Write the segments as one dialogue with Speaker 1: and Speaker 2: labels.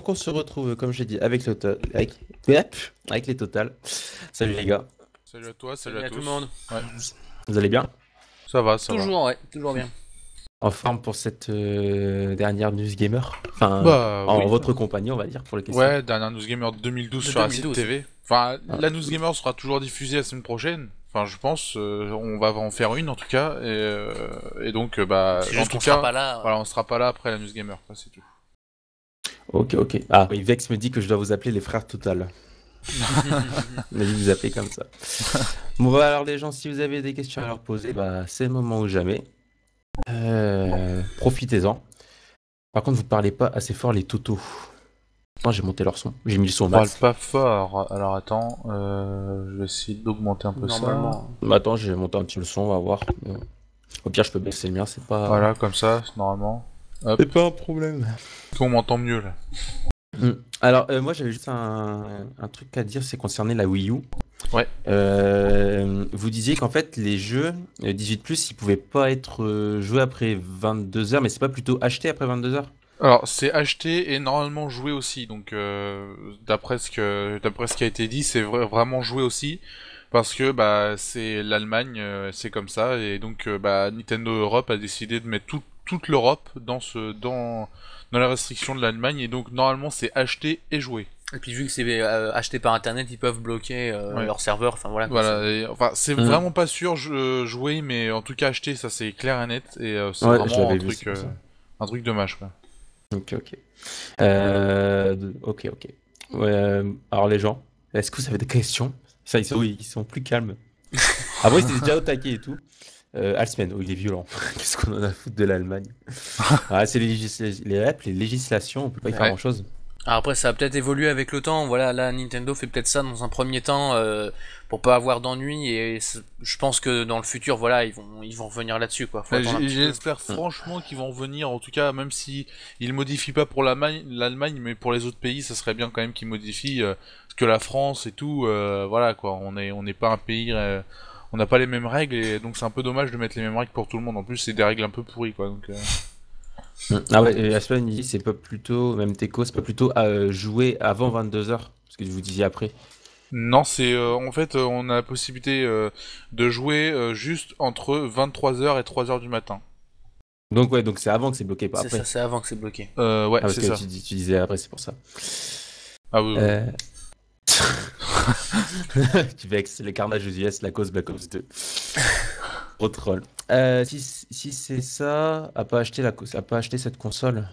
Speaker 1: on se retrouve, comme j'ai dit, avec les totales. Salut les gars,
Speaker 2: Salut à toi, salut
Speaker 3: Salut
Speaker 2: à
Speaker 3: à tout le
Speaker 2: tous.
Speaker 3: monde.
Speaker 2: Ouais,
Speaker 1: vous allez bien?
Speaker 2: ça va, ça va.
Speaker 3: Toujours, ouais, toujours bien.
Speaker 1: En forme pour cette dernière News Gamer? Enfin,
Speaker 2: Bah
Speaker 1: en
Speaker 2: oui.
Speaker 1: votre compagnie, on va dire, pour les questions.
Speaker 2: Ouais, dernière News Gamer de 2012
Speaker 3: De
Speaker 2: sur Acid
Speaker 3: 2012.
Speaker 2: TV. Enfin,
Speaker 1: Ah.
Speaker 2: la News Gamer sera toujours diffusée la semaine prochaine. Enfin, je pense, on va en faire une en tout cas. Et donc, bah,
Speaker 3: C'est
Speaker 2: en
Speaker 3: juste
Speaker 2: tout
Speaker 3: qu'on sera
Speaker 2: cas,
Speaker 3: pas là.
Speaker 2: voilà, on sera pas là après la News Gamer, quoi, c'est tout.
Speaker 1: Ok, ok. Ah, oui, Vex me dit que je dois vous appeler les frères Total. Il m'a dit de vous appeler comme ça. Bon, bah, alors les gens, si vous avez des questions à leur poser, bah, c'est le moment ou jamais. Profitez-en. Par contre, vous parlez pas assez fort les totos. Moi, j'ai monté leur son. J'ai mis le son au
Speaker 2: On parle
Speaker 1: max.
Speaker 2: pas fort. Alors attends, je vais essayer d'augmenter un peu
Speaker 3: Normalement.
Speaker 1: Bah, attends, j'ai monté un petit peu le son, on va voir. Au pire, je peux baisser le mien,
Speaker 2: ça. Voilà, comme ça, normalement. Hop,
Speaker 1: c'est pas un problème.
Speaker 2: on m'entend mieux là.
Speaker 1: Alors, moi, j'avais juste un truc à dire, c'est concerné la Wii U.
Speaker 2: Ouais.
Speaker 1: Vous disiez qu'en fait, les jeux 18+, ils pouvaient pas être joués après 22 heures, mais c'est pas plutôt acheté après 22 heures?
Speaker 2: Alors, c'est acheté et normalement joué aussi. Donc, d'après ce qui a été dit, c'est vraiment joué aussi parce que bah c'est l'Allemagne, c'est comme ça et donc bah Nintendo Europe a décidé de mettre toute l'Europe dans la restriction de l'Allemagne et donc normalement c'est acheté et joué.
Speaker 3: Et puis vu que c'est acheté par internet, ils peuvent bloquer
Speaker 2: Ouais.
Speaker 3: leur serveur. Enfin voilà. quoi,
Speaker 2: Voilà. Enfin, c'est
Speaker 1: Mhm.
Speaker 2: vraiment pas sûr joué, mais en tout cas acheté, ça c'est clair et net et c'est
Speaker 1: Ouais, je
Speaker 2: vraiment
Speaker 1: l'avais vu, c'est pour ça.
Speaker 2: un truc dommage quoi.
Speaker 1: Ok, ok. Ok, ok. Ouais, alors les gens, est-ce que vous avez des questions? Ça, ils sont plus calmes. Avant, ils étaient déjà au taquet et tout. Alsmen, oh, il est violent. Qu'est-ce qu'on en a à foutre de l'Allemagne? Ah, c'est les législations, on peut pas y faire
Speaker 2: Ouais.
Speaker 1: grand-chose.
Speaker 3: Alors après, ça a peut-être évolué avec le temps. Voilà, là, Nintendo fait peut-être ça dans un premier temps pour pas avoir d'ennui. Et je pense que dans le futur, voilà, ils vont revenir là-dessus, quoi. Faut attendre un petit peu.
Speaker 2: J'espère franchement qu'ils vont venir, en tout cas, même si ils modifient pas pour l'Allemagne, mais pour les autres pays, ça serait bien quand même qu'ils modifient, parce que la France et tout, voilà quoi, on n'est pas un pays, on n'a pas les mêmes règles, et donc c'est un peu dommage de mettre les mêmes règles pour tout le monde. En plus, c'est des règles un peu pourries quoi. Donc,
Speaker 1: Ah ouais, et Alsmen, il dit, c'est pas plutôt, même Teco, c'est pas plutôt jouer avant 22 heures, parce que vous disiez après.
Speaker 2: non, c'est en fait, on a la possibilité de jouer juste entre 23 h et 3 h du matin.
Speaker 1: Donc ouais, donc c'est avant que c'est bloqué, pas
Speaker 3: C'est
Speaker 1: après.
Speaker 3: ça, c'est avant que c'est bloqué.
Speaker 2: Ouais,
Speaker 1: Ah, parce
Speaker 2: c'est
Speaker 1: que
Speaker 2: ça.
Speaker 1: tu disais après, c'est pour ça.
Speaker 2: Ah oui, oui.
Speaker 1: Euh... Tu vexes le carnage aux US, la cause Black Ops 2. Trop troll. Si c'est ça, a pas acheté cette console.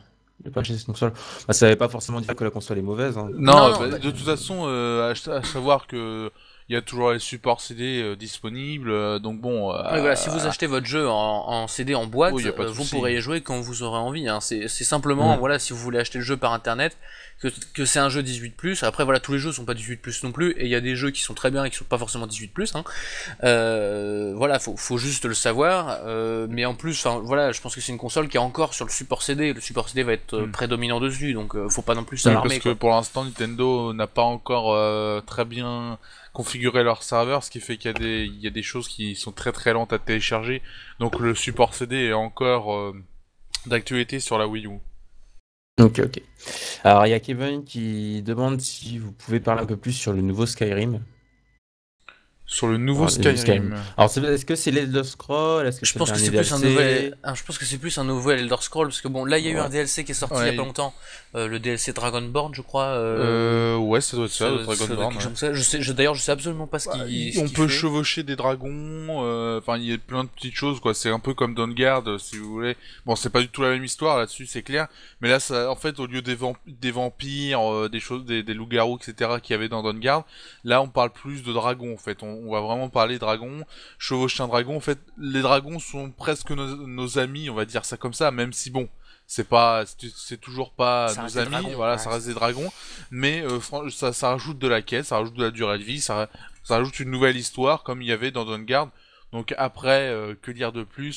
Speaker 1: Il a pas acheté cette console. Bah, ça veut pas forcément dire que la console est mauvaise, hein.
Speaker 2: Non,
Speaker 3: Non,
Speaker 2: bah, de toute façon, à savoir que il y a toujours les supports CD disponibles, donc bon.
Speaker 3: Oui, voilà, si vous achetez votre jeu en CD en boîte,
Speaker 2: Oh, y a pas de
Speaker 3: vous
Speaker 2: souci.
Speaker 3: pourrez y jouer quand vous aurez envie. Hein. C'est simplement,
Speaker 1: Mm.
Speaker 3: voilà, si vous voulez acheter le jeu par internet, que c'est un jeu 18+. Après, voilà, tous les jeux sont pas 18+ non plus, et il y a des jeux qui sont très bien et qui sont pas forcément 18+. Hein. Voilà, faut juste le savoir. Mais en plus, enfin, voilà, je pense que c'est une console qui est encore sur le support CD. Le support CD va être prédominant dessus, donc faut pas non plus
Speaker 2: Oui,
Speaker 3: s'alarmer.
Speaker 2: parce que pour l'instant, Nintendo n'a pas encore très bien configuré leur serveur, ce qui fait il y a des choses qui sont très très lentes à télécharger. Donc le support CD est encore d'actualité sur la Wii U.
Speaker 1: Ok, ok. Alors, il y a Kevin qui demande si vous pouvez parler un peu plus sur le nouveau Skyrim.
Speaker 2: Sur le nouveau
Speaker 1: Alors,
Speaker 2: Skyrim.
Speaker 1: Alors, est-ce que c'est l'Elder Scroll? Est-ce que
Speaker 3: Je
Speaker 1: c'est le
Speaker 3: pense que
Speaker 1: dernier
Speaker 3: c'est plus un
Speaker 1: DLC?
Speaker 3: nouvel. Je pense que c'est plus un nouvel Elder Scroll parce que bon, là il y a eu un
Speaker 1: Ouais.
Speaker 3: DLC qui est sorti il y
Speaker 2: Ouais,
Speaker 3: a pas longtemps, le DLC Dragonborn, je crois.
Speaker 2: ouais, ça doit être ça, le
Speaker 3: Ça doit être
Speaker 2: Dragonborn.
Speaker 3: quelque
Speaker 2: Ouais.
Speaker 3: chose comme ça. D'ailleurs, je sais absolument pas ce
Speaker 2: Bah,
Speaker 3: qui, ce
Speaker 2: on
Speaker 3: qu'il
Speaker 2: peut
Speaker 3: fait.
Speaker 2: chevaucher des dragons, enfin il y a plein de petites choses quoi, c'est un peu comme Dawnguard si vous voulez. Bon, c'est pas du tout la même histoire là-dessus, c'est clair, mais là ça en fait au lieu des vampires, des choses des loups-garous etc. qu'il y avait dans Dawnguard, là on parle plus de dragons en fait, on va vraiment parler dragons, chevaucher un dragon en fait, les dragons sont presque nos amis, on va dire ça comme ça, même si bon, c'est toujours pas
Speaker 3: Ça reste
Speaker 2: nos
Speaker 3: des
Speaker 2: amis,
Speaker 3: dragons,
Speaker 2: voilà,
Speaker 3: ça
Speaker 2: ça
Speaker 3: reste.
Speaker 2: reste des dragons, mais ça rajoute de la quête, ça rajoute de la durée de vie, ça rajoute une nouvelle histoire comme il y avait dans Dawnguard. Donc après, que dire de plus,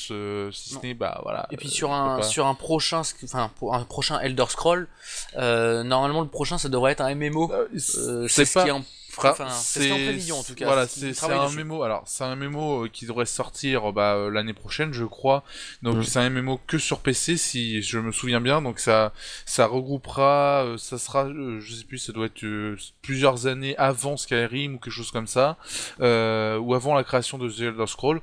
Speaker 2: si ce
Speaker 3: Non.
Speaker 2: n'est bah voilà.
Speaker 3: Et puis
Speaker 2: Je peux pas.
Speaker 3: sur un prochain, enfin pour un prochain Elder Scroll, normalement le prochain ça devrait être un MMO.
Speaker 2: C'est
Speaker 3: C'est ce qui
Speaker 2: pas.
Speaker 3: est un C'est ce qui est en prévision en tout cas.
Speaker 2: Voilà,
Speaker 3: Ils
Speaker 2: c'est
Speaker 3: travaillent
Speaker 2: un
Speaker 3: dessus.
Speaker 2: mémo. Alors, c'est un mémo qui devrait sortir l'année prochaine, je crois. Donc, c'est un mémo que sur PC, si je me souviens bien. Donc, ça regroupera, ça sera, je sais plus, ça doit être plusieurs années avant Skyrim ou quelque chose comme ça, ou avant la création de The Elder Scrolls.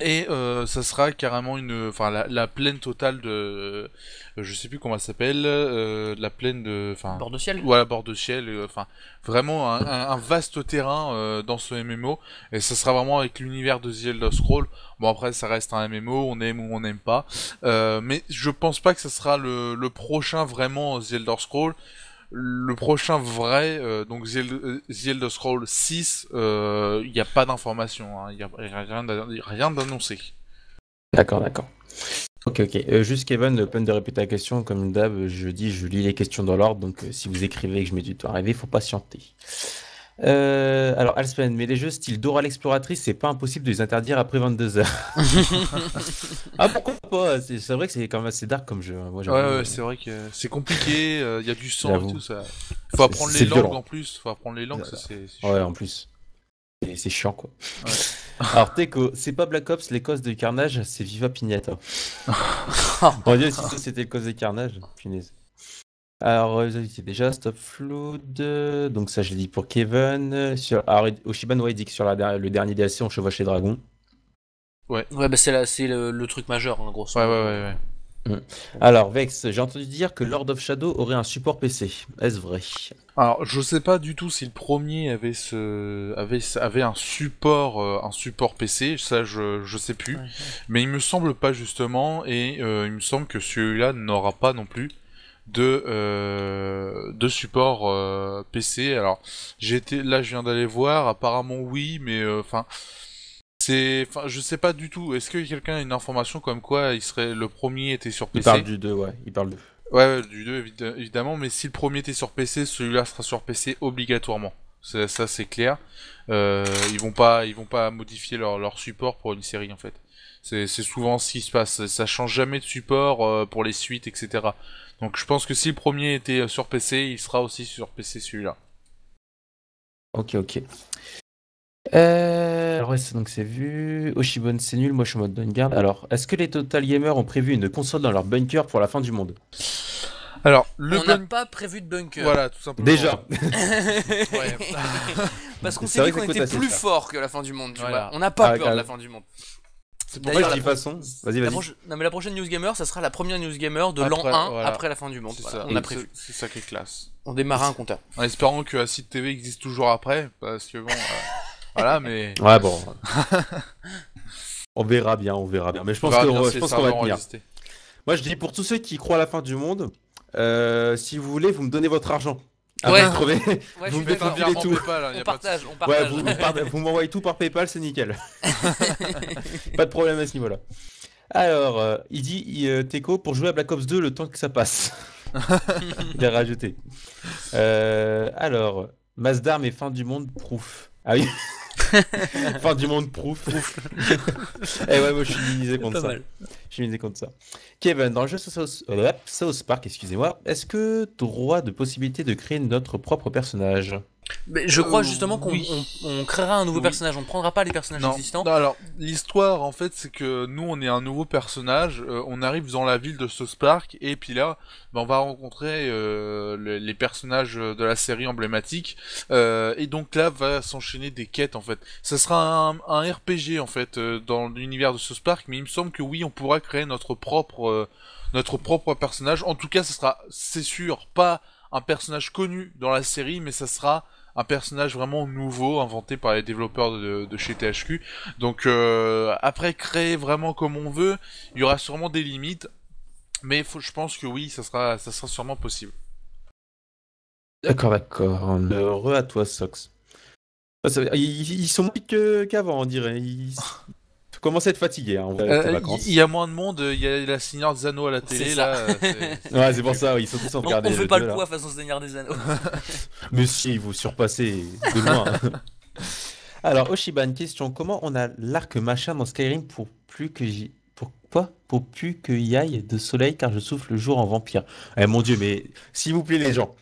Speaker 2: Et ça sera carrément enfin la plaine totale de, je sais plus comment ça s'appelle, la plaine de, enfin,
Speaker 3: Bord de ciel.
Speaker 2: voilà, bord de ciel, enfin vraiment un vaste terrain dans ce MMO, et ça sera vraiment avec l'univers de The Elder Scrolls. Bon après ça reste un MMO, on aime ou on n'aime pas, mais je pense pas que ça sera le prochain vraiment The Elder Scrolls. Le prochain vrai, donc The Elder Scrolls 6, il n'y a pas d'informations, il n'y a rien d'annoncé.
Speaker 1: D'accord. Ok. Juste Kevin, le peine de répéter la question, comme d'hab, je lis les questions dans l'ordre, donc si vous écrivez et que je mets du temps à arriver, il faut patienter. Alors, Alspen, mais les jeux style Dora l'exploratrice, c'est pas impossible de les interdire après 22h. Ah, pourquoi pas? C'est vrai que c'est quand même assez dark comme jeu. Moi, j'avoue,
Speaker 2: Ouais, c'est vrai que c'est compliqué, il y a du sang et
Speaker 1: j'avoue.
Speaker 2: tout ça. Faut apprendre
Speaker 1: C'est
Speaker 2: les langues
Speaker 1: violent.
Speaker 2: en plus, faut apprendre les langues, ça c'est
Speaker 1: Ouais,
Speaker 2: chiant.
Speaker 1: en plus. C'est chiant, quoi.
Speaker 2: Ouais.
Speaker 1: Alors, Teco, c'est pas Black Ops, les causes de carnage, c'est Viva Pignata. On dit aussi ça, c'était les causes de carnage. Punaise. Alors, c'est déjà Stop Flood. Donc, ça, je l'ai dit pour Kevin. Alors, Oshiban ouais, dit que sur le dernier DLC, on chevauche les dragons.
Speaker 3: Ouais, bah c'est le truc majeur, en gros.
Speaker 2: Ouais.
Speaker 1: Alors, Vex, j'ai entendu dire que Lord of Shadow aurait un support PC. Est-ce vrai?
Speaker 2: Alors, je sais pas du tout si le premier avait un support PC, ça je sais plus,
Speaker 3: Ouais.
Speaker 2: mais il me semble pas justement, et il me semble que celui-là n'aura pas non plus de support PC. Alors, je viens d'aller voir, apparemment oui, mais je sais pas du tout. Est-ce que quelqu'un a une information comme quoi le premier était sur
Speaker 1: Il
Speaker 2: PC?
Speaker 1: parle du 2, ouais. Il parle de.
Speaker 2: Ouais, du 2 évidemment, mais si le premier était sur PC, celui-là sera sur PC obligatoirement. Ça c'est clair. Ils vont pas modifier leur support pour une série en fait. C'est souvent ce qui se passe. Ça change jamais de support pour les suites, etc. Donc je pense que si le premier était sur PC, il sera aussi sur PC celui-là.
Speaker 1: Ok. Alors, ouais, donc c'est vu. Oshibon, c'est nul. Moi, je suis en mode Don't Guard. Alors, est-ce que les Total Gamers ont prévu une console dans leur bunker pour la fin du monde?
Speaker 2: Alors,
Speaker 3: On n'a pas prévu de bunker.
Speaker 2: Voilà, tout simplement.
Speaker 1: Déjà.
Speaker 2: Ouais.
Speaker 3: Parce qu'on
Speaker 1: C'est
Speaker 3: s'est
Speaker 1: vrai
Speaker 3: dit
Speaker 1: que
Speaker 3: qu'on
Speaker 1: ça coûte
Speaker 3: était
Speaker 1: assez
Speaker 3: plus
Speaker 1: cher.
Speaker 3: fort que la fin du monde, tu
Speaker 2: Voilà.
Speaker 3: vois. On n'a pas
Speaker 1: Ah,
Speaker 3: peur de la fin du monde.
Speaker 2: C'est pour
Speaker 1: Moi,
Speaker 2: ça
Speaker 1: je
Speaker 2: que
Speaker 1: dis façon. Vas-y.
Speaker 3: Non mais la prochaine News Gamer, ça sera la première News Gamer de l'an 1
Speaker 2: voilà.
Speaker 3: après la fin du monde.
Speaker 2: c'est
Speaker 3: Voilà,
Speaker 2: ça.
Speaker 3: on a prévu.
Speaker 2: C'est ça qui est classe.
Speaker 3: On démarre un compteur.
Speaker 2: En espérant que Acid TV existe toujours après, parce que bon, voilà, mais
Speaker 1: Ouais, bon. On verra bien. Mais je pense qu'on va tenir. Moi, je dis pour tous ceux qui croient à la fin du monde, si vous voulez, vous me donnez votre argent.
Speaker 3: Ouais.
Speaker 1: Après crever,
Speaker 3: Ouais,
Speaker 1: vous
Speaker 3: je
Speaker 1: me
Speaker 3: suis
Speaker 1: faites un
Speaker 3: d'accord.
Speaker 1: filet tout.
Speaker 2: PayPal, hein, y
Speaker 3: On
Speaker 2: a pas de
Speaker 3: partage, on
Speaker 1: Ouais,
Speaker 3: partage.
Speaker 1: vous m'envoyez tout par PayPal, c'est nickel. Pas de problème à ce niveau-là. Alors, il dit Teco pour jouer à Black Ops 2 le temps que ça passe. Il a rajouté. Alors, Masdar mais fin du monde proof. Ah oui. Fin du monde proof. Eh ouais, moi je suis immunisé contre
Speaker 3: Pas
Speaker 1: ça.
Speaker 3: mal.
Speaker 1: Je suis immunisé contre ça. Kevin, dans le jeu South Park, excusez-moi, est-ce que droit de possibilité de créer notre propre personnage?
Speaker 3: Mais je crois justement qu'on
Speaker 2: oui.
Speaker 3: on créera un nouveau
Speaker 2: Oui.
Speaker 3: personnage. On ne prendra pas les personnages existants.
Speaker 2: Non, alors l'histoire en fait c'est que nous on est un nouveau personnage, on arrive dans la ville de South Park et puis là on va rencontrer les personnages de la série emblématique et donc là va s'enchaîner des quêtes en fait. Ça sera un RPG en fait dans l'univers de South Park, mais il me semble que oui on pourra créer notre propre personnage. En tout cas c'est sûr pas un personnage connu dans la série, mais ça sera un personnage vraiment nouveau, inventé par les développeurs de chez THQ. Donc après, créer vraiment comme on veut, il y aura sûrement des limites, mais je pense que oui, ça sera sûrement possible.
Speaker 1: D'accord. Heureux à toi, Sox. Ils sont moins qu'avant, on dirait. Ils commencent à être fatigués hein, en vrai, avec les vacances.
Speaker 2: Il y a moins de monde, il y a la Seigneur des Anneaux à la télé,
Speaker 3: C'est ça.
Speaker 2: là.
Speaker 1: Ouais, c'est pour ça, ils sont tous en train de
Speaker 3: On
Speaker 1: regarder
Speaker 3: fait
Speaker 1: le
Speaker 3: pas
Speaker 1: deux,
Speaker 3: le
Speaker 1: là.
Speaker 3: poids façon Seigneur des Anneaux.
Speaker 1: Monsieur, vous surpassez de loin. Alors, Oshiban, question. Comment on a l'arc machin dans Skyrim pour plus que j'y... Pourquoi? Pour plus qu'il y aille de soleil car je souffle le jour en vampire. Eh mon dieu, mais s'il vous plaît les gens,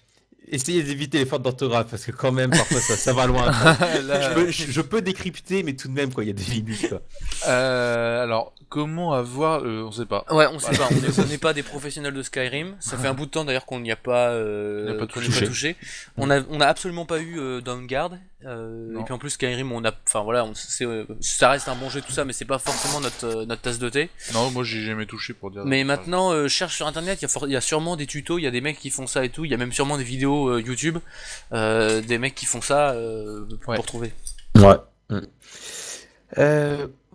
Speaker 1: essayez d'éviter les fautes d'orthographe parce que quand même parfois ça va loin. Quoi.
Speaker 2: Là,
Speaker 1: Je peux décrypter, mais tout de même quoi, il y a des limites quoi.
Speaker 2: alors, comment avoir... on sait pas.
Speaker 3: Ouais, on sait pas, on n'est pas des professionnels de Skyrim. Ça fait un bout de temps d'ailleurs qu'on n'y a pas,
Speaker 2: On n'y a pas
Speaker 3: qu'on n'y
Speaker 1: touché.
Speaker 3: touché. On a absolument pas eu Dawnguard. Et puis en plus Skyrim, enfin voilà, ça reste un bon jeu tout ça, mais c'est pas forcément notre tasse de thé.
Speaker 2: Non, moi j'ai jamais touché pour dire.
Speaker 3: Mais maintenant, cherche sur internet, il y a sûrement des tutos, il y a des mecs qui font ça et tout. Il y a même sûrement des vidéos YouTube, des mecs qui font ça pour trouver.
Speaker 1: Ouais.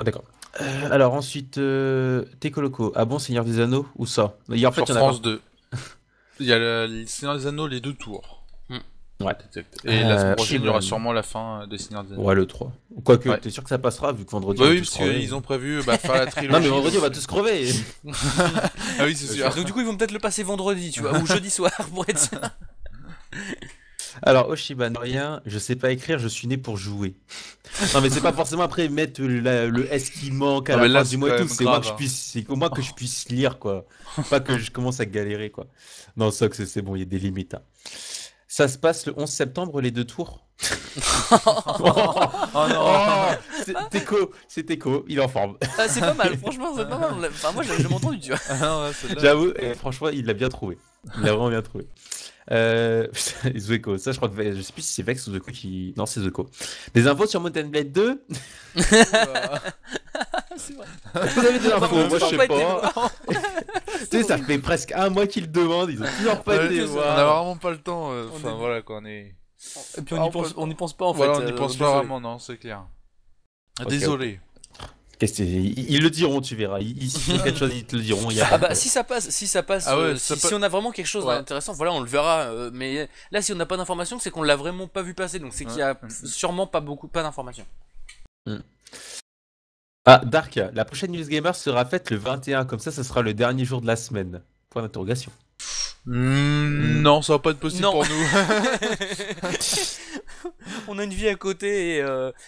Speaker 1: D'accord. Alors ensuite, Teco Loco. Ah bon, Seigneur des Anneaux, où ça? En fait,
Speaker 2: Sur
Speaker 1: il y en a
Speaker 2: France
Speaker 1: pas.
Speaker 2: 2. Il y a le Seigneur des Anneaux, les 2 tours.
Speaker 1: Ouais.
Speaker 2: Et la semaine prochaine, il y aura
Speaker 1: Shimon.
Speaker 2: sûrement la fin des Seigneurs des Anneaux.
Speaker 1: Ouais, le 3. Quoique,
Speaker 2: Ouais.
Speaker 1: t'es sûr que ça passera vu que vendredi
Speaker 2: Bah
Speaker 1: on va
Speaker 2: oui,
Speaker 1: tous
Speaker 2: parce
Speaker 1: crever.
Speaker 2: qu'ils ont prévu faire la trilogie.
Speaker 1: Non mais vendredi on va tous crever.
Speaker 2: Ah oui, c'est sûr.
Speaker 3: Donc du coup, ils vont peut-être le passer vendredi, tu vois, ou jeudi soir pour être sûr.
Speaker 1: Alors Oshiban, rien, je sais pas écrire, je suis né pour jouer. Non mais c'est pas forcément après mettre le S qui manque à
Speaker 2: Non, mais
Speaker 1: la
Speaker 2: là,
Speaker 1: fin du
Speaker 2: c'est
Speaker 1: mois et
Speaker 2: quand
Speaker 1: tout,
Speaker 2: même
Speaker 1: c'est moi que
Speaker 2: grave,
Speaker 1: je puisse, c'est au moins que je puisse lire quoi. Pas que je commence à galérer quoi. Non ça que c'est bon, il y a des limites. Hein. Ça se passe le 11 septembre les 2 tours.
Speaker 2: Oh non.
Speaker 1: C'est Teco, il est en forme.
Speaker 3: Ah, c'est pas mal, franchement, c'est pas mal. Enfin, moi, je l'avais jamais entendu, tu vois.
Speaker 2: Ah non, ouais, celle-là.
Speaker 1: J'avoue, et franchement, il l'a bien trouvé. Il l'a vraiment bien trouvé. Zueko, ça je crois que je sais plus si c'est Vex ou Zueko qui. Non, c'est Zueko. Des infos sur Mountain Blade 2?
Speaker 3: C'est vrai.
Speaker 1: Est-ce que vous avez des infos? Moi je sais
Speaker 3: Pas été
Speaker 1: pas.
Speaker 3: voir.
Speaker 1: Tu sais, ça fait presque un mois qu'ils le demandent, ils ont toujours pas
Speaker 2: Ouais,
Speaker 1: été
Speaker 2: on a
Speaker 1: voir.
Speaker 2: vraiment pas le temps. Enfin
Speaker 3: est-
Speaker 2: voilà quoi, on est.
Speaker 3: Et puis on y pense pas en fait.
Speaker 2: Voilà, on n'y pense pas
Speaker 3: désolé.
Speaker 2: vraiment, non, c'est clair.
Speaker 1: Ok,
Speaker 2: Désolé.
Speaker 1: Qu'est-ce que ils le diront, tu verras. S'il y a quelque chose, ils te le diront. Il y a
Speaker 3: Ah
Speaker 1: pas
Speaker 3: bah
Speaker 1: de-
Speaker 3: si ça passe,
Speaker 2: Ah ouais,
Speaker 3: si,
Speaker 2: ça
Speaker 3: si on a vraiment quelque chose
Speaker 2: Ouais.
Speaker 3: d'intéressant, voilà, on le verra. Mais là, si on n'a pas d'informations, c'est qu'on l'a vraiment pas vu passer, donc c'est qu'il y a sûrement pas d'informations.
Speaker 1: Ah, Dark, la prochaine News Gamer sera faite le 21, comme ça sera le dernier jour de la semaine. Point d'interrogation.
Speaker 2: Non, ça va pas être possible
Speaker 3: Non.
Speaker 2: pour nous.
Speaker 3: On a une vie à côté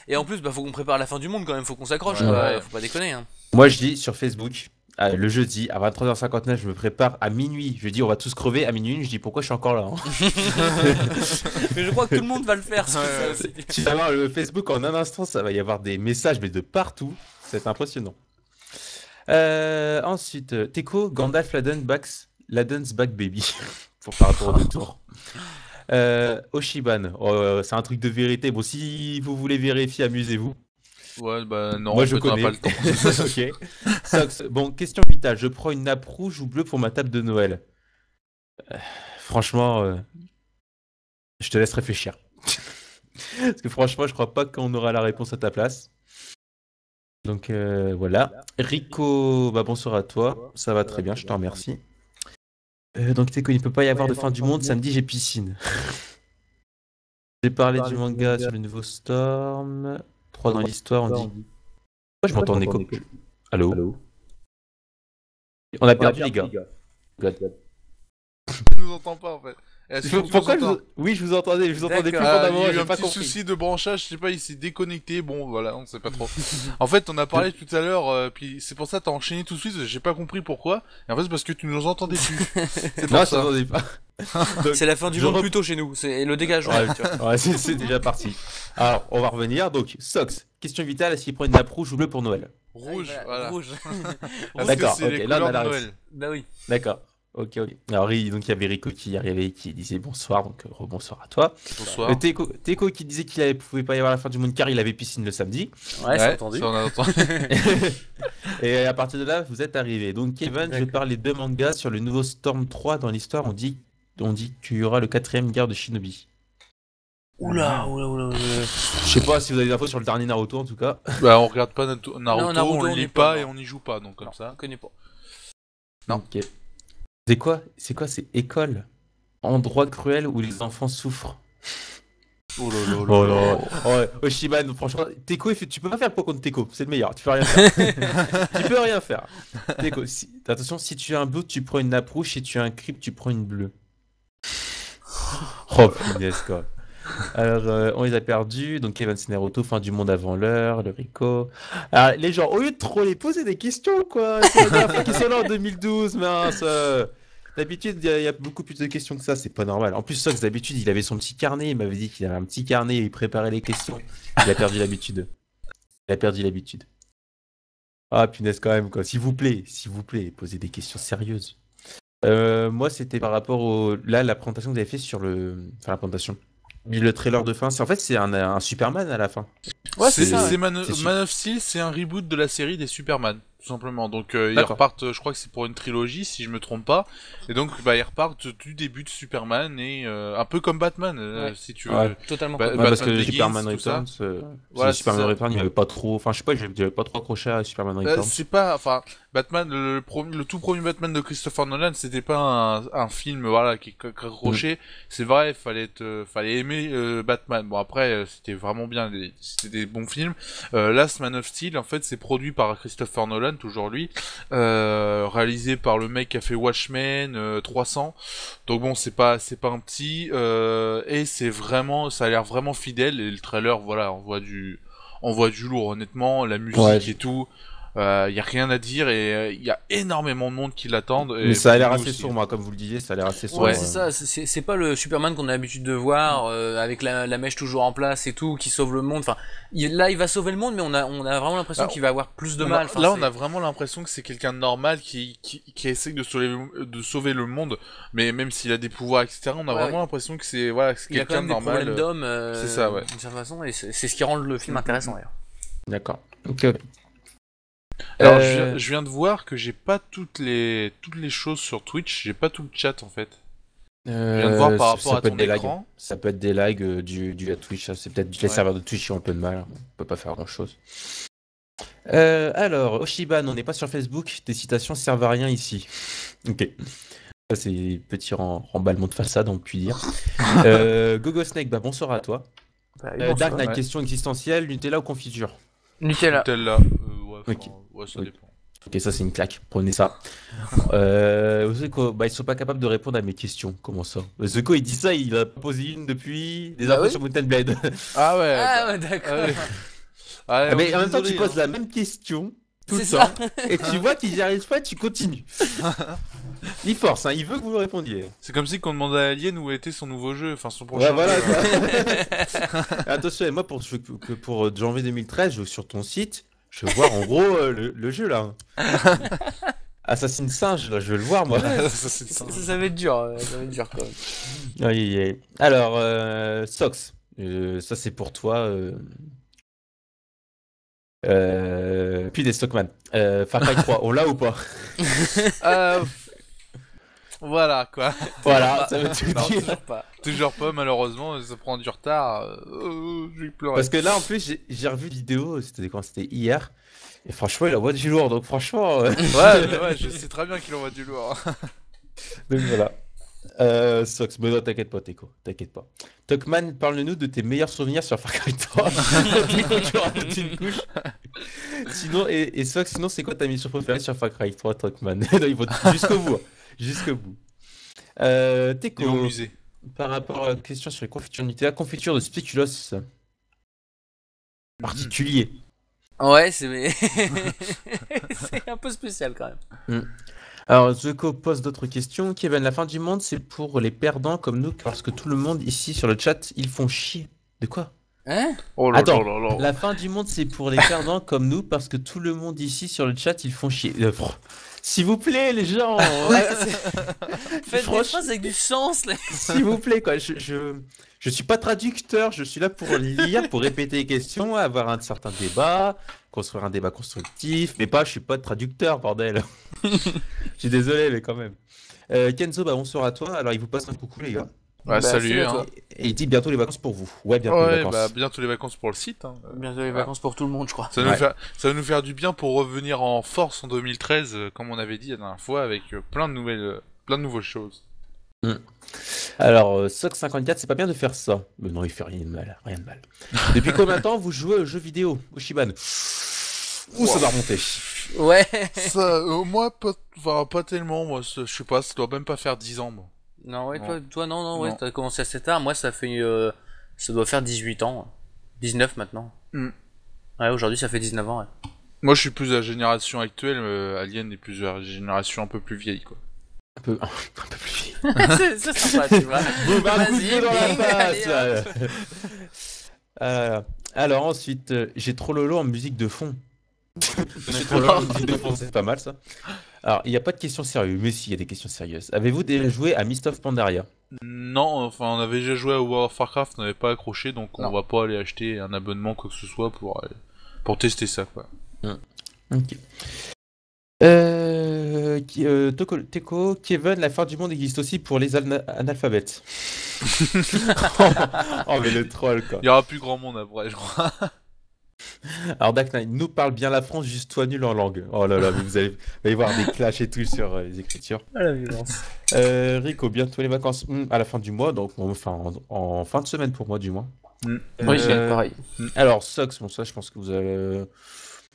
Speaker 3: et en plus, bah faut qu'on prépare la fin du monde quand même, faut qu'on s'accroche,
Speaker 2: Ouais,
Speaker 3: quoi.
Speaker 2: ouais.
Speaker 3: Faut pas déconner. Hein.
Speaker 1: Moi, je dis sur Facebook, le jeudi à 23h59, je me prépare à minuit. Je dis, on va tous crever. À minuit, je dis, pourquoi je suis encore là hein.
Speaker 3: Mais je crois que tout le monde va le faire. Ça,
Speaker 2: Ouais,
Speaker 3: aussi.
Speaker 1: Tu vas voir le Facebook en un instant, ça va y avoir des messages, mais de partout. C'est impressionnant. Ensuite, Teco, Gandalf, Laden's Back Baby. Par rapport au tour. Oshiban, c'est un truc de vérité. Bon, si vous voulez vérifier, amusez-vous.
Speaker 2: Ouais, bah non,
Speaker 1: Moi,
Speaker 2: en
Speaker 1: je
Speaker 2: fait, on
Speaker 1: connais.
Speaker 2: n'a pas le temps.
Speaker 1: Ok. Sox, bon, question vitale. Je prends une nappe rouge ou bleue pour ma table de Noël? Franchement, je te laisse réfléchir. Parce que franchement, je crois pas qu'on aura la réponse à ta place. Donc voilà. Rico, bah bonsoir à toi. Ça va très bien, je te remercie. Donc Teco, il ne peut pas y avoir de fin du monde. Samedi, j'ai piscine. J'ai parlé du manga sur le nouveau Storm. 3 dans l'histoire, on dit. Pourquoi je m'entends en écho? Allô? On a perdu les gars.
Speaker 2: Tu nous entends pas en fait. Est-ce que tu
Speaker 1: Pourquoi
Speaker 2: nous entends
Speaker 1: Oui, je vous entendais plus
Speaker 3: D'accord.
Speaker 2: Il y
Speaker 1: fondamentalement,
Speaker 2: a eu
Speaker 1: j'ai
Speaker 2: un
Speaker 1: pas
Speaker 2: petit
Speaker 1: compris.
Speaker 2: souci de branchage, je sais pas, il s'est déconnecté, bon voilà, on sait pas trop. En fait, on a parlé tout à l'heure, puis c'est pour ça que t'as enchaîné tout de suite, j'ai pas compris pourquoi, et en fait c'est parce que tu nous entendais plus. C'est
Speaker 1: Non,
Speaker 2: pour
Speaker 1: je
Speaker 2: ça.
Speaker 1: t'entendais pas. Donc,
Speaker 3: C'est la fin du
Speaker 1: je
Speaker 3: monde
Speaker 1: rep-
Speaker 3: plutôt chez nous. C'est le dégagement.
Speaker 1: Ouais,
Speaker 3: tu vois.
Speaker 1: ouais, c'est déjà parti. Alors, on va revenir. Donc, Sox, question vitale, est-ce qu'il prend une nappe rouge ou bleue pour Noël?
Speaker 2: Rouge,
Speaker 3: Ouais,
Speaker 2: voilà.
Speaker 3: Rouge.
Speaker 2: Parce
Speaker 1: D'accord,
Speaker 2: que c'est les
Speaker 1: ok, là, on a
Speaker 2: couleurs
Speaker 1: la
Speaker 2: de
Speaker 1: réponse.
Speaker 2: Noël.
Speaker 3: Bah oui.
Speaker 1: D'accord. Ok. Alors, donc il y avait Rico qui arrivait, qui disait bonsoir, donc rebonsoir à toi.
Speaker 2: Bonsoir.
Speaker 1: Teco qui disait qu'il pouvait pas y avoir la fin du monde car il avait piscine le samedi.
Speaker 3: Ouais, c'est entendu.
Speaker 2: ça, on a entendu.
Speaker 1: Et à partir de là, vous êtes arrivé. Donc, Kevin, je parle des 2 mangas sur le nouveau Storm 3 dans l'histoire. On dit qu'il y aura le 4ème guerre de Shinobi.
Speaker 3: Oula.
Speaker 1: Je sais pas si vous avez des infos sur le dernier Naruto en tout cas.
Speaker 2: Bah, on regarde pas Naruto,
Speaker 3: Non, Naruto,
Speaker 2: on
Speaker 3: on
Speaker 2: le
Speaker 3: n'y
Speaker 2: lit
Speaker 3: est pas,
Speaker 2: pas
Speaker 3: non.
Speaker 2: et on n'y joue pas, donc comme
Speaker 3: Non,
Speaker 2: ça.
Speaker 3: je connais pas.
Speaker 2: Non.
Speaker 1: Ok. C'est quoi? C'est école? Endroit cruel où les enfants souffrent.
Speaker 2: Oh là là
Speaker 1: Oh
Speaker 2: là là.
Speaker 1: là. Ouais, Oshiban, franchement, Teco, tu peux pas faire le point contre Teco, c'est le meilleur, tu peux rien faire. Tu peux rien faire. Teco, attention, si tu as un bleu, tu prends une nappe rouge, si tu as un creep, tu prends une bleue. Oh punaise quoi. Alors, on les a perdus, donc Kevin c'est Naruto, fin du monde avant l'heure, le Rico. Alors, les gens, au lieu de trop les poser des questions, quoi, c'est la dernière fois qu'ils sont là en 2012, mince. D'habitude, il y a beaucoup plus de questions que ça, c'est pas normal. En plus, Sox, d'habitude, il avait son petit carnet, il m'avait dit qu'il avait un petit carnet et il préparait les questions. Il a perdu l'habitude. Il a perdu l'habitude. Ah, punaise, quand même, quoi. S'il vous plaît, posez des questions sérieuses. Moi, c'était par rapport au. Là, la présentation que vous avez fait sur le. Enfin, la présentation. Le trailer de fin. En fait, c'est un Superman à la fin.
Speaker 3: Ouais, c'est ça.
Speaker 2: C'est
Speaker 3: Ouais.
Speaker 2: Man,
Speaker 1: C'est sûr.
Speaker 2: Man of Steel, c'est un reboot de la série des Superman, tout simplement. Donc ils
Speaker 1: D'accord.
Speaker 2: repartent, je crois que c'est pour une trilogie, si je me trompe pas. Et donc bah ils repartent du début de Superman et un peu comme Batman,
Speaker 3: Ouais.
Speaker 2: si tu veux.
Speaker 1: Ouais.
Speaker 3: Totalement.
Speaker 2: Bah,
Speaker 1: Ouais,
Speaker 2: Batman
Speaker 1: parce que
Speaker 2: Begins,
Speaker 1: Superman
Speaker 2: tout ça.
Speaker 1: Returns,
Speaker 2: Voilà,
Speaker 1: c'est
Speaker 2: c'est
Speaker 1: Superman
Speaker 2: ça.
Speaker 1: Returns, il n'y avait pas trop. Enfin, je sais pas, j'avais pas trop accroché à Superman Returns.
Speaker 2: C'est pas, enfin, Batman, le tout premier Batman de Christopher Nolan, c'était pas un film, voilà, qui accroché. C'est vrai, fallait aimer Batman. Bon après, c'était vraiment bien, c'était des bons films. Last Man of Steel, en fait, c'est produit par Christopher Nolan, toujours lui, réalisé par le mec qui a fait Watchmen, 300. Donc bon, c'est pas un petit, et c'est vraiment, ça a l'air vraiment fidèle. Et le trailer, voilà, on voit du lourd, honnêtement, la musique
Speaker 1: Ouais.
Speaker 2: et tout. Y a rien à dire et y a énormément de monde qui l'attendent.
Speaker 1: Mais
Speaker 2: Et
Speaker 1: ça a l'air
Speaker 2: nous
Speaker 1: assez
Speaker 2: aussi.
Speaker 1: sombre, hein, comme vous le disiez, ça a l'air assez sombre.
Speaker 3: Ouais, c'est ça, c'est pas le Superman qu'on a l'habitude de voir, avec la mèche toujours en place et tout, qui sauve le monde. Enfin, là, il va sauver le monde, mais on a vraiment l'impression
Speaker 2: Alors,
Speaker 3: qu'il va avoir plus de
Speaker 2: On a-
Speaker 3: mal. Enfin,
Speaker 2: là,
Speaker 3: c'est-
Speaker 2: on a vraiment l'impression que c'est quelqu'un de normal qui essaye de sauver le monde, mais même s'il a des pouvoirs, etc., on a
Speaker 3: Ouais,
Speaker 2: vraiment l'impression que c'est voilà, que c'est
Speaker 3: il a quand
Speaker 2: quelqu'un
Speaker 3: même
Speaker 2: de
Speaker 3: des
Speaker 2: normal.
Speaker 3: problèmes d'homme,
Speaker 2: c'est ça, ouais.
Speaker 3: d'une certaine façon, et c'est ce qui rend le film intéressant d'ailleurs.
Speaker 1: D'accord. Ok.
Speaker 2: Alors,
Speaker 1: Euh,
Speaker 2: je viens de voir que j'ai pas toutes les choses sur Twitch, j'ai pas tout le chat en fait. Je viens de voir par rapport
Speaker 1: ça
Speaker 2: à
Speaker 1: peut être
Speaker 2: ton
Speaker 1: des lags.
Speaker 2: écran.
Speaker 1: Ça peut être des lags du à Twitch. C'est peut-être les
Speaker 2: Ouais.
Speaker 1: serveurs de Twitch qui ont un peu de mal. On peut pas faire grand-chose. Alors, Oshiban, on n'est pas sur Facebook. Tes citations servent à rien ici. Ok. Ça, c'est petit remballement de façade, on peut dire. Gogo Snake, bah bonsoir à toi.
Speaker 3: Bah,
Speaker 1: Dark Knight,
Speaker 2: Ouais.
Speaker 1: question existentielle, Nutella ou confiture?
Speaker 3: Nutella.
Speaker 2: Nutella, ouais,
Speaker 1: Ok.
Speaker 2: ouais, ça
Speaker 1: Ok.
Speaker 2: dépend.
Speaker 1: Ok, ça c'est une claque. Prenez ça. Zeko, bah ils sont pas capables de répondre à mes questions. Comment ça? Zeko il dit ça, il a posé une depuis des
Speaker 3: Bah
Speaker 1: infos
Speaker 3: oui.
Speaker 1: sur Mountain Blade.
Speaker 2: Ah ouais.
Speaker 3: Ah
Speaker 2: bah,
Speaker 3: ouais, d'accord.
Speaker 2: ouais.
Speaker 1: Ah, mais
Speaker 2: on est
Speaker 1: en même temps, tu
Speaker 2: désolé,
Speaker 1: poses
Speaker 2: hein.
Speaker 1: la même question tout le
Speaker 3: C'est
Speaker 1: temps.
Speaker 3: ça.
Speaker 1: Et tu vois qu'ils n'y arrivent pas, tu continues. Il force, hein, il veut que vous le répondiez.
Speaker 2: C'est comme si qu'on demandait à Alien où était son nouveau jeu, enfin son
Speaker 1: Ouais,
Speaker 2: prochain
Speaker 1: voilà.
Speaker 2: jeu.
Speaker 1: Attention, et moi, pour janvier 2013, je vais sur ton site, je vais voir en gros le jeu là. Assassin's Singe, là, je vais le voir moi.
Speaker 2: Ça, c'est ça.
Speaker 3: Ça va être dur, ça va être dur quand même.
Speaker 1: Aïe, aïe, aïe. Alors, Sox, ça c'est pour toi. Puis des Stockman. Far Cry 3, on l'a ou pas?
Speaker 2: Euh, voilà quoi.
Speaker 1: Voilà, ça veut tout
Speaker 3: Non,
Speaker 1: dire.
Speaker 3: toujours pas.
Speaker 2: Toujours pas, malheureusement, ça prend du retard. Je vais pleurer.
Speaker 1: Parce que là, en plus, j'ai revu vidéo, c'était quand? C'était hier. Et franchement, il envoie du lourd, donc franchement.
Speaker 2: Ouais, je sais très bien qu'il envoie du lourd.
Speaker 1: Donc voilà. Sox, mais non, t'inquiète pas, Teco, t'inquiète pas. Tokman, parle-nous de tes meilleurs souvenirs sur Far Cry 3. Teco, tu rajoutes une couche. Sinon, et Sox, sinon, c'est quoi ta mission préférée sur Far Cry 3, Tokman? Non, il faut jusqu'au bout. Hein. Jusqu'au bout.
Speaker 2: Ils vont
Speaker 1: Teco,
Speaker 2: muser.
Speaker 1: par rapport à la question sur les confitures Nutella, confiture de spéculoos particulier.
Speaker 3: Ouais, c'est c'est un peu spécial quand même.
Speaker 1: Alors, Zuko pose d'autres questions. Kevin, la fin du monde, c'est pour les perdants comme nous, parce que tout le monde ici sur le chat, ils font chier. De quoi?
Speaker 3: Hein?
Speaker 2: Oh là
Speaker 1: Attends,
Speaker 2: là là là.
Speaker 1: la fin du monde, c'est pour les perdants comme nous, parce que tout le monde ici sur le chat, ils font chier. S'il vous plaît, les gens.
Speaker 3: Faites des
Speaker 1: Franchement,
Speaker 3: phrases avec du sens, là.
Speaker 1: s'il vous plaît, quoi. Je suis pas traducteur, je suis là pour lire, pour répéter les questions, avoir un certain débat, construire un débat constructif, mais pas, je suis pas traducteur, bordel. Je suis désolé, mais quand même. Kenzo, bah bonsoir à toi. Alors, il vous passe un coucou, les gars.
Speaker 2: Ouais,
Speaker 3: Bah,
Speaker 2: salut.
Speaker 3: salut à
Speaker 2: Hein.
Speaker 3: toi.
Speaker 1: Et il dit bientôt les vacances pour vous. Ouais, bientôt les
Speaker 2: Ouais,
Speaker 1: vacances.
Speaker 2: bah bientôt les vacances pour le site. Hein.
Speaker 3: Bientôt les vacances pour tout le monde, je crois.
Speaker 2: Ça va nous faire du bien pour revenir en force en 2013, comme on avait dit la dernière fois, avec plein de nouvelles choses.
Speaker 1: Alors, Sox54, c'est pas bien de faire ça. Mais non, il fait rien de mal, rien de mal. Depuis combien de temps vous jouez aux jeux vidéo, au Shiban? Ouh, ça va remonter.
Speaker 3: Ouais.
Speaker 2: Ça, moi, pas tellement. Moi, je sais pas, ça doit même pas faire 10 ans. Moi.
Speaker 3: Non, ouais,
Speaker 2: Non.
Speaker 3: toi, non, ouais,
Speaker 2: Non.
Speaker 3: t'as commencé assez tard. Moi, ça fait, ça doit faire 18 ans. 19 maintenant.
Speaker 2: Hmm.
Speaker 3: Ouais, aujourd'hui, ça fait 19 ans, ouais.
Speaker 2: Moi, je suis plus de la génération actuelle. Alien est plus de la génération un peu plus vieille, quoi.
Speaker 1: un peu plus vite.
Speaker 3: C'est sympa, tu vois.
Speaker 1: Boum, un coup de
Speaker 3: Vas-y,
Speaker 1: pied dans la
Speaker 3: bing,
Speaker 1: face.
Speaker 3: allez, hop.
Speaker 1: Alors ensuite, j'ai trop lolo en musique de fond. J'ai trop lolo en
Speaker 3: D'accord.
Speaker 1: musique de fond, c'est pas mal ça. Alors, il n'y a pas de questions sérieuses, mais si, il y a des questions sérieuses. Avez-vous déjà joué à Mist of Pandaria?
Speaker 2: Non, enfin on avait déjà joué à World of Warcraft, on n'avait pas accroché, donc on
Speaker 3: Non.
Speaker 2: va pas aller acheter un abonnement quoi que ce soit pour tester ça quoi.
Speaker 1: Ok. Teco, Kevin, la fin du monde existe aussi pour les analphabètes. Oh, mais le troll, quoi.
Speaker 2: Il y aura plus grand monde après, je crois.
Speaker 1: Alors, Dark Knight nous parle bien la France, juste toi nul en langue. Oh là là, mais vous allez voir des clashs et tout sur les écritures.
Speaker 3: Ah, la violence.
Speaker 1: Rico, bientôt les vacances. À la fin du mois, donc enfin en fin de semaine pour moi, du moins.
Speaker 3: Oui, pareil.
Speaker 1: Alors, Sox, bon, ça, je pense que vous avez.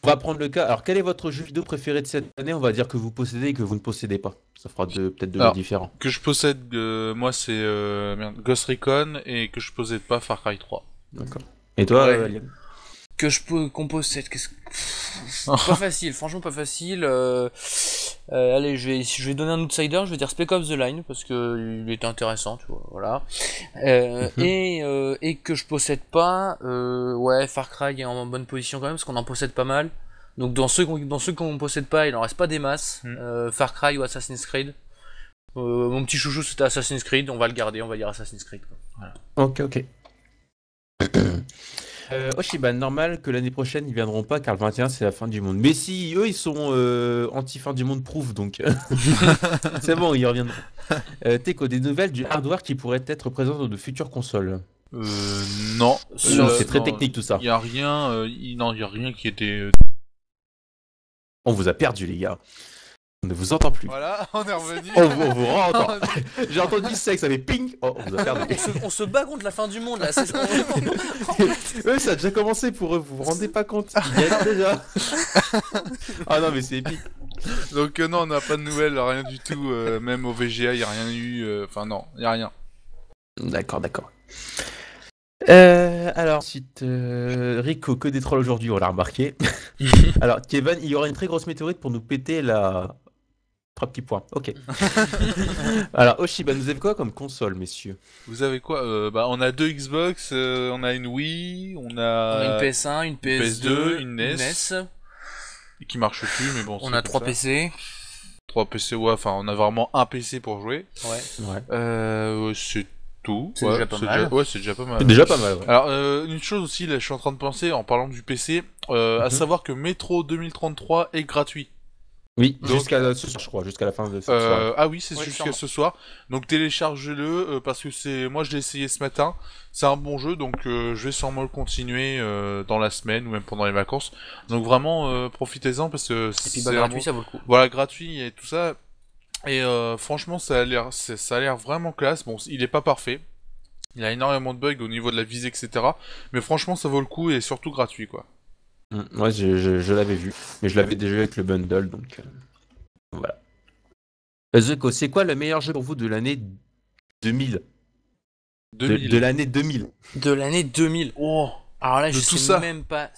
Speaker 1: On va prendre le cas. Alors, quel est votre jeu vidéo préféré de cette année? On va dire que vous possédez et que vous ne possédez pas. Ça fera peut-être deux jeux
Speaker 2: Alors,
Speaker 1: différents.
Speaker 2: Que je possède, moi c'est Ghost Recon et que je possède pas Far Cry 3.
Speaker 1: D'accord. Et toi,
Speaker 3: Ouais.
Speaker 1: Alien?
Speaker 3: Que je peux composer cette. Pas facile, franchement pas facile. Allez, je vais donner un outsider, je vais dire Spec Ops The Line parce que il était intéressant, tu vois, voilà. Et que je possède pas, ouais, Far Cry est en bonne position quand même parce qu'on en possède pas mal. Donc dans ceux qu'on possède pas, il en reste pas des masses. Far Cry ou Assassin's Creed. Mon petit chouchou c'était Assassin's Creed, on va le garder, on va dire Assassin's Creed. Quoi. Voilà.
Speaker 1: Ok. Oshiban, normal que l'année prochaine ils viendront pas car le 21 c'est la fin du monde. Mais si eux ils sont anti-fin du monde proof donc c'est bon, ils reviendront. Teco, des nouvelles du hardware qui pourrait être présent dans de futures consoles.
Speaker 2: Non.
Speaker 1: C'est très
Speaker 2: non,
Speaker 1: technique tout ça.
Speaker 2: Il y a rien, non, il y a rien qui était.
Speaker 1: On vous a perdu les gars. On ne vous entend plus.
Speaker 2: Voilà, on est revenu.
Speaker 1: On vous entend. J'ai entendu sexe, ça fait ping. Oh, on vous a perdu.
Speaker 3: On se bat contre la fin du monde là.
Speaker 1: Eux, ça a déjà commencé pour eux, vous vous rendez pas compte? Ils gagnent déjà. Ah non, mais c'est épique.
Speaker 2: Donc non, on n'a pas de nouvelles, rien du tout. Même au VGA, il y a rien eu. Enfin non, il y a rien.
Speaker 1: D'accord. Alors, ensuite, Rico, que des trolls aujourd'hui, on l'a remarqué. Alors, Kevin, il y aura une très grosse météorite pour nous péter la. 3 petits points, ok. Alors, Oshiba, nous avez quoi comme console, messieurs?
Speaker 2: Vous avez quoi Bah, on a deux Xbox, on a une Wii, on
Speaker 3: On a une
Speaker 2: a
Speaker 3: PS1, une PS2,
Speaker 2: une NES. Qui marche plus, mais bon.
Speaker 3: On
Speaker 2: c'est
Speaker 3: a
Speaker 2: comme
Speaker 3: 3
Speaker 2: ça.
Speaker 3: PC.
Speaker 2: 3 PC, ouais. Enfin, on a vraiment un PC pour jouer.
Speaker 3: Ouais.
Speaker 2: C'est tout.
Speaker 3: C'est
Speaker 2: ouais,
Speaker 3: déjà pas mal.
Speaker 2: Ouais, c'est déjà pas mal.
Speaker 1: C'est déjà pas mal, ouais.
Speaker 2: Alors, une chose aussi, là, je suis en train de penser, en parlant du PC, à savoir que Metro 2033 est gratuit.
Speaker 1: Oui,
Speaker 2: Donc,
Speaker 1: jusqu'à ce soir, je crois, jusqu'à la fin de cette soirée.
Speaker 2: Ah oui, c'est
Speaker 3: Ouais,
Speaker 2: jusqu'à
Speaker 3: sûrement.
Speaker 2: ce soir. Donc téléchargez-le parce que moi je l'ai essayé ce matin. C'est un bon jeu, donc je vais sûrement le continuer dans la semaine ou même pendant les vacances. Donc vraiment profitez-en parce que
Speaker 3: Et puis
Speaker 2: c'est
Speaker 3: bah
Speaker 2: un
Speaker 3: gratuit,
Speaker 2: bon-
Speaker 3: ça vaut le coup.
Speaker 2: voilà, gratuit et tout ça. Et franchement ça a l'air vraiment classe. Bon, il est pas parfait. Il a énormément de bugs au niveau de la visée, etc. Mais franchement ça vaut le coup et surtout gratuit quoi.
Speaker 1: Ouais, je l'avais vu, mais je l'avais déjà vu avec le bundle, donc voilà. Zuko, c'est quoi le meilleur jeu pour vous de l'année 2000?
Speaker 2: 2000.
Speaker 1: De l'année 2000.
Speaker 3: De l'année 2000. Oh. Alors là,
Speaker 2: De
Speaker 3: je
Speaker 2: tout
Speaker 3: sais
Speaker 2: ça.
Speaker 3: même pas.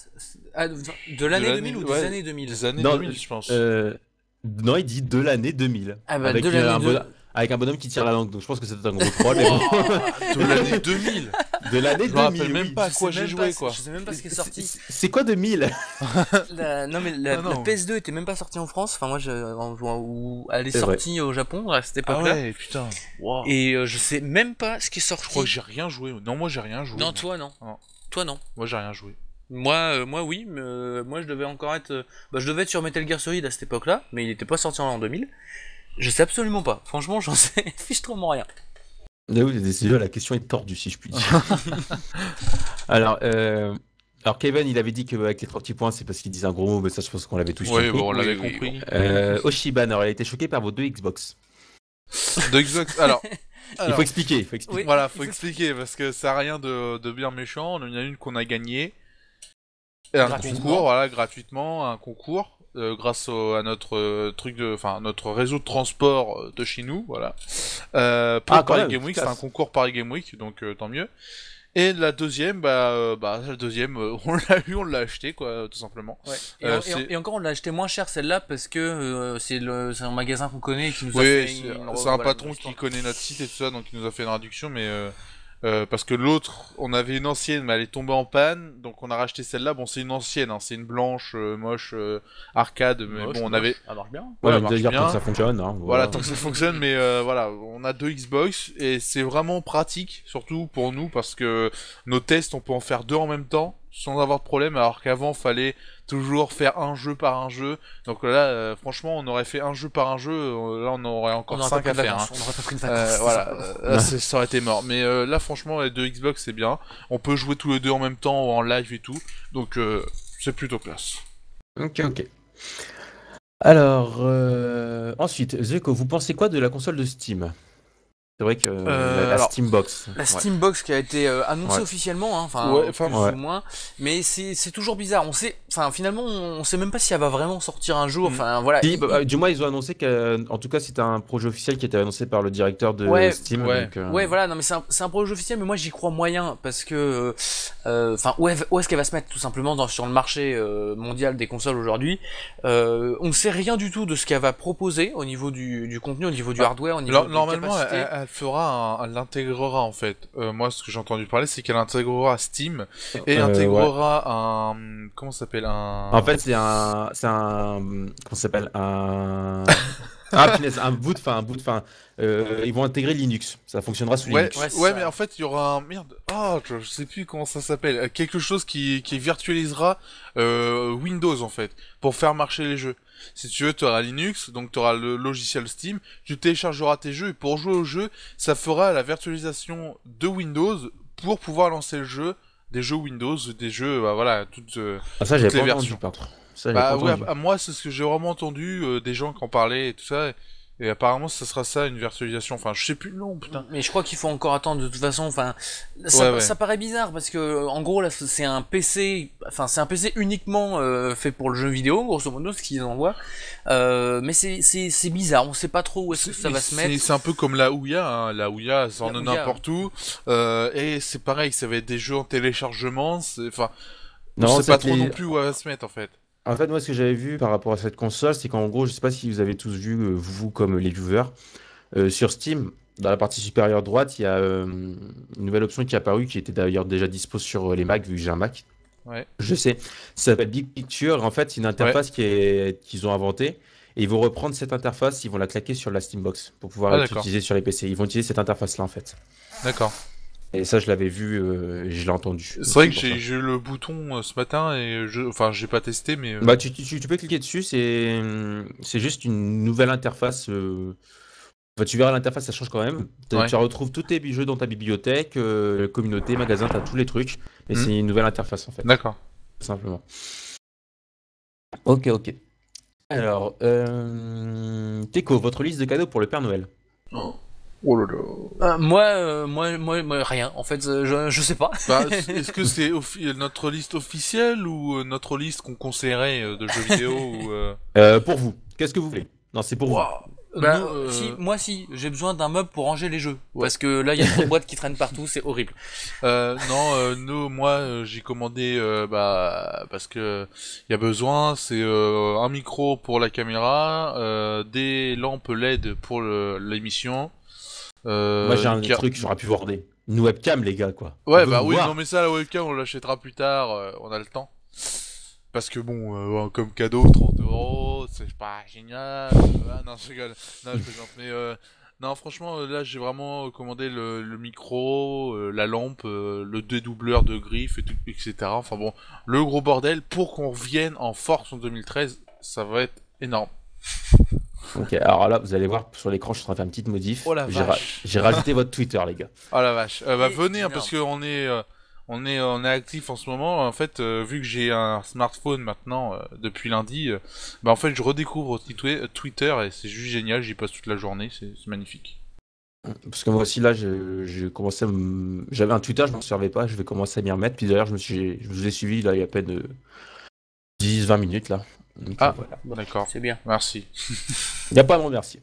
Speaker 3: Ah, de l'année 2000 ou des
Speaker 2: ouais,
Speaker 3: années 2000?
Speaker 2: Des années
Speaker 1: Non,
Speaker 2: 2000, je pense.
Speaker 1: Non, il dit de l'année 2000.
Speaker 3: Ah bah,
Speaker 1: avec,
Speaker 3: de l'année
Speaker 1: avec un bonhomme qui tire la langue, donc je pense que c'était un gros troll. Mais bon.
Speaker 2: De l'année 2000.
Speaker 1: De l'année
Speaker 2: Je me
Speaker 1: 2000.
Speaker 2: rappelle même
Speaker 1: oui.
Speaker 2: pas à
Speaker 3: Je
Speaker 2: quoi
Speaker 3: sais
Speaker 2: j'ai
Speaker 3: même
Speaker 2: joué
Speaker 3: pas-
Speaker 2: quoi.
Speaker 3: Je sais même pas ce qui est sorti.
Speaker 1: C'est quoi 2000?
Speaker 3: Non mais la
Speaker 2: non.
Speaker 3: PS2 était même pas sortie en France. Enfin moi, où elle est
Speaker 1: C'est vrai.
Speaker 3: sortie au Japon à cette
Speaker 2: Ah
Speaker 3: époque-là.
Speaker 2: ouais, putain. Wow.
Speaker 3: Et je sais même pas ce qui est sorti.
Speaker 2: Je crois que j'ai rien joué. Non, moi j'ai rien joué.
Speaker 3: Non,
Speaker 2: moi.
Speaker 3: toi non.
Speaker 2: Non.
Speaker 3: Toi non.
Speaker 2: Moi j'ai rien joué.
Speaker 3: Moi oui, mais moi je devais encore être. Je devais être sur Metal Gear Solid à cette époque-là, mais il était pas sorti en 2000. Je sais absolument pas. Franchement, j'en sais fichtrement rien.
Speaker 1: Ah oui, déjà, la question est tordue, si je puis dire. Alors, Kevin, il avait dit qu'avec les 3 petits points, c'est parce qu'il disait un gros mot, mais ça, je pense qu'on l'avait tous
Speaker 2: Ouais,
Speaker 1: compris.
Speaker 2: bon, on l'avait
Speaker 3: Oui,
Speaker 2: compris.
Speaker 1: Oshiban, alors, elle a été choquée par vos 2 Xbox.
Speaker 2: De Xbox. Alors,
Speaker 1: Il faut expliquer,
Speaker 3: Oui.
Speaker 2: voilà, faut expliquer parce que ça a rien de bien méchant. Il y en a une qu'on a gagnée. Et un
Speaker 3: Gratuitement.
Speaker 2: concours, voilà, gratuitement, un concours. Grâce à notre notre réseau de transport de chez nous, voilà. Pour
Speaker 1: Ah, quand
Speaker 2: Paris
Speaker 1: même,
Speaker 2: Game Week,
Speaker 1: classe.
Speaker 2: c'est un concours Paris Game Week, donc tant mieux. Et la deuxième, on l'a acheté quoi, tout simplement.
Speaker 3: Ouais. Et encore, on l'a acheté moins cher celle-là parce que c'est un magasin qu'on connaît et qui nous a fait
Speaker 2: c'est un patron qui connaît notre site et tout ça, donc il nous a fait une réduction, mais parce que l'autre, on avait une ancienne, mais elle est tombée en panne, donc on a racheté celle-là. Bon, c'est une ancienne, hein, c'est une blanche, moche, arcade, mais
Speaker 3: moche,
Speaker 2: bon, on avait.
Speaker 3: ça marche bien.
Speaker 1: Ouais,
Speaker 2: Ouais,
Speaker 1: mais
Speaker 2: marche
Speaker 1: dire
Speaker 2: bien.
Speaker 1: tant que ça fonctionne. Hein,
Speaker 2: Voilà, tant que ça fonctionne, mais voilà, on a 2 Xbox et c'est vraiment pratique, surtout pour nous, parce que nos tests, on peut en faire 2 en même temps, sans avoir de problème, alors qu'avant, fallait toujours faire un jeu par un jeu. Donc là, franchement, on aurait fait un jeu par un jeu, là, on aurait encore 5 à faire. Hein.
Speaker 3: On n'aurait pas pris de vacances.
Speaker 2: Voilà, là, ça aurait été mort. Mais là, franchement, les 2 Xbox, c'est bien. On peut jouer tous les deux en même temps, en live et tout, donc c'est plutôt classe.
Speaker 1: Ok. Alors, ensuite, Zeko, vous pensez quoi de la console de Steam? C'est vrai que la
Speaker 2: alors,
Speaker 1: Steambox.
Speaker 3: La Steambox qui a été annoncée
Speaker 1: Ouais.
Speaker 3: officiellement, hein, plus
Speaker 1: ouais.
Speaker 3: ou moins, mais c'est toujours bizarre. Finalement, on sait même pas si elle va vraiment sortir un jour. Enfin, voilà.
Speaker 1: Si, du moins, ils ont annoncé qu'en tout cas, c'était un projet officiel qui était annoncé par le directeur de Steam.
Speaker 2: ouais.
Speaker 1: Donc,
Speaker 3: Ouais, voilà, non, mais c'est un projet officiel, mais moi j'y crois moyen parce que, où est-ce qu'elle va se mettre tout simplement sur le marché mondial des consoles aujourd'hui? On ne sait rien du tout de ce qu'elle va proposer au niveau du contenu, au niveau du hardware, au niveau des
Speaker 2: normalement,
Speaker 3: capacités.
Speaker 2: elle l'intégrera en fait. Moi, ce que j'ai entendu parler, c'est qu'elle intégrera Steam et intégrera un, comment ça s'appelle, un.
Speaker 1: En fait, comment ça s'appelle punaise, un boot, ils vont intégrer Linux. Ça fonctionnera sous Linux.
Speaker 2: Ouais, mais en fait, il y aura un merde. Ah, je sais plus comment ça s'appelle. Quelque chose qui virtualisera Windows en fait pour faire marcher les jeux. Si tu veux, tu auras Linux, donc tu auras le logiciel Steam, tu téléchargeras tes jeux et pour jouer au jeu, ça fera la virtualisation de Windows pour pouvoir lancer le jeu, des jeux Windows, des jeux, voilà, toutes
Speaker 1: Ça, j'avais
Speaker 2: les
Speaker 1: pas
Speaker 2: versions.
Speaker 1: entendu, par contre. Ça, j'avais pas entendu.
Speaker 2: Moi, c'est ce que j'ai vraiment entendu, des gens qui en parlaient et tout ça. Et apparemment, ça sera ça, une virtualisation. Enfin, je sais plus le nom, putain.
Speaker 3: Mais je crois qu'il faut encore attendre de toute façon. Enfin,
Speaker 2: Ouais.
Speaker 3: ça paraît bizarre parce que en gros là c'est un PC, c'est un PC uniquement fait pour le jeu vidéo, grosso modo ce qu'ils envoient. Mais c'est bizarre, on sait pas trop où est-ce que ça va se mettre.
Speaker 2: C'est un peu comme la Ouya, hein. La Ouya, ça en est
Speaker 3: Ouya.
Speaker 2: n'importe où. Et c'est pareil, ça va être des jeux en téléchargement. Enfin,
Speaker 1: Non,
Speaker 2: on sait pas
Speaker 1: c'est
Speaker 2: trop non plus où elle va se mettre en fait.
Speaker 1: En fait, moi, ce que j'avais vu par rapport à cette console, c'est qu'en gros, je sais pas si vous avez tous vu, vous comme les viewers, sur Steam, dans la partie supérieure droite, il y a une nouvelle option qui est apparue, qui était d'ailleurs déjà dispo sur les Mac, vu que j'ai un Mac.
Speaker 2: Ouais.
Speaker 1: Je sais. Ça s'appelle Big Picture. En fait, c'est une interface qu'ils ont inventée. Et ils vont reprendre cette interface, ils vont la claquer sur la Steambox pour pouvoir l'utiliser sur les PC. Ils vont utiliser cette interface-là, en fait.
Speaker 2: D'accord.
Speaker 1: Et ça, je l'avais vu, et je l'ai entendu.
Speaker 2: C'est vrai que j'ai eu le bouton ce matin et j'ai pas testé, mais.
Speaker 1: Bah, tu peux cliquer dessus, c'est juste une nouvelle interface. Enfin, tu verras l'interface, ça change quand même. Tu retrouves tous tes jeux dans ta bibliothèque, communauté, magasin, t'as tous les trucs. Mais c'est une nouvelle interface en fait.
Speaker 2: D'accord.
Speaker 1: Tout simplement. Ok. Alors, Teco, votre liste de cadeaux pour le Père Noël.
Speaker 2: Oh là là.
Speaker 3: Moi, rien. En fait, je sais pas.
Speaker 2: Est-ce que c'est notre liste officielle ou notre liste qu'on conseillerait de jeux vidéo ou
Speaker 1: Pour vous, qu'est-ce que vous voulez? Non, c'est pour vous.
Speaker 3: Si, j'ai besoin d'un meuble pour ranger les jeux. Ouais. Parce que là, il y a trop de boîtes qui traînent partout, c'est horrible.
Speaker 2: Moi, j'ai commandé, parce que il y a besoin, c'est un micro pour la caméra, des lampes LED pour l'émission.
Speaker 1: Moi, j'ai un truc, j'aurais pu voir une webcam, les gars, quoi.
Speaker 2: Ouais, non, mais ça, la webcam, on l'achètera plus tard, on a le temps. Parce que bon, comme cadeau, 30€, c'est pas génial. Non, je rigole. Non, je plaisante. Mais non, franchement, là, j'ai vraiment commandé le micro, la lampe, le dédoubleur de griffes, et tout, etc. Enfin bon, le gros bordel pour qu'on revienne en force en 2013, ça va être énorme.
Speaker 1: Ok, alors là, vous allez voir sur l'écran, je suis en train de faire une petite modif.
Speaker 2: Oh la vache.
Speaker 1: J'ai rajouté votre Twitter, les gars.
Speaker 2: Oh la vache. Venez, hein, parce qu'on est... on est actif en ce moment. En fait, vu que j'ai un smartphone maintenant depuis lundi, en fait, je redécouvre Twitter et c'est juste génial. J'y passe toute la journée, c'est magnifique.
Speaker 1: Parce que moi aussi, là, j'avais un Twitter, je m'en servais pas, je vais commencer à m'y remettre. Puis d'ailleurs, je vous ai suivi là, il y a à peine 10-20 minutes là. Donc,
Speaker 2: voilà. D'accord.
Speaker 3: C'est bien.
Speaker 2: Merci.
Speaker 1: Il n'y a pas à me remercier.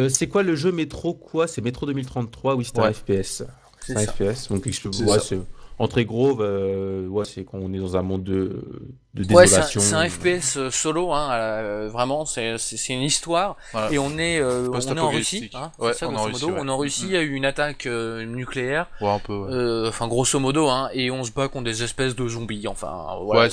Speaker 1: C'est quoi le jeu Métro quoi? C'est Métro 2033, oui, c'est un FPS. C'est
Speaker 3: C'est
Speaker 1: un
Speaker 3: ça.
Speaker 1: FPS. Donc,
Speaker 2: C'est
Speaker 1: ouais,
Speaker 2: ça.
Speaker 1: c'est en très gros, ouais, c'est quand on est dans un monde de
Speaker 3: Ouais,
Speaker 1: désolation.
Speaker 3: c'est un FPS solo, hein, vraiment, c'est une histoire,
Speaker 2: Voilà.
Speaker 3: et on est en Russie,
Speaker 2: Post-apocalyptique.
Speaker 3: hein, c'est
Speaker 2: Ouais,
Speaker 3: ça
Speaker 2: on est en
Speaker 3: grosso
Speaker 2: Russie,
Speaker 3: modo.
Speaker 2: ouais.
Speaker 3: On est en Russie, il y a eu une attaque nucléaire,
Speaker 2: Ouais, un peu, ouais.
Speaker 3: enfin grosso modo, hein, et on se bat contre des espèces de zombies, enfin voilà.
Speaker 2: Ouais,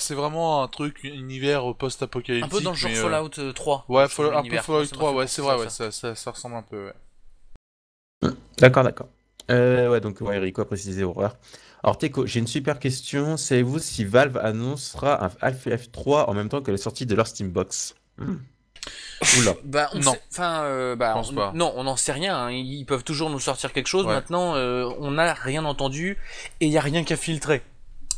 Speaker 2: c'est vraiment un truc, univers
Speaker 3: Un
Speaker 2: post-apocalyptique,
Speaker 3: peu dans le genre
Speaker 2: mais
Speaker 3: Fallout 3.
Speaker 2: ouais,
Speaker 3: je trouve,
Speaker 2: un peu
Speaker 3: l'univers.
Speaker 2: Fallout
Speaker 3: Moi, ça m'a
Speaker 2: 3,
Speaker 3: fait
Speaker 2: ouais,
Speaker 3: penser
Speaker 2: c'est vrai,
Speaker 3: à
Speaker 2: ouais,
Speaker 3: ça.
Speaker 2: ça ressemble un peu, ouais.
Speaker 1: D'accord, d'accord. Ouais, donc, ouais, Rico a précisé horreur. Alors, Teco, j'ai une super question. Savez-vous si Valve annoncera un Half-Life 3 en même temps que la sortie de leur Steambox? Oula.
Speaker 3: Bah,
Speaker 2: Non,
Speaker 3: enfin,
Speaker 2: je pense pas.
Speaker 3: non, on n'en sait rien, hein. Ils peuvent toujours nous sortir quelque chose.
Speaker 2: Ouais.
Speaker 3: Maintenant, on n'a rien entendu et il y a rien qu'à filtrer.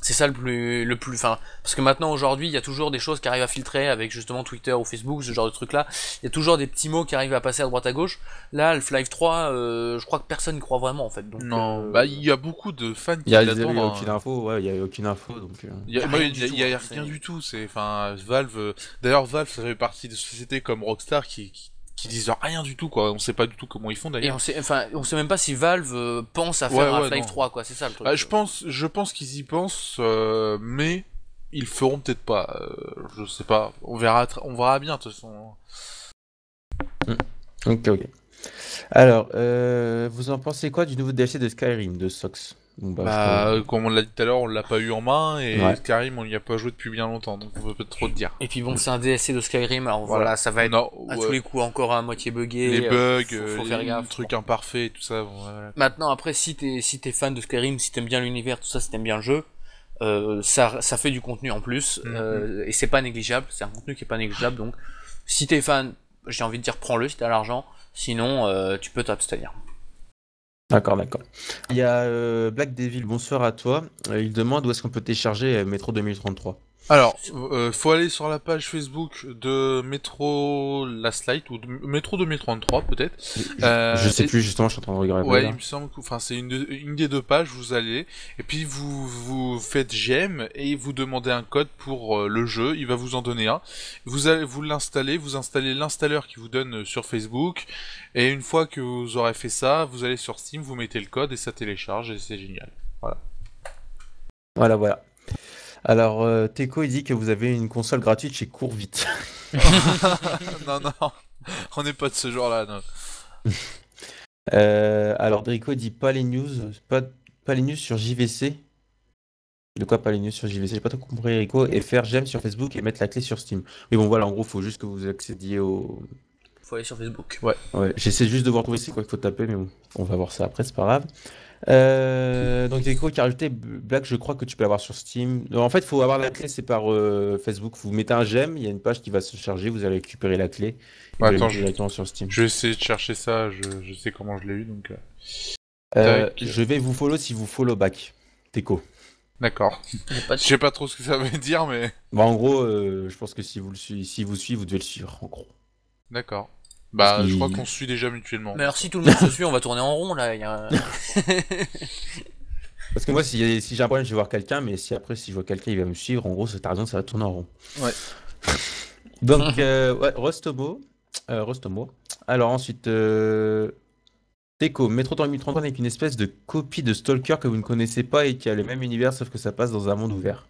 Speaker 3: C'est ça enfin, parce que maintenant aujourd'hui, il y a toujours des choses qui arrivent à filtrer avec justement Twitter ou Facebook, ce genre de truc là. Il y a toujours des petits mots qui arrivent à passer à droite à gauche. Là, Half-Life 3, je crois que personne n'y croit vraiment en fait. Donc,
Speaker 2: Non, bah il y a beaucoup de fans
Speaker 1: Il
Speaker 2: qui
Speaker 1: y a,
Speaker 2: l'attendent.
Speaker 1: il y a
Speaker 2: Hein.
Speaker 1: aucune info, ouais, il y a aucune info, donc...
Speaker 2: Il y a,
Speaker 3: y a
Speaker 2: moi,
Speaker 3: rien
Speaker 2: il y a,
Speaker 3: du
Speaker 2: il y a
Speaker 3: tout, hein,
Speaker 2: rien
Speaker 3: c'est-
Speaker 2: du tout. C'est, enfin, Valve. D'ailleurs, Valve, ça fait partie de sociétés comme Rockstar qui disent rien du tout, quoi. On sait pas du tout comment ils font
Speaker 3: Et
Speaker 2: d'ailleurs.
Speaker 3: on sait même pas si Valve pense à
Speaker 2: Ouais,
Speaker 3: faire
Speaker 2: ouais,
Speaker 3: Half-Life
Speaker 2: non.
Speaker 3: 3, quoi. C'est ça le truc.
Speaker 2: Bah, je pense qu'ils y pensent, mais ils le feront peut-être pas. Je sais pas. On verra bien de toute façon.
Speaker 1: Ok, ok. Alors, vous en pensez quoi du nouveau DLC de Skyrim, de Sox? Bon, bah, je
Speaker 2: Bah,
Speaker 1: crois-
Speaker 2: comme on l'a dit tout à l'heure, on l'a pas eu en main et
Speaker 1: Ouais.
Speaker 2: Skyrim, on y a pas joué depuis bien longtemps, donc on peut pas trop te dire.
Speaker 3: Et puis bon, c'est un DLC de Skyrim, alors voilà, ça va être
Speaker 2: Non,
Speaker 3: à
Speaker 2: ouais.
Speaker 3: tous les coups encore à moitié buggé.
Speaker 2: Les bugs,
Speaker 3: faut faire
Speaker 2: les
Speaker 3: gaffe.
Speaker 2: trucs imparfaits, tout ça. Bon, voilà.
Speaker 3: Maintenant, après, si t'es fan de Skyrim, si t'aimes bien l'univers, tout ça, si t'aimes bien le jeu, ça fait du contenu en plus, et c'est pas négligeable, c'est un contenu qui est pas négligeable, donc si t'es fan, j'ai envie de dire prends-le si t'as l'argent, sinon tu peux t'abstenir.
Speaker 1: D'accord, d'accord. Il y a Black Devil, bonsoir à toi. Il demande où est-ce qu'on peut télécharger Metro 2033.
Speaker 2: Alors, faut aller sur la page Facebook de Metro Last Light ou de Metro 2033 peut-être.
Speaker 1: Je sais
Speaker 2: et-
Speaker 1: plus, justement, je suis en train de regarder
Speaker 2: Ouais,
Speaker 1: là.
Speaker 2: il me semble que, enfin, c'est une des deux pages, vous allez, et puis vous faites j'aime, et vous demandez un code pour le jeu, il va vous en donner un. Vous allez, vous l'installer, vous installez l'installeur qui vous donne sur Facebook, et une fois que vous aurez fait ça, vous allez sur Steam, vous mettez le code, et ça télécharge, et c'est génial.
Speaker 1: Voilà, voilà. Alors, Teco, il dit que vous avez une console gratuite chez Courvite.
Speaker 2: Non, non, on n'est pas de ce genre-là, non.
Speaker 1: Alors, Drico dit pas les news, pas les news sur JVC. De quoi pas les news sur JVC? J'ai pas tout compris, Rico. Et faire j'aime sur Facebook et mettre la clé sur Steam. Mais bon, voilà, en gros, faut juste que vous accédiez au.
Speaker 3: Faut aller sur Facebook.
Speaker 1: Ouais, j'essaie juste de voir trouver c'est quoi qu'il faut taper, mais bon, on va voir ça après, c'est pas grave. Donc, Rico qui a rajouté Black, je crois que tu peux l'avoir sur Steam. En fait, il faut avoir la clé, c'est par Facebook. Vous mettez un j'aime, il y a une page qui va se charger, vous allez récupérer la clé. Et vous allez
Speaker 2: Attends,
Speaker 1: mettre directement sur Steam.
Speaker 2: Je vais essayer de chercher ça, je sais comment je l'ai eu, donc... tac.
Speaker 1: Je vais vous follow si vous follow back. Teco.
Speaker 2: D'accord.
Speaker 3: Y a pas de-
Speaker 2: Je sais pas trop ce que ça veut dire, mais...
Speaker 1: Bah, en gros, je pense que si vous suivez, vous devez le suivre, en gros.
Speaker 2: D'accord. Bah,
Speaker 1: Parce
Speaker 2: je crois
Speaker 1: qu'il-
Speaker 2: qu'on se suit déjà mutuellement.
Speaker 3: Mais alors si tout le monde se suit, on va tourner en rond là.
Speaker 1: Parce que moi, si j'ai un problème, je vais voir quelqu'un, mais si je vois quelqu'un, il va me suivre, en gros, t'as raison, ça va tourner en rond.
Speaker 2: Ouais.
Speaker 1: Donc, ouais, Rostomo. Alors ensuite, Teco, Metro 2033 n'est qu'une espèce de copie de Stalker que vous ne connaissez pas et qui a le même univers, sauf que ça passe dans un monde ouvert.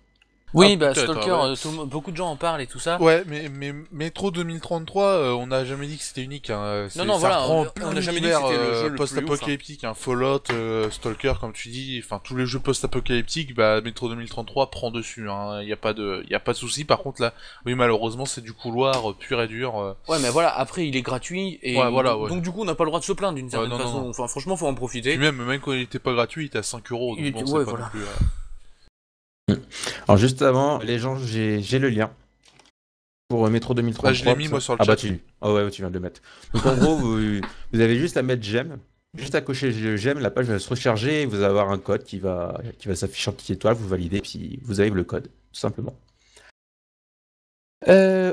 Speaker 3: Oui,
Speaker 2: Ah,
Speaker 3: bah
Speaker 2: peut-être,
Speaker 3: Stalker,
Speaker 2: ouais.
Speaker 3: beaucoup de gens en parlent et tout ça.
Speaker 2: Ouais, mais Metro 2033, on n'a jamais dit que c'était unique. Hein.
Speaker 3: Non,
Speaker 2: Ça
Speaker 3: voilà,
Speaker 2: reprend
Speaker 3: on
Speaker 2: plein
Speaker 3: n'a jamais dit que
Speaker 2: d'univers,
Speaker 3: c'était le jeu le plus
Speaker 2: post-apocalyptique, hein. Fallout, Stalker, comme tu dis, enfin tous les jeux post-apocalyptiques, bah Metro 2033 prend dessus. Hein. Y a pas de souci. Par contre là, oui malheureusement c'est du couloir pur et dur.
Speaker 3: Ouais, mais voilà, après il est gratuit et
Speaker 2: Ouais, voilà,
Speaker 3: donc,
Speaker 2: ouais.
Speaker 3: donc, du coup on n'a pas le droit de se plaindre d'une certaine
Speaker 2: non, non,
Speaker 3: façon.
Speaker 2: non.
Speaker 3: Enfin, franchement, faut en profiter.
Speaker 2: Puis même quand il était pas gratuit, il était à 5€.
Speaker 3: Il
Speaker 2: Donc
Speaker 3: était-
Speaker 2: bon,
Speaker 3: ouais,
Speaker 2: c'est pas
Speaker 3: voilà.
Speaker 2: non plus.
Speaker 1: Alors juste avant, les gens, j'ai le lien pour Metro 2033.
Speaker 2: Bah, je l'ai mis, moi, sur le
Speaker 1: Ah bah
Speaker 2: chat.
Speaker 1: ouais, tu viens de le mettre. Donc en gros, vous avez juste à mettre j'aime, juste à cocher j'aime, la page va se recharger et vous allez avoir un code qui va s'afficher en petite étoile, vous validez, puis vous avez le code, tout simplement.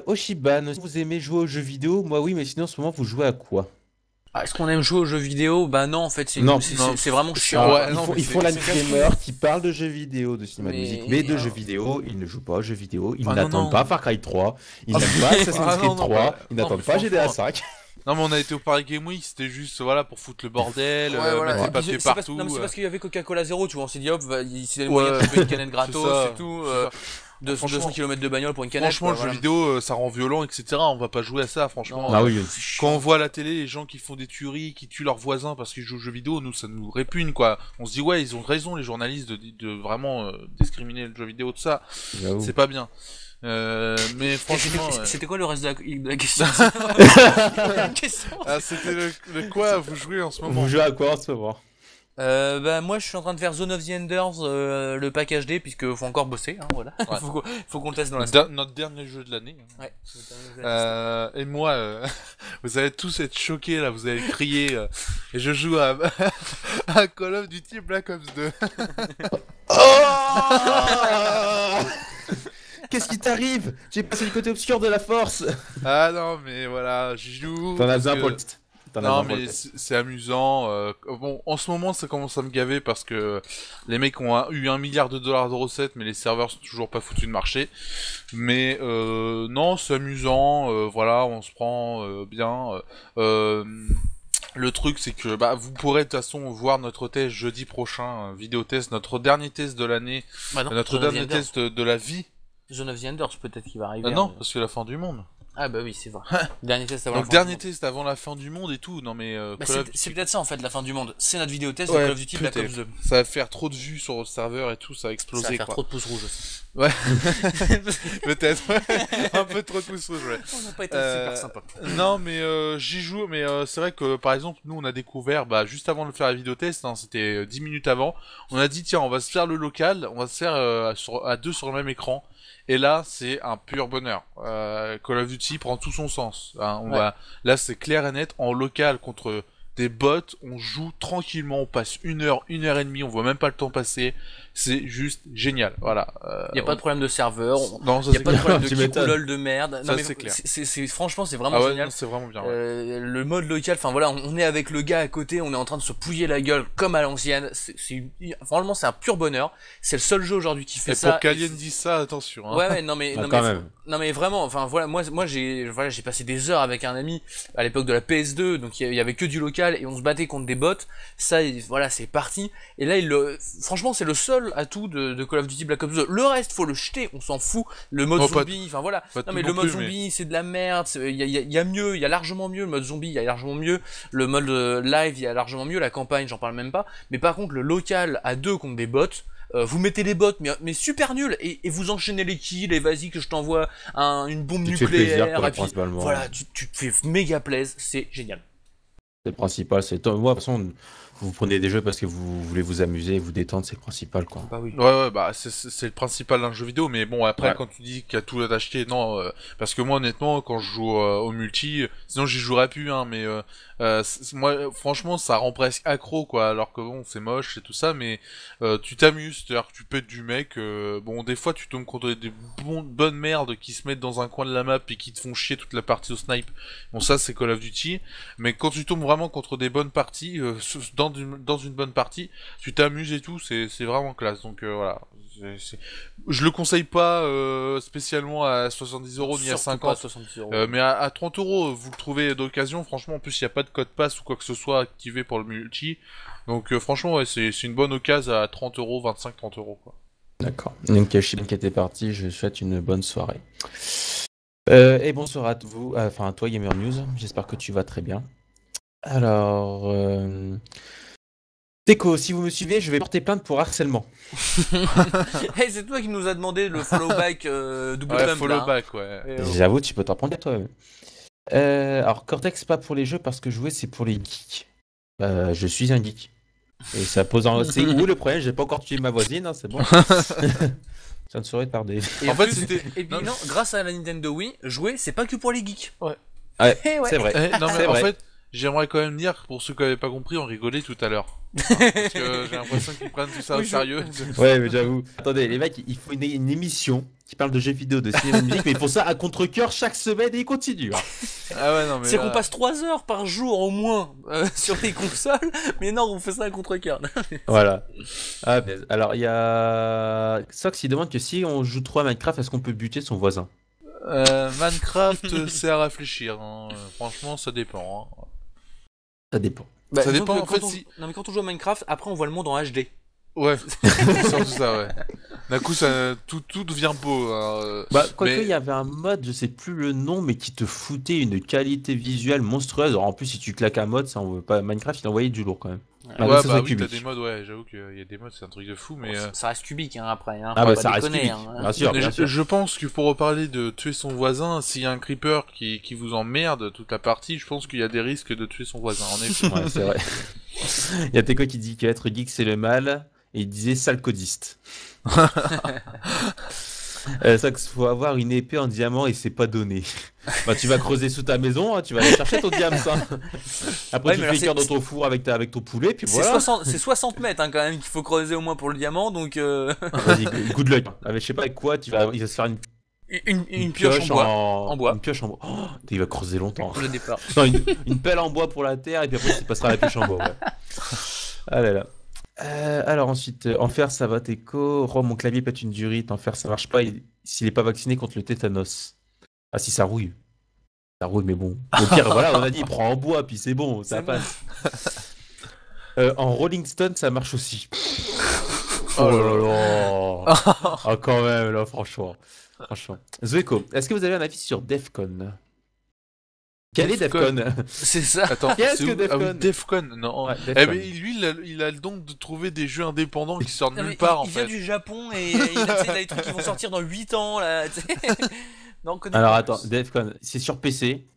Speaker 1: Oshiban, vous aimez jouer aux jeux vidéo? Moi oui, mais sinon en ce moment vous jouez à quoi?
Speaker 3: Ah, est-ce qu'on aime jouer aux jeux vidéo? Bah non, en fait,
Speaker 1: Non.
Speaker 3: c'est vraiment chiant.
Speaker 1: Alors,
Speaker 2: ouais, non, mais
Speaker 1: ils font la
Speaker 2: c'est
Speaker 1: gamer qui parle de jeux vidéo, de cinéma de
Speaker 3: Mais-
Speaker 1: musique, mais de jeux vidéo, ils ne jouent pas aux jeux vidéo, ils
Speaker 2: Ah, non,
Speaker 1: n'attendent
Speaker 2: non.
Speaker 1: pas Far Cry 3, ils
Speaker 2: Ah,
Speaker 1: n'aiment pas Assassin's
Speaker 2: ah,
Speaker 1: Creed
Speaker 2: non, non,
Speaker 1: 3,
Speaker 2: bah,
Speaker 1: ils
Speaker 2: non,
Speaker 1: n'attendent
Speaker 2: mais
Speaker 1: pas GTA
Speaker 2: franchement,
Speaker 1: 5.
Speaker 2: Non, mais on a été au Paris Game Week, c'était juste voilà pour foutre le bordel,
Speaker 3: Ouais, voilà.
Speaker 2: mettre
Speaker 3: Et
Speaker 2: les
Speaker 3: puis,
Speaker 2: papiers
Speaker 3: c'est
Speaker 2: partout.
Speaker 3: non, mais c'est parce qu'il y avait Coca-Cola zéro, tu vois. On s'est dit, hop, s'il y a les
Speaker 2: Ouais,
Speaker 3: moyens de choper une canette
Speaker 2: c'est
Speaker 3: gratos,
Speaker 2: ça,
Speaker 3: c'est tout.
Speaker 2: c'est ça.
Speaker 3: 200
Speaker 2: Franchement,
Speaker 3: km de bagnole pour une canette.
Speaker 2: franchement,
Speaker 3: Quoi,
Speaker 2: le jeu
Speaker 3: voilà.
Speaker 2: vidéo, ça rend violent, etc. On va pas jouer à ça, franchement.
Speaker 3: Non,
Speaker 1: Ah oui.
Speaker 3: c'est
Speaker 2: Quand
Speaker 3: chiant.
Speaker 2: on voit à la télé les gens qui font des tueries, qui tuent leurs voisins parce qu'ils jouent aux jeux vidéo, nous ça nous répugne quoi. On se dit ouais ils ont raison les journalistes de vraiment discriminer le jeu vidéo tout ça,
Speaker 1: J'avoue.
Speaker 2: c'est pas bien. Mais
Speaker 3: Et
Speaker 2: franchement,
Speaker 3: C'était quoi le reste de la question? Une question.
Speaker 2: ah c'était le quoi vous jouez en ce moment?
Speaker 1: Vous jouez à quoi en ce moment?
Speaker 3: Bah moi je suis en train de faire Zone of the Enders, le pack HD, puisque faut encore bosser, hein, voilà.
Speaker 2: Ouais.
Speaker 3: faut qu'on le teste dans la semaine.
Speaker 2: Notre dernier jeu de l'année.
Speaker 3: Ouais.
Speaker 2: Et moi, vous allez tous être choqués là, vous allez crier. Et je joue à, à Call of Duty Black Ops 2.
Speaker 1: Oh Qu'est-ce qui t'arrive? J'ai passé du côté obscur de la force.
Speaker 2: Ah non mais voilà, j'y joue.
Speaker 1: T'en as
Speaker 2: parce
Speaker 1: un
Speaker 2: que-
Speaker 1: pour le test. T'en as
Speaker 2: Non
Speaker 1: un pour le
Speaker 2: mais
Speaker 1: test.
Speaker 2: c'est amusant. Bon, en ce moment ça commence à me gaver parce que les mecs ont eu $1 milliard de recettes, mais les serveurs sont toujours pas foutus de marcher. Mais non, c'est amusant. Voilà, on se prend bien. Le truc c'est que bah vous pourrez de toute façon voir notre test jeudi prochain, vidéo test, notre dernier test de l'année,
Speaker 3: Bah non,
Speaker 2: notre
Speaker 3: Zone of the
Speaker 2: dernier
Speaker 3: Enders.
Speaker 2: test de la vie.
Speaker 3: Zone of the Enders peut-être qu'il va arriver.
Speaker 2: Ah non,
Speaker 3: hein.
Speaker 2: parce que la fin du monde.
Speaker 3: Ah bah oui, c'est vrai. Dernier test avant
Speaker 2: Donc
Speaker 3: la fin
Speaker 2: dernier
Speaker 3: du monde.
Speaker 2: test avant la fin du monde et tout. Non mais
Speaker 3: Bah,
Speaker 2: Call of
Speaker 3: c'est
Speaker 2: Duty-
Speaker 3: peut-être ça en fait la fin du monde. C'est notre vidéo test de
Speaker 2: Ouais,
Speaker 3: Call of Duty Black Ops
Speaker 2: peut-être.
Speaker 3: 2.
Speaker 2: Ça va faire trop de vues sur le serveur et tout, ça va
Speaker 3: Ça va
Speaker 2: exploser
Speaker 3: faire
Speaker 2: quoi.
Speaker 3: trop de pouces rouges aussi.
Speaker 2: Ouais. Peut-être. Un peu trop de pouces rouges, ouais.
Speaker 3: On n'a pas été
Speaker 2: Euh,
Speaker 3: super sympa.
Speaker 2: Non mais j'y joue, mais c'est vrai que par exemple nous on a découvert bah, juste avant de faire la vidéo test, hein, c'était 10 minutes avant, on a dit tiens on va se faire le local, on va se faire à deux sur le même écran. Et là, c'est un pur bonheur. Call of Duty prend tout son sens. Hein,
Speaker 3: Ouais.
Speaker 2: là, c'est clair et net. En local contre des bots, on joue tranquillement. On passe 1 heure, 1 heure et demie. On voit même pas le temps passer. C'est juste génial. Voilà.
Speaker 3: Il y a pas de problème de serveur.
Speaker 2: Non, ça
Speaker 3: Il y a
Speaker 2: c'est
Speaker 3: pas de
Speaker 2: clair.
Speaker 3: problème de
Speaker 1: Tu m'étonnes.
Speaker 3: kick-lol de merde.
Speaker 2: Ça,
Speaker 3: Non mais
Speaker 2: c'est clair.
Speaker 3: franchement c'est vraiment
Speaker 2: Ah ouais,
Speaker 3: génial.
Speaker 2: non, c'est vraiment bien. Ouais.
Speaker 3: Le mode local, enfin voilà, on est avec le gars à côté, on est en train de se pouiller la gueule comme à l'ancienne. Franchement, c'est un pur bonheur. C'est le seul jeu aujourd'hui qui fait
Speaker 2: Et
Speaker 3: ça.
Speaker 2: pour qu'Alien dise ça, attention. Hein.
Speaker 3: Ouais, non mais,
Speaker 1: Ah,
Speaker 3: non,
Speaker 1: quand
Speaker 3: mais,
Speaker 1: même.
Speaker 3: non mais vraiment, enfin voilà, moi j'ai passé des heures avec un ami à l'époque de la PS2, donc il y avait que du local et on se battait contre des bots. Ça, voilà, c'est parti. Et là, franchement, c'est le seul atout de Call of Duty Black Ops 2. Le reste, faut le jeter, on s'en fout. Le mode
Speaker 2: Oh, pas
Speaker 3: zombie, enfin voilà.
Speaker 2: pas
Speaker 3: Non
Speaker 2: tout
Speaker 3: mais
Speaker 2: non
Speaker 3: le mode
Speaker 2: plus,
Speaker 3: zombie, c'est de la merde. Il y a mieux, il y a largement mieux. Le mode zombie, il y a largement mieux. Le mode live, il y a largement mieux. La campagne, j'en parle même pas. Mais par contre, le local à deux contre des bots. Vous mettez les bots, mais super nul, et vous enchaînez les kills, et vas-y que je t'envoie une bombe
Speaker 1: Tu te fais plaisir,
Speaker 3: nucléaire,
Speaker 1: quoi,
Speaker 3: et puis
Speaker 1: principalement.
Speaker 3: voilà, tu te fais méga plaise, c'est génial.
Speaker 1: C'est le principal. C'est moi, de toute façon, vous prenez des jeux parce que vous voulez vous amuser, vous détendre, c'est le principal, quoi.
Speaker 3: Bah oui.
Speaker 2: Ouais, bah c'est le principal d'un jeu vidéo, mais bon après
Speaker 1: Ouais.
Speaker 2: quand tu dis qu'il y a tout à acheter, non, parce que moi honnêtement quand je joue au multi, sinon j'y jouerais plus, hein, mais moi franchement ça rend presque accro quoi, alors que bon c'est moche et tout ça, mais tu t'amuses, c'est-à-dire que tu pètes du mec, bon des fois tu tombes contre des bonnes merdes qui se mettent dans un coin de la map et qui te font chier toute la partie au snipe, bon ça c'est Call of Duty, mais quand tu tombes vraiment contre des bonnes parties, dans une bonne partie, tu t'amuses et tout, c'est vraiment classe. Donc voilà. Je le conseille pas spécialement à 70€ ni à
Speaker 3: Surtout
Speaker 2: 50,
Speaker 3: pas 70€.
Speaker 2: mais à 30€, vous le trouvez d'occasion. Franchement, en plus, il n'y a pas de code pass ou quoi que ce soit activé pour le multi. Donc franchement, ouais, c'est une bonne occasion à 30€, 25-30€. Quoi.
Speaker 1: D'accord. Donc, je suis bien qui était parti. Je souhaite une bonne soirée. Et bonsoir à vous, enfin à toi Gamer News. J'espère que tu vas très bien. Alors, Teco, si vous me suivez, je vais porter plainte pour harcèlement.
Speaker 3: Hey, c'est toi qui nous a demandé le follow back double
Speaker 2: Ouais,
Speaker 3: pump,
Speaker 2: follow
Speaker 3: là, hein.
Speaker 2: back, ouais.
Speaker 3: Et,
Speaker 1: J'avoue, tu peux t'en prendre à toi-même. Alors, Cortex, pas pour les jeux parce que jouer, c'est pour les geeks. Je suis un geek. Et ça pose en. C'est où le problème? J'ai pas encore tué ma voisine, hein, c'est bon. Ça ne saurait tarder.
Speaker 3: et
Speaker 2: En fait,
Speaker 3: plus-
Speaker 2: c'était-
Speaker 3: Et puis
Speaker 2: non,
Speaker 3: non, grâce à la Nintendo Wii, jouer, c'est pas que pour les geeks.
Speaker 1: Ouais,
Speaker 3: Eh ouais.
Speaker 1: c'est vrai.
Speaker 2: Non mais
Speaker 1: C'est
Speaker 2: en
Speaker 1: vrai.
Speaker 2: fait, j'aimerais quand même dire, pour ceux qui n'avaient pas compris, on rigolait tout à l'heure. Parce que j'ai l'impression qu'ils prennent tout ça au
Speaker 3: Oui,
Speaker 2: sérieux.
Speaker 1: Ouais, mais j'avoue. Attendez, les mecs, il faut une émission qui parle de jeux vidéo, de cinéma, de musique, mais ils font ça à contre-cœur chaque semaine et ils continuent. Hein.
Speaker 2: Ah ouais, non mais
Speaker 3: C'est
Speaker 2: là-
Speaker 3: qu'on passe 3 heures par jour au moins sur les consoles, mais non, on fait ça à contre-cœur.
Speaker 1: Voilà. Ah, mais alors, il y a. Sox, il demande que si on joue trop à Minecraft, est-ce qu'on peut buter son voisin?
Speaker 2: Minecraft, c'est à réfléchir. Hein. Franchement, ça dépend. Hein.
Speaker 1: Ça dépend.
Speaker 3: Bah,
Speaker 2: Ça
Speaker 3: disons
Speaker 2: dépend,
Speaker 3: que
Speaker 2: en fait,
Speaker 3: quand on...
Speaker 2: si-
Speaker 3: Non mais quand on joue à Minecraft, après on voit le monde en HD.
Speaker 2: Ouais, c'est surtout ça, ouais. D'un coup, tout devient beau. Hein.
Speaker 1: Bah, quoique,
Speaker 2: Mais
Speaker 1: il y avait un mode, je sais plus le nom, mais qui te foutait une qualité visuelle monstrueuse. Alors, en plus, si tu claques un mode, ça envoie pas Minecraft, il envoyait du lourd quand même.
Speaker 3: Ouais.
Speaker 1: Malgré
Speaker 2: ouais,
Speaker 1: que ça
Speaker 2: bah
Speaker 1: soit
Speaker 2: oui, t'as
Speaker 1: cubique.
Speaker 2: des modes, ouais, j'avoue qu'il y a des modes, c'est un truc de fou, mais...
Speaker 3: Ça reste cubique hein, après, hein.
Speaker 1: Ah,
Speaker 3: Faut
Speaker 1: bah,
Speaker 3: pas
Speaker 1: ça reste
Speaker 3: déconner,
Speaker 1: cubique.
Speaker 3: hein.
Speaker 1: Bien sûr,
Speaker 2: Mais
Speaker 1: bien sûr.
Speaker 2: je pense que pour reparler de tuer son voisin, s'il y a un creeper qui vous emmerde toute la partie, je pense qu'il y a des risques de tuer son voisin, en effet.
Speaker 1: Ouais, c'est vrai. Il y a Teco qui dit qu'être geek, c'est le mal. Et il disait sale codiste. Ça qu'il faut avoir une épée en diamant et c'est pas donné. Bah, tu vas creuser sous ta maison, hein, tu vas aller chercher ton diamant. Ça. Après,
Speaker 3: Ouais,
Speaker 1: tu
Speaker 3: mais
Speaker 1: fais
Speaker 3: alors
Speaker 1: cuire dans ton four avec ton poulet, puis voilà.
Speaker 3: C'est 60 mètres hein, quand même qu'il faut creuser au moins pour le diamant, donc
Speaker 1: Vas-y, good luck. Avec, je sais pas avec quoi, il va se faire
Speaker 3: une pioche en bois. En bois.
Speaker 1: Une pioche en bois. Oh, il va creuser longtemps.
Speaker 3: Le départ.
Speaker 1: Non, une pelle en bois pour la terre, et puis après, il passera à la pioche en bois. Ouais. Ah là là. Alors ensuite, Enfer, ça va, Teco. Rome, mon clavier pète une durite. Enfer, ça marche pas s'il est pas vacciné contre le tétanos. Ah si, ça rouille. Ça roule, mais bon. Au pire, voilà, on a dit, prends en bois, puis c'est bon, ça
Speaker 3: C'est
Speaker 1: passe. En Rolling Stone, ça marche aussi.
Speaker 2: Oh
Speaker 1: Oh là là. Ah, quand même, là, franchement. Zoéco, est-ce que vous avez un avis sur Defcon? Quel est Defcon?
Speaker 3: C'est ça.
Speaker 2: Attends,
Speaker 1: Qu'est-ce
Speaker 2: c'est
Speaker 1: que
Speaker 2: où
Speaker 1: Defcon?
Speaker 2: Ah oui, Defcon, non.
Speaker 1: Ouais,
Speaker 2: Eh
Speaker 1: Defcon.
Speaker 2: mais lui, il a le don de trouver des jeux indépendants qui sortent
Speaker 3: Non, mais
Speaker 2: nulle part, en
Speaker 3: il vient
Speaker 2: fait.
Speaker 3: du Japon et il a, tu sais, des trucs qui vont sortir dans 8 ans là. Tu sais. Non, on connaît
Speaker 1: Alors
Speaker 3: pas
Speaker 1: attends,
Speaker 3: plus.
Speaker 1: Defcon, c'est sur PC.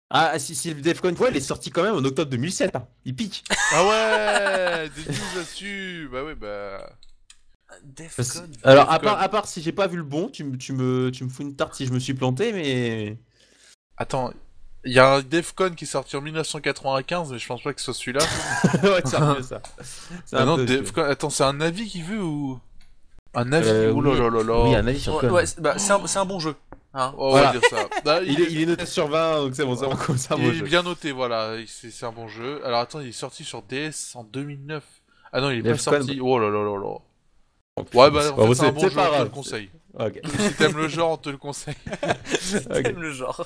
Speaker 1: Ah, si le Defcon, ouais, il est sorti quand même en octobre 2007. Hein. Il pique.
Speaker 2: Ah ouais, des news là-dessus. Bah ouais, bah...
Speaker 3: Defcon.
Speaker 1: Alors,
Speaker 2: Defcon.
Speaker 1: à part si j'ai pas vu le bon, tu me fous une tarte si je me suis planté, mais.
Speaker 2: Attends, il y a un Defcon qui est sorti en 1995, mais je pense pas que ce soit celui-là.
Speaker 1: Ouais, c'est un peu ça. C'est
Speaker 2: Ah
Speaker 1: un
Speaker 2: non,
Speaker 1: peu
Speaker 2: Defcon... Attends, c'est un avis qu'il veut ou... Un avis Oh là
Speaker 1: oui,
Speaker 2: là là là.
Speaker 1: oui, un avis sur
Speaker 3: Ouais,
Speaker 1: Con.
Speaker 3: ouais, bah, c'est un bon jeu. Hein.
Speaker 2: Oh, on
Speaker 1: Voilà.
Speaker 2: va dire ça. Bah,
Speaker 1: Il est noté sur 20, donc c'est bon, c'est un
Speaker 2: il
Speaker 1: bon
Speaker 2: est
Speaker 1: jeu.
Speaker 2: bien noté, voilà. C'est un bon jeu. Alors attends, il est sorti sur DS en 2009. Ah non, il est pas
Speaker 1: Defcon,
Speaker 2: sorti. Oh là là là là.
Speaker 1: Oh,
Speaker 2: Ouais, bah en
Speaker 1: bon,
Speaker 2: fait, c'est un bon
Speaker 1: c'est
Speaker 2: jeu,
Speaker 1: pas
Speaker 2: on te le
Speaker 1: grave.
Speaker 2: conseille.
Speaker 1: Ok.
Speaker 2: Si t'aimes le genre, on te le conseille.
Speaker 1: Ok.
Speaker 3: T'aimes le genre.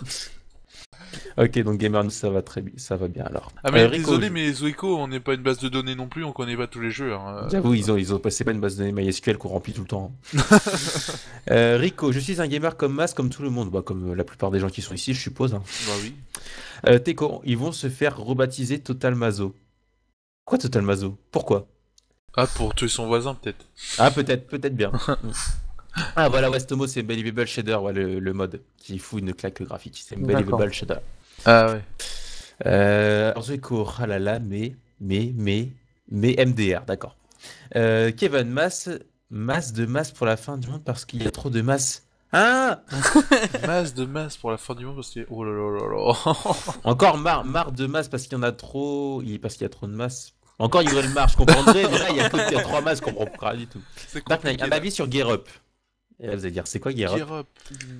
Speaker 1: Ok, donc Gamer News, ça va très bien, ça va bien alors.
Speaker 2: Ah mais
Speaker 1: Rico,
Speaker 2: désolé, mais Zoico, on n'est pas une base de données non plus, on connaît pas tous les jeux. Hein.
Speaker 1: J'avoue, c'est pas une base de données MySQL qu'on remplit tout le temps. Rico, je suis un gamer comme Mas, comme tout le monde, bah, comme la plupart des gens qui sont ici, je suppose. Hein.
Speaker 2: Bah oui.
Speaker 1: Teco, ils vont se faire rebaptiser Total Mazo. Quoi Total Mazo? Pourquoi?
Speaker 2: Ah, pour tuer son voisin, peut-être.
Speaker 1: Ah, peut-être bien. Ah, voilà, Westomo, c'est Believable Shader, ouais, le mode qui fout une claque graphique. C'est Believable Shader.
Speaker 2: Ah ouais.
Speaker 1: Orzueko, ah là là, mais MDR, d'accord. Kevin, masse pour la fin du monde parce qu'il y a trop de masse. Ah!
Speaker 2: Masse pour la fin du monde parce que... Oh là là là là.
Speaker 1: Encore marre de masse parce qu'il y en a trop. Parce qu'il y a trop de masse. Encore, il y aurait le marre, je comprendrais, mais là, il y a 3 masses, je comprends pas du tout.
Speaker 2: C'est
Speaker 1: Dark Knight,
Speaker 2: compliqué.
Speaker 1: un avis sur Gear Up. Et là, vous allez dire, c'est quoi Gear Up?
Speaker 2: Gear Up.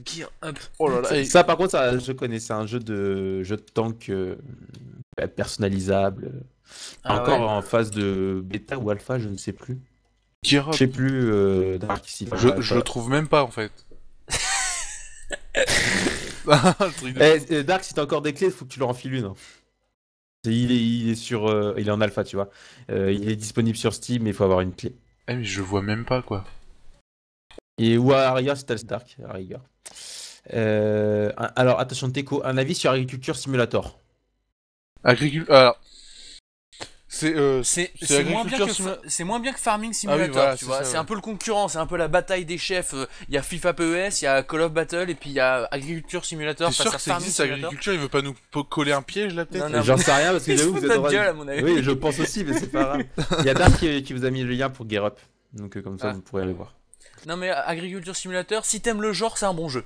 Speaker 3: Gear Up.
Speaker 2: Oh là là. et-
Speaker 1: Ça, par contre, ça, je connais, c'est un jeu de tank personnalisable.
Speaker 3: Ah
Speaker 1: Encore
Speaker 3: ouais.
Speaker 1: en phase de bêta ou alpha, je ne sais plus.
Speaker 2: Gear Up.
Speaker 1: Je sais plus, Dark si.
Speaker 2: Je le trouve même pas en fait. Le truc de...
Speaker 1: Dark, si t'as encore des clés, il faut que tu leur enfiles une. Hein. Il est en alpha, tu vois. Il est disponible sur Steam, mais il faut avoir une clé.
Speaker 2: Eh mais je vois même pas quoi.
Speaker 1: Ou à la rigueur, si t'as le Dark, à la rigueur. Alors, attention, Teco, un avis sur Agriculture Simulator.
Speaker 2: Alors... C'est
Speaker 3: C'est moins bien que Farming Simulator,
Speaker 2: voilà,
Speaker 3: tu
Speaker 2: c'est
Speaker 3: vois.
Speaker 2: ça,
Speaker 3: C'est
Speaker 2: ouais.
Speaker 3: un peu le concurrent, c'est un peu la bataille des chefs. Il y a FIFA PES, il y a Call of Battle et puis il y a Agriculture Simulator.
Speaker 2: T'es
Speaker 3: face
Speaker 2: sûr
Speaker 3: à
Speaker 2: que ça
Speaker 3: Farming
Speaker 2: existe,
Speaker 3: Simulator.
Speaker 2: agriculture, il veut pas nous coller un piège là peut-être?
Speaker 3: Non,
Speaker 1: J'en sais rien parce que
Speaker 3: Ils
Speaker 1: j'avoue,
Speaker 3: se
Speaker 1: vous
Speaker 3: foutent
Speaker 1: êtes
Speaker 3: notre
Speaker 1: en
Speaker 3: gueule, à mon avis.
Speaker 1: Oui, je pense aussi, mais c'est pas grave. Il y a Dark qui vous a mis le lien pour Gear Up. Donc, comme ça,
Speaker 3: Ah.
Speaker 1: vous pourrez aller voir.
Speaker 3: Non mais Agriculture Simulator, si t'aimes le genre, c'est un bon jeu.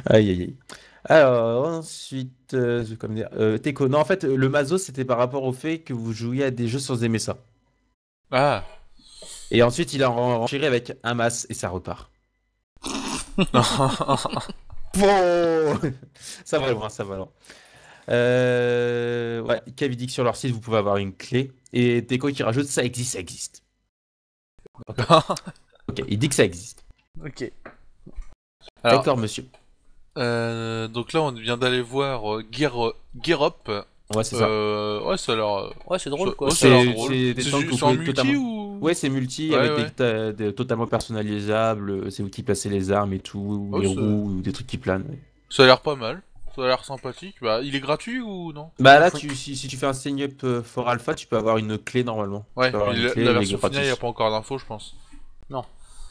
Speaker 1: Aïe, aïe, aïe. Alors, ensuite, comme dire, Teco. Non, en fait, le Mazo, c'était par rapport au fait que vous jouiez à des jeux sans aimer ça.
Speaker 2: Ah.
Speaker 1: Et ensuite, il a renchéré avec un masse et ça repart. Bon Ça va loin, ça va loin. Ouais, Kavi dit que sur leur site, vous pouvez avoir une clé. Et Teco qui rajoute, ça existe. Ok, il dit que ça existe.
Speaker 3: Ok.
Speaker 2: Alors,
Speaker 1: D'accord, monsieur.
Speaker 2: donc là, on vient d'aller voir Gear Up.
Speaker 1: Ouais, c'est ça.
Speaker 2: Ouais, ça a l'air.
Speaker 3: Ouais, c'est drôle, quoi.
Speaker 2: ça a l'air
Speaker 1: C'est
Speaker 2: drôle.
Speaker 1: des
Speaker 2: C'est
Speaker 1: tanks que vous
Speaker 2: en
Speaker 1: pouvez
Speaker 2: multi
Speaker 1: totalement.
Speaker 2: ou
Speaker 1: Ouais, c'est multi
Speaker 2: Ouais,
Speaker 1: avec
Speaker 2: ouais.
Speaker 1: des totalement personnalisables. C'est vous qui placez les armes et tout,
Speaker 2: Oh,
Speaker 1: les
Speaker 2: ça-
Speaker 1: roues ou des trucs qui planent. Ouais.
Speaker 2: Ça a l'air pas mal. Ça a l'air sympathique. Bah, il est gratuit ou non?
Speaker 1: Bah là, si tu fais un sign up for alpha, tu peux avoir une clé normalement. Tu
Speaker 2: Ouais,
Speaker 1: peux avoir
Speaker 2: mais
Speaker 1: une clé,
Speaker 2: la
Speaker 1: il est
Speaker 2: version finale, il n'y a
Speaker 1: gratis.
Speaker 2: pas encore d'infos, je pense.
Speaker 3: Non.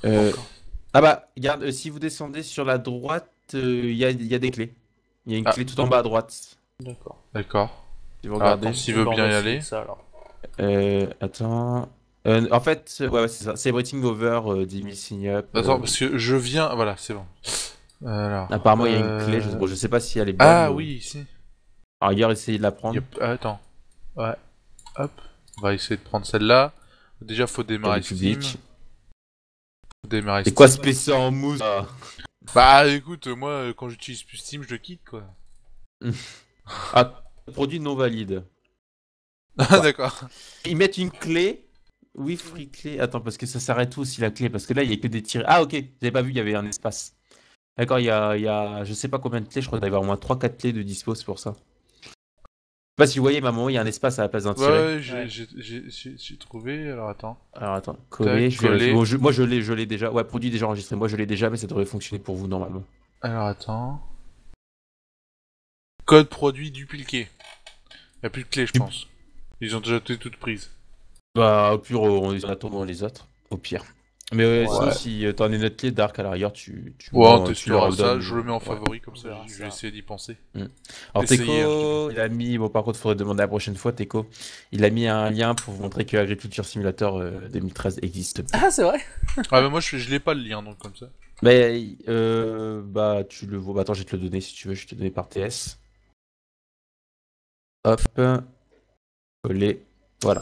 Speaker 1: Euh,
Speaker 3: Encore.
Speaker 1: Ah bah, regarde, si vous descendez sur la droite, il y a des clés. Il y a une
Speaker 2: Ah.
Speaker 1: clé tout en bas à droite.
Speaker 3: D'accord.
Speaker 2: D'accord.
Speaker 1: Si vous
Speaker 2: Alors,
Speaker 1: regardez.
Speaker 2: attends, s'il veut
Speaker 3: Bon,
Speaker 2: bien
Speaker 3: on
Speaker 2: y
Speaker 3: va
Speaker 2: aller.
Speaker 3: essayer ça, alors.
Speaker 1: Attends. En fait, ouais, c'est ça. Celebrating over 10 000 sign-up.
Speaker 2: Attends, parce que je viens. Voilà, c'est bon. Alors.
Speaker 1: Apparemment, il y a une clé. Bon, je sais pas si elle est bonne.
Speaker 2: Ah oui, ici.
Speaker 1: Alors, regarde, essayez de la prendre.
Speaker 2: Attends. Ouais. Hop. On va essayer de prendre celle-là. Déjà, faut démarrer
Speaker 1: Elle est
Speaker 2: Steam.
Speaker 1: publique.
Speaker 2: Faut démarrer
Speaker 1: C'est quoi ce
Speaker 2: Steam.
Speaker 1: PC en mousse?
Speaker 2: Bah écoute, moi, quand j'utilise plus Steam, je le quitte, quoi.
Speaker 1: Ah, produit non valide.
Speaker 2: Ah, d'accord.
Speaker 1: Ils mettent une clé. Oui, free clé. Attends, parce que ça s'arrête où aussi la clé? Parce que là, il y a que des tirs. Ah, ok. J'avais pas vu, il y avait un espace. D'accord, il y a je sais pas combien de clés. Je crois qu'il doit y avoir au moins 3-4 clés de dispo, c'est pour ça. Je sais pas si vous voyez, maman, il y a un espace à la place d'un tiret.
Speaker 2: Ouais,
Speaker 3: Ouais.
Speaker 2: j'ai trouvé. Alors attends.
Speaker 1: Alors attends, coller.
Speaker 2: Tac, coller.
Speaker 1: Bon, moi, je l'ai déjà. Ouais, produit déjà enregistré. Moi, je l'ai déjà, mais ça devrait fonctionner pour vous normalement.
Speaker 2: Alors attends. Code produit dupliqué. Y a plus de clés, je pense. Ils ont déjà toutes prises.
Speaker 1: Bah, au pire, on attend les autres. Au pire. Mais
Speaker 3: Ouais.
Speaker 1: sinon, si t'en es notre clé, Dark à l'arrière, tu
Speaker 2: Ouais, on
Speaker 1: tu
Speaker 2: testera
Speaker 1: leur
Speaker 2: ça.
Speaker 1: donnes.
Speaker 2: Je le mets en
Speaker 1: Ouais.
Speaker 2: favori comme
Speaker 3: On
Speaker 2: ça.
Speaker 3: verra
Speaker 2: Je
Speaker 3: ça.
Speaker 2: vais essayer d'y penser.
Speaker 1: Alors
Speaker 2: Essayer,
Speaker 1: Teco, il a mis, bon par contre, il faudrait demander la prochaine fois, Teco, il a mis un lien pour vous montrer que Agriculture Simulator 2013 existe.
Speaker 3: Ah, c'est vrai?
Speaker 2: Ah, mais moi, je l'ai pas le lien, donc comme ça.
Speaker 1: Mais, bah, tu le vois, bah, attends, je vais te le donner si tu veux, je vais te le donner par TS. Hop, coller, voilà.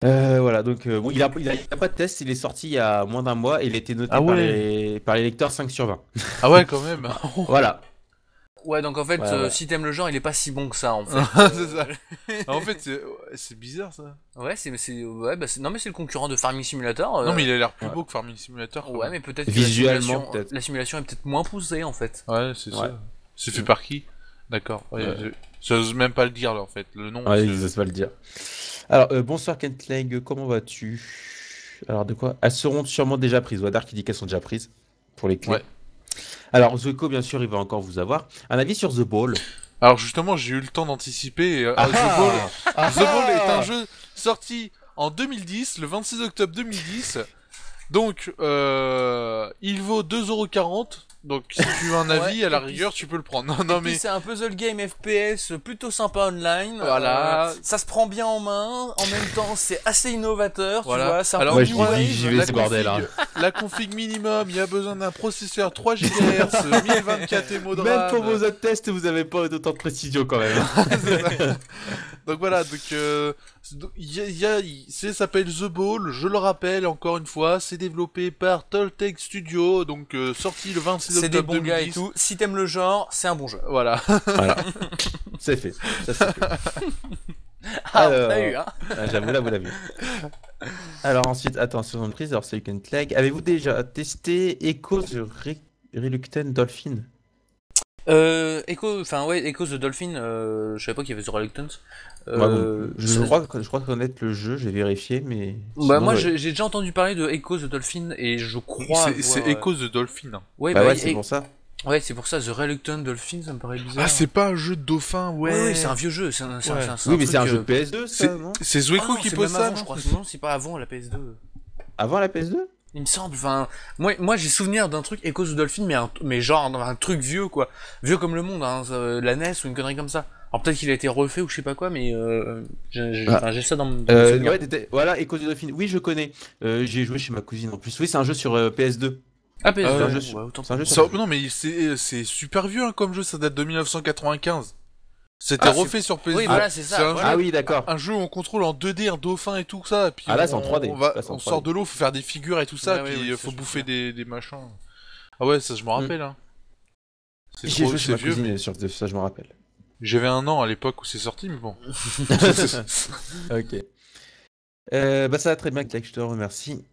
Speaker 1: Voilà, donc, bon, il a pas de test, il est sorti il y a moins d'un mois et il a été noté
Speaker 2: Ah ouais.
Speaker 1: par les lecteurs 5 sur 20.
Speaker 2: Ah ouais, quand même.
Speaker 1: Voilà.
Speaker 3: Ouais, donc en fait,
Speaker 1: Ouais.
Speaker 3: si t'aimes le genre, il est pas si bon que ça, en fait.
Speaker 2: C'est ça. En fait, c'est bizarre ça.
Speaker 3: Ouais, ouais, bah non, mais c'est le concurrent de Farming Simulator.
Speaker 2: Non, mais il a l'air plus
Speaker 1: ouais.
Speaker 2: beau que Farming Simulator. quand
Speaker 3: Ouais,
Speaker 2: même.
Speaker 3: mais peut-être que
Speaker 1: Visuellement, peut-être.
Speaker 3: la simulation est peut-être moins poussée, en fait.
Speaker 2: Ouais, c'est
Speaker 1: Ouais.
Speaker 2: ça. C'est fait par qui? D'accord. Ouais,
Speaker 1: Ouais.
Speaker 2: j'ose même pas le dire là en fait. Le nom.
Speaker 1: Ouais,
Speaker 2: c'est-
Speaker 1: ils osent pas le dire. Alors, bonsoir Kentleg, comment vas-tu? Alors, de quoi? Elles seront sûrement déjà prises. Wadar qui dit qu'elles sont déjà prises pour les clés.
Speaker 2: Ouais.
Speaker 1: Alors, Zoeko, bien sûr, il va encore vous avoir. Un avis sur The Ball.
Speaker 2: Alors justement, j'ai eu le temps d'anticiper. The Ball The Ball est un jeu sorti en 2010, le 26 octobre 2010. Donc, il vaut 2,40€. Donc, si tu veux un avis,
Speaker 3: Ouais,
Speaker 2: à la
Speaker 3: et puis-
Speaker 2: rigueur, tu peux le prendre. Non, non,
Speaker 3: Puis
Speaker 2: mais.
Speaker 3: c'est un puzzle game FPS plutôt sympa online.
Speaker 2: Voilà.
Speaker 3: Ça se prend bien en main. En même temps, c'est assez innovateur.
Speaker 2: Voilà.
Speaker 3: Tu vois, c'est un
Speaker 2: Alors,
Speaker 3: peu
Speaker 1: Ouais,
Speaker 3: du
Speaker 1: je
Speaker 3: wave.
Speaker 1: dis, j'y vais,
Speaker 2: La
Speaker 1: ce bordel. Hein.
Speaker 2: La config minimum, il y a besoin d'un processeur 3 GHz, 1024 émo de
Speaker 1: Même
Speaker 2: RAM.
Speaker 1: pour vos autres tests, vous avez pas d'autant de précision quand même.
Speaker 2: C'est ça. Donc voilà, donc ça s'appelle The Ball, je le rappelle encore une fois, c'est développé par Toltec Studio, donc sorti le 26
Speaker 3: C'est des
Speaker 2: octobre
Speaker 3: bons gars et
Speaker 2: 2010.
Speaker 3: tout. Si t'aimes le genre, c'est un bon jeu.
Speaker 2: Voilà.
Speaker 1: Voilà. C'est fait. Ça, c'est fait.
Speaker 3: Ah,
Speaker 1: Alors,
Speaker 3: t'as eu, hein.
Speaker 1: J'avoue, là, vous l'avez. Alors ensuite, attention de prise. Alors, c'est Kentleg. Avez-vous déjà testé Echo the Reluctant Dolphin?
Speaker 3: Echo the Dolphin, je savais pas qu'il y avait The Reluctance.
Speaker 1: Je crois connaître le jeu, j'ai vérifié, mais.
Speaker 3: Bah,
Speaker 1: sinon,
Speaker 3: moi
Speaker 1: ouais.
Speaker 3: j'ai déjà entendu parler de Echo the Dolphin et je crois.
Speaker 2: C'est Echo the Dolphin.
Speaker 3: Ouais,
Speaker 1: Bah
Speaker 3: bah,
Speaker 1: ouais, c'est pour ça.
Speaker 3: Ouais, c'est pour ça, The Reluctant Dolphin, ça me paraît bizarre.
Speaker 2: Ah, c'est pas un jeu de dauphin, ouais.
Speaker 3: Oui, oui, c'est un vieux jeu. C'est un,
Speaker 2: Ouais.
Speaker 1: Oui, mais c'est un
Speaker 3: truc,
Speaker 1: jeu PS2, ça, non?
Speaker 2: C'est
Speaker 3: Ah
Speaker 2: Zueko
Speaker 3: non,
Speaker 2: qui
Speaker 3: c'est
Speaker 2: pose
Speaker 3: même
Speaker 2: ça,
Speaker 3: avant,
Speaker 2: non
Speaker 3: je crois. Non, c'est pas avant la PS2.
Speaker 1: Avant la PS2?
Speaker 3: Il me semble. Enfin, moi j'ai souvenir d'un truc Echo the Dolphin, mais genre un truc vieux, quoi. Vieux comme le monde, hein, la NES ou une connerie comme ça. Alors peut-être qu'il a été refait ou je sais pas quoi, mais j'ai ça dans mon souvenir.
Speaker 1: Ouais, voilà, Echo the Dolphin. Oui, je connais. J'ai joué chez ma cousine en plus. Oui, c'est un jeu sur PS2.
Speaker 3: Ah, PS2,
Speaker 2: Ah ouais,
Speaker 1: un jeu sur-
Speaker 3: ouais, autant
Speaker 1: c'est un jeu
Speaker 3: pour
Speaker 1: sur-
Speaker 3: moi.
Speaker 2: Non, mais c'est super vieux hein, comme jeu, ça date de 1995. C'était refait sur PS2.
Speaker 3: Oui, voilà, c'est ça,
Speaker 2: un
Speaker 3: voilà.
Speaker 1: Ah oui, d'accord.
Speaker 2: Un jeu où on contrôle en 2D un dauphin et tout ça, et puis
Speaker 1: Ah, là, c'est en 3D.
Speaker 2: on,
Speaker 1: Là, c'est en
Speaker 2: on
Speaker 1: 3D.
Speaker 2: sort de l'eau, faut faire des figures et tout ça,
Speaker 3: Ouais,
Speaker 2: puis
Speaker 3: oui, ça,
Speaker 2: faut
Speaker 3: je
Speaker 2: bouffer
Speaker 3: me
Speaker 2: des machins. Ah ouais, ça je me rappelle. Hein. C'est
Speaker 1: J'ai
Speaker 2: trop-
Speaker 1: joué chez
Speaker 2: c'est
Speaker 1: ma
Speaker 2: vieux.
Speaker 1: cousine
Speaker 2: Mais...
Speaker 1: sur ça, je me rappelle.
Speaker 2: J'avais 1 an à l'époque où c'est sorti, mais bon.
Speaker 1: Ok. Bah ça va très bien, Clack, je te remercie.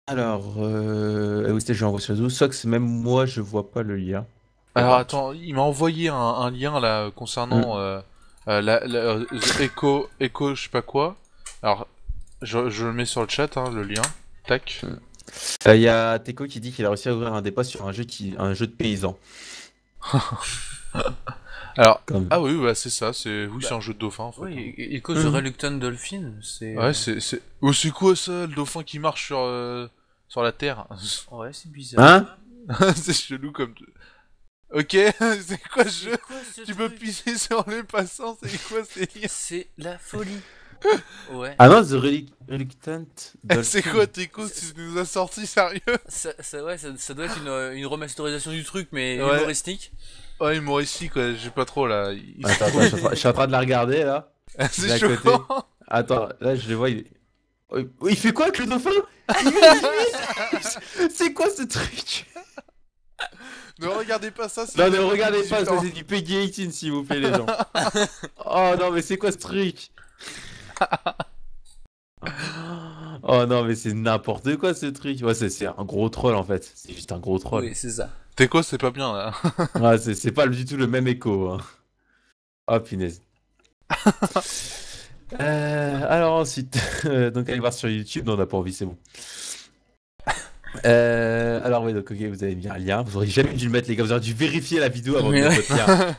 Speaker 1: Alors, où c'était, je l'envoie sur les réseaux. Sox, même moi, je vois pas le lien.
Speaker 2: Alors attends, il m'a envoyé un lien là concernant Echo, je sais pas quoi. Alors, je le mets sur le chat, hein, le lien. Tac.
Speaker 1: Il y a Teco qui dit qu'il a réussi à ouvrir un débat sur un jeu de paysans.
Speaker 2: Alors,
Speaker 1: Comme...
Speaker 2: ah oui, bah c'est ça, c'est
Speaker 3: Bah,
Speaker 2: un jeu de dauphin en fait.
Speaker 3: Oui, Echo the Reluctant Dolphin, c'est...
Speaker 2: Ouais, c'est. Oh, c'est quoi ça, le dauphin qui marche sur la terre?
Speaker 3: Ouais, c'est bizarre.
Speaker 1: Hein?
Speaker 2: C'est chelou comme. Ok, c'est quoi ce jeu?
Speaker 3: C'est quoi ce
Speaker 2: Tu peux
Speaker 3: truc
Speaker 2: pisser sur les passants, c'est quoi c'est
Speaker 3: C'est la folie. Ouais.
Speaker 1: Ah non, Reluctant
Speaker 2: C'est
Speaker 1: Dolphin.
Speaker 2: quoi Teco, tu nous as sorti sérieux?
Speaker 3: Ça doit être une remasterisation du truc, mais
Speaker 2: Ouais.
Speaker 3: humoristique.
Speaker 2: Ouais, humoristique, quoi, j'ai pas trop là.
Speaker 1: Attends, je suis en train de la regarder là.
Speaker 2: C'est
Speaker 1: à côté.
Speaker 2: chaud.
Speaker 1: Attends, là je le vois. Il fait quoi avec le dauphin? C'est quoi ce truc?
Speaker 2: Ne regardez pas ça, c'est.
Speaker 1: Non, ne regardez
Speaker 2: 18
Speaker 1: pas,
Speaker 2: ans.
Speaker 1: c'est du Peggy 18 s'il vous plaît, les gens. Oh non, mais c'est quoi ce truc? Oh non, mais c'est n'importe quoi ce truc. Ouais, c'est un gros troll en fait. C'est juste un gros troll.
Speaker 3: Oui, c'est ça.
Speaker 2: Teco, c'est pas bien là.
Speaker 1: Ouais, c'est pas du tout le même écho. Hein. Oh punaise. Alors ensuite, donc allez voir sur YouTube. Non, on n'a pas envie, c'est bon. Alors oui, donc ok, vous avez mis un lien. Vous auriez jamais dû le mettre, les gars. Vous auriez dû vérifier la vidéo avant de
Speaker 3: Mais
Speaker 1: mettre
Speaker 3: ouais.
Speaker 1: votre lien.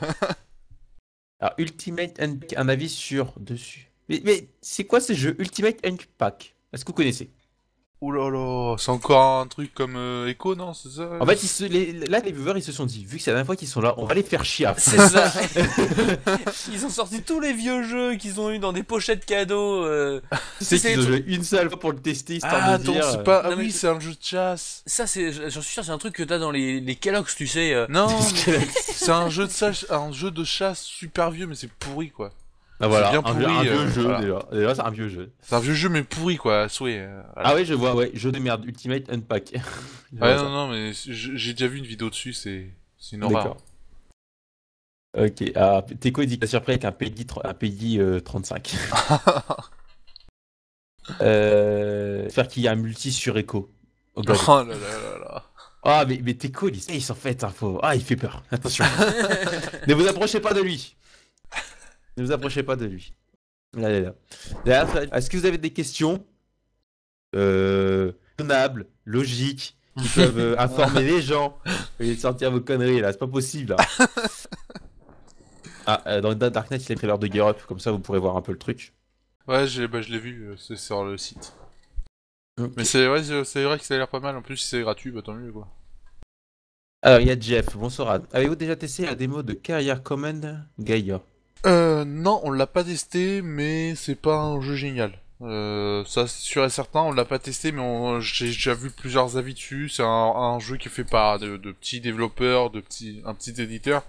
Speaker 1: Alors Ultimate Unpack, un avis sur dessus. Mais c'est quoi ce jeu Ultimate Unpack? Est-ce que vous connaissez?
Speaker 2: Ouh là là, c'est encore un truc comme Echo, non? C'est ça?
Speaker 1: En fait, là, les viewers, ils se sont dit, vu que c'est la dernière fois qu'ils sont là, on va les faire chier à fond.
Speaker 3: C'est ça. Ils ont sorti tous les vieux jeux qu'ils ont eu dans des pochettes cadeaux.
Speaker 1: Tu sais
Speaker 3: c'est
Speaker 1: qu'ils
Speaker 3: les
Speaker 1: ont joué une seule fois pour le tester, histoire
Speaker 2: Ah,
Speaker 1: de
Speaker 2: attends,
Speaker 1: dire...
Speaker 2: c'est pas. Ah
Speaker 3: Non, mais
Speaker 2: oui, c'est un jeu de chasse.
Speaker 3: Ça, j'en suis sûr, c'est un truc que t'as dans les Kellogg's, tu sais.
Speaker 2: Non, mais c'est un jeu de chasse super vieux, mais c'est pourri quoi.
Speaker 1: Ah voilà,
Speaker 2: bien pourri,
Speaker 1: un vieux jeu,
Speaker 2: voilà.
Speaker 1: déjà. Déjà, c'est un vieux jeu.
Speaker 2: C'est un vieux jeu, mais pourri quoi, à souhait. Voilà.
Speaker 1: Ah ouais, je vois, ouais, jeu de merde, Ultimate Unpack. Je vois
Speaker 2: Ouais,
Speaker 1: ça.
Speaker 2: non, mais j'ai déjà vu une vidéo dessus, c'est une horreur.
Speaker 1: D'accord. Ok, ah, Teco il dit qu'il a surpris avec un Peggy 35. Faire qu'il y a un multi sur Echo. Oh, God.
Speaker 2: Oh là là là là.
Speaker 1: Ah, mais Teco, il s'en fait, hein, Ah, il fait peur. Attention. Ne vous approchez pas de lui. Ne vous approchez pas de lui. Là, là, là. D'ailleurs, est-ce que vous avez des questions raisonnables, logiques, qui peuvent informer les gens au lieu de sortir vos conneries là? C'est pas possible là. Ah, dans Dark Knight, il a pris l'heure de Gear Up, comme ça vous pourrez voir un peu le truc.
Speaker 2: Ouais, je l'ai vu, c'est sur le site.
Speaker 1: Ok.
Speaker 2: Mais c'est vrai que ça a l'air pas mal, en plus si c'est gratuit, bah tant mieux quoi.
Speaker 1: Alors, il y a Jeff, bonsoir. Avez-vous déjà testé la démo de Carrier Command Gaia?
Speaker 2: Non, on l'a pas testé, mais c'est pas un jeu génial. Ça, c'est sûr et certain, on l'a pas testé, mais j'ai déjà vu plusieurs avis dessus. C'est un jeu qui est fait par de petits développeurs, un petit éditeur.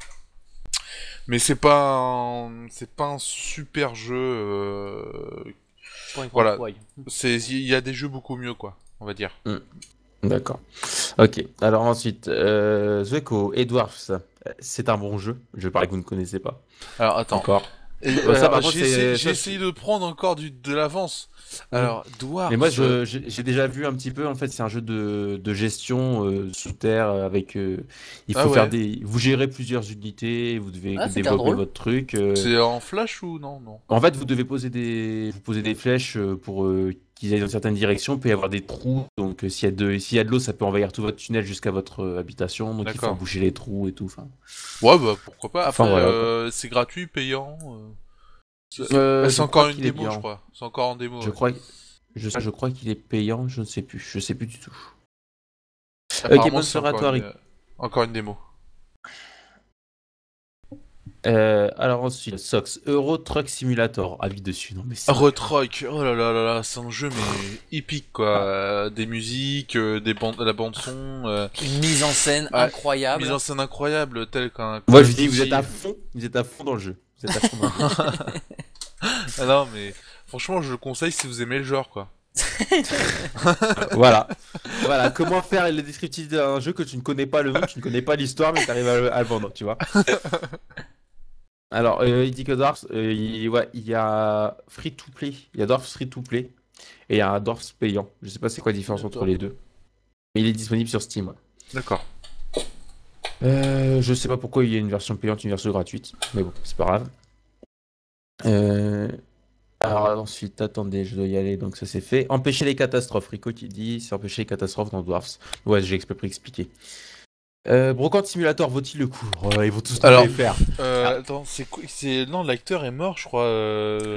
Speaker 2: Mais c'est pas un super jeu.
Speaker 3: Pour une
Speaker 2: Voilà.
Speaker 3: poigne.
Speaker 2: Il y a des jeux beaucoup mieux, quoi, on va dire.
Speaker 1: D'accord. Ok, alors ensuite, Zueko, Edwards, c'est un bon jeu. Je parie que vous ne connaissez pas.
Speaker 2: Alors, attends.
Speaker 1: Encore.
Speaker 2: Et,
Speaker 1: ça, par
Speaker 2: alors,
Speaker 1: contre,
Speaker 2: j'ai
Speaker 1: ça,
Speaker 2: essayé de prendre encore de l'avance. Alors, Dwarf.
Speaker 1: Mais moi, j'ai déjà vu un petit peu. En fait, c'est un jeu de gestion sous terre avec. Il faut
Speaker 2: Ah
Speaker 1: faire
Speaker 2: ouais.
Speaker 1: vous gérez plusieurs unités, vous devez
Speaker 3: Ah, c'est
Speaker 1: développer
Speaker 3: drôle.
Speaker 1: votre truc.
Speaker 2: C'est en flash ou non? Non.
Speaker 1: En fait, vous devez vous poser des flèches pour qu'ils aillent dans certaines directions. Il peut y avoir des trous. Donc, s'il y a de l'eau, ça peut envahir tout votre tunnel jusqu'à votre habitation. Donc, il faut
Speaker 2: D'accord.
Speaker 1: boucher les trous et tout. Enfin,
Speaker 2: Ouais, bah pourquoi pas. Après,
Speaker 1: Enfin, voilà,
Speaker 2: c'est gratuit, payant. C'est
Speaker 1: je
Speaker 2: encore
Speaker 1: crois
Speaker 2: une
Speaker 1: qu'il est
Speaker 2: démo,
Speaker 1: bien.
Speaker 2: je crois. C'est encore en démo.
Speaker 1: Je
Speaker 2: Ouais.
Speaker 1: crois, je crois qu'il est payant. Je ne sais plus. Je sais plus du tout.
Speaker 2: Apparemment,
Speaker 1: bonne
Speaker 2: c'est
Speaker 1: soirée à toi, Rick.
Speaker 2: encore une démo.
Speaker 1: Alors ensuite, Sox, Euro Truck Simulator, avis dessus, non mais c'est...
Speaker 2: Retrock, oh là là là là, c'est un jeu mais épique quoi.
Speaker 1: Ah.
Speaker 2: Des musiques, la bande son,
Speaker 3: Une mise en scène
Speaker 2: Ouais,
Speaker 3: incroyable.
Speaker 2: mise en scène incroyable, tel qu'un.
Speaker 1: Moi je dis, vous êtes à fond dans le jeu. Vous êtes à fond dans le jeu.
Speaker 2: Ah non mais franchement, je le conseille si vous aimez le genre quoi.
Speaker 1: Voilà. Voilà, comment faire le descriptif d'un jeu que tu ne connais pas le nom, tu ne connais pas l'histoire, mais tu arrives à le vendre, tu vois. Alors, il dit que Dwarfs, ouais, il y a free to play, il y a Dwarfs free to play, et il y a un Dwarfs payant. Je sais pas c'est quoi la différence entre les deux. Il est disponible sur Steam. Ouais.
Speaker 2: D'accord.
Speaker 1: Je sais pas pourquoi il y a une version payante, une version gratuite, mais bon, c'est pas grave. Alors ensuite, attendez, je dois y aller, donc ça c'est fait. Empêcher les catastrophes, Rico qui dit, c'est empêcher les catastrophes dans Dwarfs. Ouais, j'ai expliqué. Brocante Simulator vaut-il le coup? Oh, ils vont tous nous
Speaker 2: Alors,
Speaker 1: les faire.
Speaker 2: attends, c'est quoi? Non, l'acteur est mort, je crois.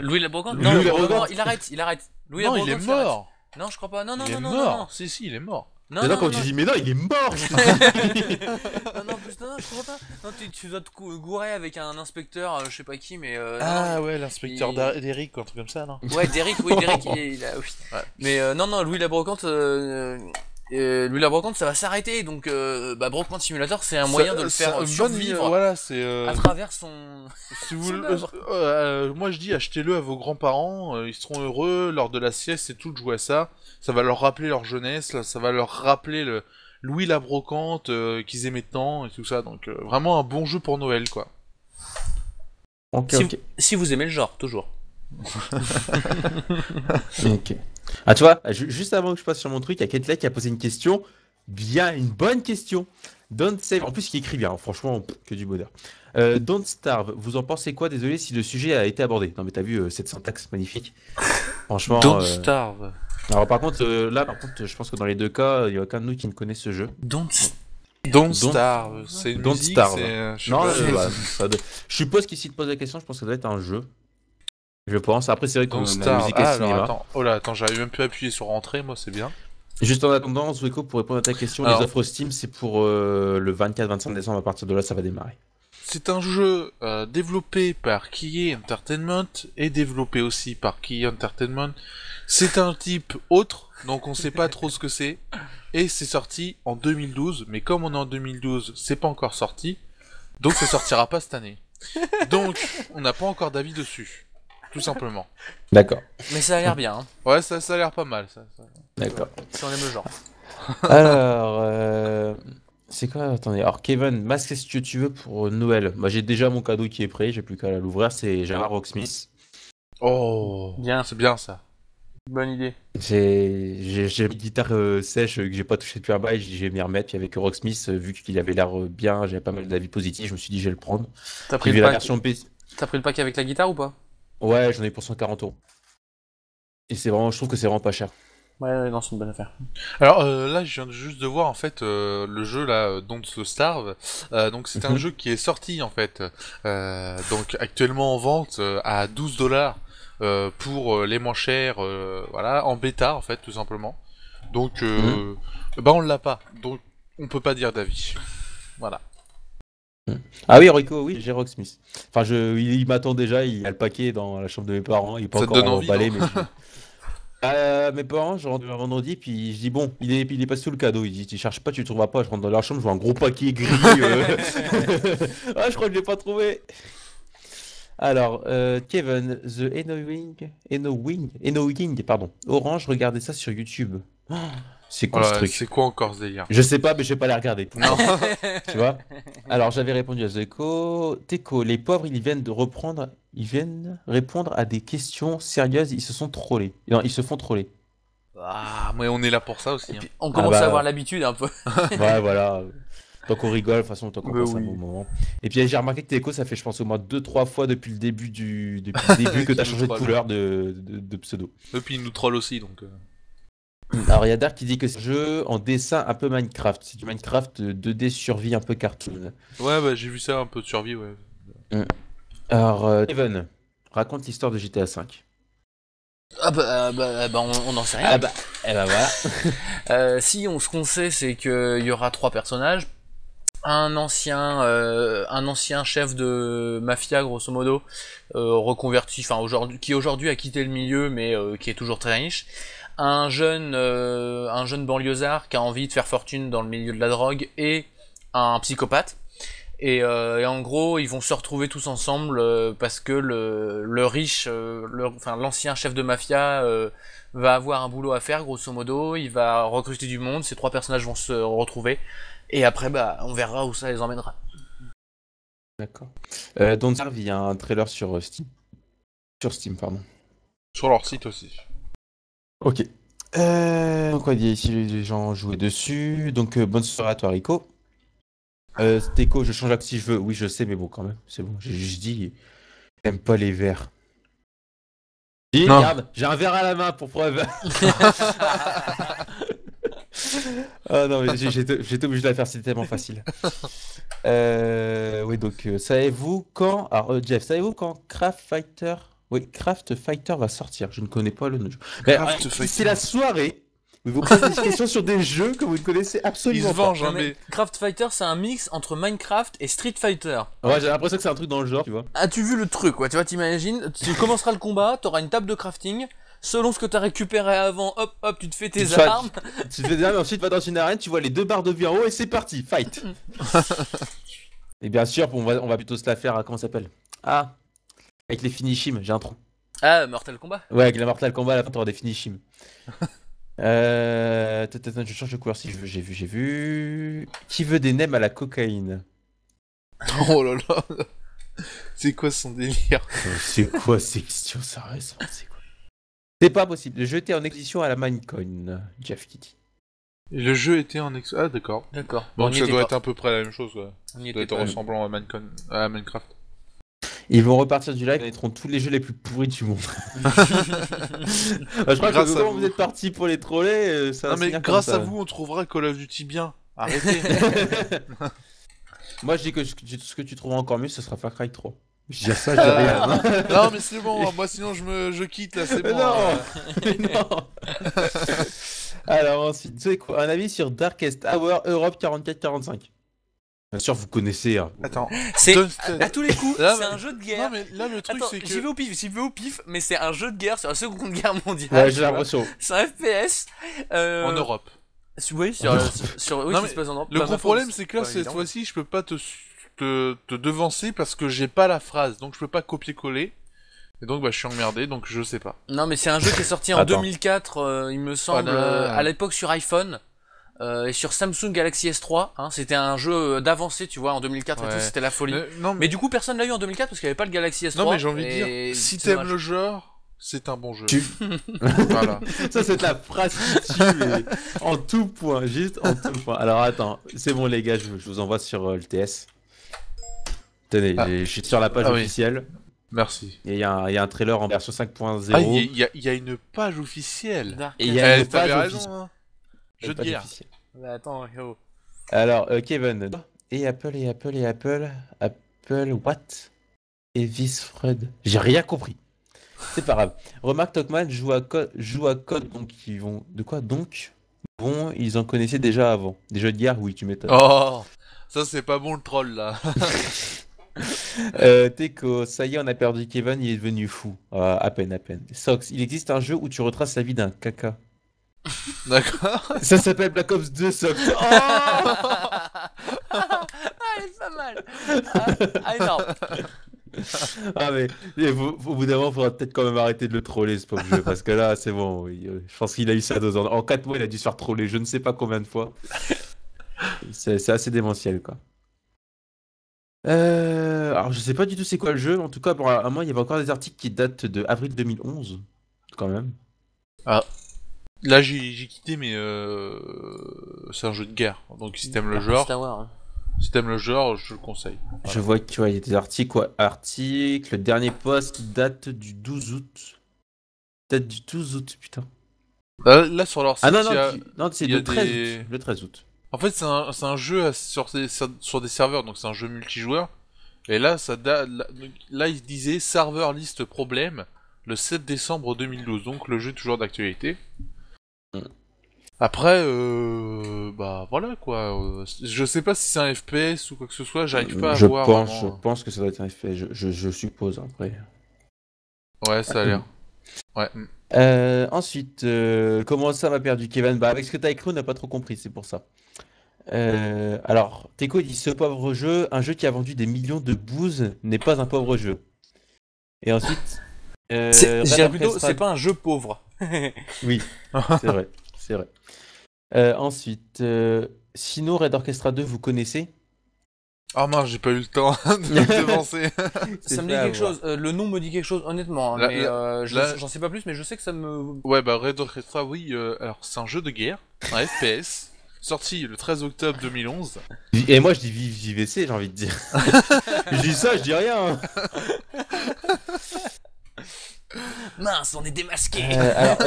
Speaker 3: Louis Labrocante?
Speaker 1: Louis
Speaker 3: Non,
Speaker 1: Labrocante.
Speaker 3: il arrête. Louis
Speaker 2: Non, il est
Speaker 3: Labrocante, il arrête.
Speaker 2: mort.
Speaker 3: Non, je crois pas. Non,
Speaker 2: Il est
Speaker 3: non.
Speaker 2: mort. Si, il est mort.
Speaker 3: Non,
Speaker 1: Mais non,
Speaker 3: non,
Speaker 1: quand
Speaker 3: non,
Speaker 1: tu dis mais non, il est mort.
Speaker 3: non, je crois pas. Non, tu dois te gourer avec un inspecteur, je sais pas qui, mais
Speaker 2: Ah ouais, l'inspecteur
Speaker 3: il-
Speaker 2: d'Eric, un truc comme ça, non?
Speaker 3: ouais, Derrick, oui, il a, oui.
Speaker 2: Ouais.
Speaker 3: Mais non, Louis Labrocante, ça va s'arrêter, donc Brocante Simulator, c'est un moyen de le faire
Speaker 2: une bonne
Speaker 3: survivre
Speaker 2: voilà, c'est.
Speaker 3: à travers son.
Speaker 2: Si vous,
Speaker 3: son œuvre.
Speaker 2: moi je dis achetez-le à vos grands-parents, ils seront heureux lors de la sieste et tout de jouer à ça. Ça va leur rappeler leur jeunesse, là, ça va leur rappeler le Louis la Brocante qu'ils aimaient tant et tout ça. Donc vraiment un bon jeu pour Noël quoi.
Speaker 1: Ok,
Speaker 3: Si,
Speaker 1: ok.
Speaker 3: si vous aimez le genre, toujours.
Speaker 1: Ok. Ah, tu vois, juste avant que je passe sur mon truc, il y a Ketley qui a posé une question. Bien, une bonne question. Don't Save. En plus, il écrit bien, hein, franchement, que du bonheur. Don't Starve. Vous en pensez quoi? Désolé si le sujet a été abordé. Non, mais t'as vu cette syntaxe magnifique. Franchement.
Speaker 2: Don't Starve.
Speaker 1: Alors, par contre, je pense que dans les deux cas, il n'y a aucun de nous qui ne connaît ce jeu.
Speaker 3: Don't.
Speaker 2: Don't Starve. C'est une
Speaker 1: Don't
Speaker 2: musique,
Speaker 1: Starve.
Speaker 2: je sais
Speaker 1: Non,
Speaker 2: pas.
Speaker 1: je suppose qu'ici te pose la question, je pense que ça doit être un jeu. Je pense. Après, c'est vrai qu'on
Speaker 2: Don't
Speaker 1: a la
Speaker 2: Starve.
Speaker 1: musique et
Speaker 2: Ah,
Speaker 1: le
Speaker 2: alors
Speaker 1: cinéma.
Speaker 2: attends. Oh là, attends, j'arrive même plus à appuyer sur entrée, moi c'est bien.
Speaker 1: Juste en attendant, Zweko, pour répondre à ta question,
Speaker 2: Alors-
Speaker 1: les offres Steam, c'est pour le 24-25 décembre. À partir de là, ça va démarrer.
Speaker 2: C'est un jeu développé par Key Entertainment et développé aussi par Key Entertainment. C'est un type autre, donc on sait pas trop ce que c'est. Et c'est sorti en 2012, mais comme on est en 2012, c'est pas encore sorti, donc ça sortira pas cette année. Donc on n'a pas encore d'avis dessus, tout simplement.
Speaker 1: D'accord.
Speaker 3: Mais ça a l'air bien, hein,
Speaker 2: Ouais, ça a l'air pas mal. Ça.
Speaker 1: D'accord.
Speaker 3: si on aime le genre.
Speaker 1: Alors, c'est quoi? Attendez. Alors, Kevin, masque, qu'est-ce que tu veux pour Noël? Moi, j'ai déjà mon cadeau qui est prêt, j'ai plus qu'à l'ouvrir. C'est Java Rocksmith.
Speaker 2: Oh,
Speaker 3: Bien.
Speaker 2: c'est bien ça.
Speaker 3: Bonne idée.
Speaker 1: J'ai une guitare sèche que j'ai pas touché depuis un bail, j'ai m'y remettre. Puis avec Rocksmith, vu qu'il avait l'air bien, j'avais pas mal d'avis positifs, je me suis dit, je vais le prendre.
Speaker 3: T'as
Speaker 1: J'ai
Speaker 3: pris
Speaker 1: vu
Speaker 3: le
Speaker 1: la
Speaker 3: pack.
Speaker 1: version PC.
Speaker 3: T'as pris le pack avec la guitare ou pas?
Speaker 1: Ouais, j'en ai pour 140 €. Et c'est vraiment, je trouve que c'est vraiment pas cher.
Speaker 3: Ouais, non, c'est une bonne affaire.
Speaker 2: Alors là, je viens juste de voir en fait le jeu là, Don't Starve. Donc c'est un
Speaker 1: Mhm.
Speaker 2: jeu qui est sorti en fait, donc actuellement en vente à 12 $ pour les moins chers, voilà, en bêta en fait tout simplement. Donc bah on l'a pas, donc on peut pas dire d'avis. Voilà.
Speaker 1: Ah oui, Rico, oui, j'ai Rocksmith. Enfin, il m'attend déjà, il a le paquet dans la chambre de mes parents, il est pas
Speaker 2: Ça te
Speaker 1: encore
Speaker 2: donne envie,
Speaker 1: emballé,
Speaker 2: non
Speaker 1: mais mes parents, je rentre un vendredi, puis je dis bon, il est pas sous le cadeau. Il dit, tu cherches pas, tu le trouveras pas. Je rentre dans leur chambre, je vois un gros paquet gris. Ah, je crois que je l'ai pas trouvé. Alors, Kevin, The Ennowing, pardon. Orange, regardez ça sur YouTube. Oh, c'est quoi ce
Speaker 2: Voilà,
Speaker 1: truc?
Speaker 2: c'est quoi encore ce délire?
Speaker 1: Je sais pas, mais je vais pas les regarder.
Speaker 2: Non.
Speaker 1: Tu vois? Alors, j'avais répondu à Zeko. Teco, les pauvres, ils viennent répondre à des questions sérieuses, ils se sont trollés. Non, ils se font troller.
Speaker 2: Ah, mais on est là pour ça aussi.
Speaker 3: Et
Speaker 2: Hein.
Speaker 3: puis, on commence
Speaker 1: bah,
Speaker 3: à avoir l'habitude un peu.
Speaker 1: Ouais, voilà. Tant qu'on rigole, de toute façon, tant qu'on
Speaker 3: Bah
Speaker 1: passe un
Speaker 3: oui.
Speaker 1: bon moment. Et puis, j'ai remarqué que Teco, ça fait, je pense, au moins 2-3 fois depuis le début que t'as
Speaker 2: Qu'il nous
Speaker 1: changé de
Speaker 2: troll.
Speaker 1: couleur de pseudo.
Speaker 2: Et puis il nous troll aussi donc.
Speaker 1: Alors, il y a Dark qui dit que c'est un jeu en dessin un peu Minecraft. C'est du Minecraft 2D survie un peu cartoon.
Speaker 2: Ouais, bah j'ai vu ça un peu de survie, ouais.
Speaker 1: Alors, Evan, raconte l'histoire de GTA V.
Speaker 3: Ah on n'en sait rien.
Speaker 1: Ah bah, eh bah voilà.
Speaker 3: Ce qu'on sait, c'est qu'il y aura 3 personnages. Un ancien chef de mafia, grosso modo, reconverti, enfin qui aujourd'hui a quitté le milieu, mais qui est toujours très riche. Un jeune banlieusard qui a envie de faire fortune dans le milieu de la drogue, et un psychopathe. Et en gros, ils vont se retrouver tous ensemble parce que le riche, l'ancien chef de mafia va avoir un boulot à faire, grosso modo. Il va recruter du monde. Ces 3 personnages vont se retrouver. Et après, bah, on verra où ça les emmènera.
Speaker 1: D'accord. Don't Starve, il y a un trailer sur Steam. Sur Steam, pardon.
Speaker 2: Sur leur site aussi.
Speaker 1: Ok. Donc, on dit ici, les gens jouaient dessus. Donc, bonne soirée à toi, Rico. Teco, je change là si je veux. Oui, je sais, mais bon, quand même. C'est bon, j'ai juste dit. J'aime pas les verres. Et
Speaker 2: Non.
Speaker 1: regarde, j'ai un verre à la main pour preuve. Ah non, mais j'étais obligé de la faire, c'était tellement facile. Oui, donc, savez-vous quand. Alors, Jeff, savez-vous quand Craft Fighter. Oui, Craft Fighter va sortir? Je ne connais pas le nom du jeu. Mais,
Speaker 2: Craft Fighter.
Speaker 1: c'est la soirée où vous posez des questions sur des jeux que vous ne connaissez
Speaker 2: Il
Speaker 1: absolument
Speaker 2: se
Speaker 1: pas.
Speaker 2: venge,
Speaker 3: Non,
Speaker 2: hein, mais.
Speaker 3: Craft Fighter, c'est un mix entre Minecraft et Street Fighter.
Speaker 1: Ouais, j'ai l'impression que c'est un truc dans le genre, tu vois.
Speaker 3: As-tu vu le truc, quoi? Tu vois, t'imagines, tu commenceras le combat, t'auras une table de crafting, selon ce que t'as récupéré avant, hop, hop, tu te fais tes
Speaker 1: Tu
Speaker 3: armes.
Speaker 1: Tu te fais des armes, et ensuite, va dans une arène, tu vois les 2 barres de vie en haut et c'est parti, fight. Et bien sûr, on va plutôt se la faire à comment ça s'appelle? Ah, avec les finishim, j'ai un trou.
Speaker 3: Ah, Mortal Kombat.
Speaker 1: Ouais, avec la Mortal Kombat, à la fin, t'auras des finishim. Je change de couleur si je veux. J'ai vu. Qui veut des nems à la cocaïne?
Speaker 2: Oh là là. C'est quoi son délire?
Speaker 1: C'est quoi ces questions sérieuses? C'est quoi? C'est pas possible de jeter en exposition à la Minecoin, Jeff Kitty.
Speaker 2: Et le jeu était en Ah, d'accord.
Speaker 3: D'accord.
Speaker 2: Donc
Speaker 3: On y
Speaker 2: ça
Speaker 3: était
Speaker 2: doit
Speaker 3: pas.
Speaker 2: être à peu près la même chose, quoi.
Speaker 3: On y
Speaker 2: Ça
Speaker 3: était
Speaker 2: doit être
Speaker 3: pas.
Speaker 2: ressemblant à Minecraft.
Speaker 1: Ils vont repartir du live, ils mettront tous les jeux les plus pourris du monde. Bah, je crois
Speaker 2: Grâce
Speaker 1: que
Speaker 2: à
Speaker 1: quand
Speaker 2: vous.
Speaker 1: vous êtes parti pour les troller, ça va
Speaker 2: Non mais
Speaker 1: finir comme
Speaker 2: grâce
Speaker 1: ça.
Speaker 2: à vous, on trouvera Call of Duty bien. Arrêtez.
Speaker 1: Moi, je dis que ce que tu trouveras encore mieux, ce sera Far Cry 3. Je dis ça, je dis rien. hein.
Speaker 2: Non mais c'est bon, moi sinon je quitte là, c'est
Speaker 1: Mais
Speaker 2: bon.
Speaker 1: non, non. Alors ensuite, tu sais quoi, un avis sur Darkest Hour Europe 44-45. Bien sûr, vous connaissez. Hein.
Speaker 2: Attends.
Speaker 3: C'est
Speaker 2: Dunstan.
Speaker 3: à tous les coups,
Speaker 2: Là,
Speaker 3: c'est un jeu de guerre.
Speaker 2: Non mais là le truc
Speaker 3: Attends,
Speaker 2: c'est
Speaker 3: j'y
Speaker 2: que
Speaker 3: vais au pif, mais c'est un jeu de guerre sur la Seconde Guerre mondiale.
Speaker 1: Ouais,
Speaker 3: tu
Speaker 1: j'ai
Speaker 3: vois.
Speaker 1: l'impression.
Speaker 3: C'est un FPS.
Speaker 2: en Europe.
Speaker 3: Oui,
Speaker 1: En Europe.
Speaker 3: oui,
Speaker 2: Non,
Speaker 3: qui
Speaker 2: mais
Speaker 3: se passe en Europe.
Speaker 2: Le
Speaker 3: Bah,
Speaker 2: gros
Speaker 3: ma foi,
Speaker 2: problème c'est que là
Speaker 3: pas
Speaker 2: cette
Speaker 3: évident.
Speaker 2: fois-ci je peux pas te devancer parce que j'ai pas la phrase, donc je peux pas copier-coller. Et donc bah je suis emmerdé, donc je sais pas.
Speaker 3: Non, mais c'est un jeu qui est sorti en
Speaker 1: Attends.
Speaker 3: 2004, il me semble,
Speaker 2: Voilà.
Speaker 3: à l'époque sur iPhone. Et sur Samsung Galaxy S3, hein, c'était un jeu d'avancée, tu vois, en 2004 et
Speaker 2: Ouais.
Speaker 3: tout, c'était la folie.
Speaker 2: Non
Speaker 3: Mais du coup, personne l'a eu en 2004 parce qu'il n'y avait pas le Galaxy S3.
Speaker 2: non mais j'ai envie de
Speaker 3: et
Speaker 2: dire, si
Speaker 3: c'est
Speaker 2: t'aimes
Speaker 3: dommage.
Speaker 2: le genre, c'est un bon jeu.
Speaker 1: Tu-
Speaker 2: Voilà.
Speaker 1: Ça, c'est la phrase qui tue, mais en tout point, juste en tout point. Alors attends, c'est bon les gars, je vous envoie sur le TS. Tenez,
Speaker 2: Ah.
Speaker 1: je suis sur la page
Speaker 2: Ah oui.
Speaker 1: officielle.
Speaker 2: Merci.
Speaker 1: Et il y a un trailer en version 5.0.
Speaker 2: Ah, il y a une page officielle.
Speaker 3: Dark
Speaker 1: Et il y a
Speaker 3: Knight.
Speaker 1: une
Speaker 2: T'avais
Speaker 1: page
Speaker 2: raison,
Speaker 1: officielle.
Speaker 2: hein.
Speaker 1: Une
Speaker 2: Jeu de
Speaker 1: page
Speaker 2: guerre.
Speaker 1: officielle.
Speaker 3: Bah, attends, yo.
Speaker 1: Alors, Kevin. Et Apple. Apple, what? Et Freud. J'ai rien compris. C'est pas grave. Remarque, Talkman joue à code, donc ils vont. De quoi donc? Bon, ils en connaissaient déjà avant. Des jeux de guerre, oui, tu m'étonnes.
Speaker 2: Oh, ça c'est pas bon le troll là.
Speaker 1: Teco, ça y est, on a perdu Kevin, il est devenu fou. À peine, à peine. Sox, il existe un jeu où tu retraces la vie d'un caca.
Speaker 2: D'accord.
Speaker 1: Ça s'appelle Black Ops 2, Sox. Oh
Speaker 3: Ah, elle est pas mal. Ah, énorme.
Speaker 1: Ah mais au bout d'un moment, il faudra peut-être quand même arrêter de le troller ce pauvre jeu parce que là c'est bon, je pense qu'il a eu sa dose. En 4 mois il a dû se faire troller je ne sais pas combien de fois. C'est assez démentiel quoi. Alors je sais pas du tout c'est quoi le jeu, en tout cas pour un moment il y avait encore des articles qui datent de avril 2011 quand même.
Speaker 2: Là j'ai quitté mais c'est un jeu de guerre. Donc si t'aimes le genre,
Speaker 3: Star Wars, hein.
Speaker 2: je te le conseille.
Speaker 1: Je vois qu'il y a des articles, quoi. Article, le dernier post date du 12 août. Date du 12 août, putain.
Speaker 2: Là sur leur site,
Speaker 1: Ah non,
Speaker 2: il y a-
Speaker 1: non, c'est
Speaker 2: il y a
Speaker 1: le 13
Speaker 2: des-
Speaker 1: août. Le 13 août.
Speaker 2: En fait c'est un jeu sur des serveurs, donc c'est un jeu multijoueur. Et là là il disait serveur liste problème le 7 décembre 2012, donc le jeu est toujours d'actualité.
Speaker 1: Mm.
Speaker 2: Après, bah voilà quoi. Je sais pas si c'est un FPS ou quoi que ce soit, j'arrive pas à
Speaker 1: je
Speaker 2: voir
Speaker 1: pense,
Speaker 2: vraiment.
Speaker 1: je pense que ça doit être un effet, je suppose après.
Speaker 2: Ouais, ça a l'air. Ouais.
Speaker 1: Ensuite, comment ça m'a perdu Kevin? Bah avec ce que t'as écrit on n'a pas trop compris, c'est pour ça. Alors, Teco dit ce pauvre jeu, un jeu qui a vendu des millions de bouses n'est pas un pauvre jeu. Et ensuite,
Speaker 3: Je dirais
Speaker 1: Red
Speaker 3: plutôt,
Speaker 1: Orchestra-
Speaker 3: c'est pas un jeu pauvre.
Speaker 1: Oui, c'est vrai, c'est vrai. Ensuite, sinon Red Orchestra 2, vous connaissez?
Speaker 2: Ah mince, j'ai pas eu le temps de penser.
Speaker 3: Ça me dit quelque chose. Le nom me dit quelque chose, honnêtement.
Speaker 2: Là-
Speaker 3: Mais
Speaker 2: là-
Speaker 3: j'en sais pas plus, mais je sais que ça me.
Speaker 2: Ouais, bah Red Orchestra, oui. Alors, c'est un jeu de guerre, un FPS, sorti le 13 octobre 2011.
Speaker 1: Et moi, je dis vive JVC, j'ai envie de dire. Je dis ça, je dis rien.
Speaker 3: Mince, on est démasqué.
Speaker 1: Alors,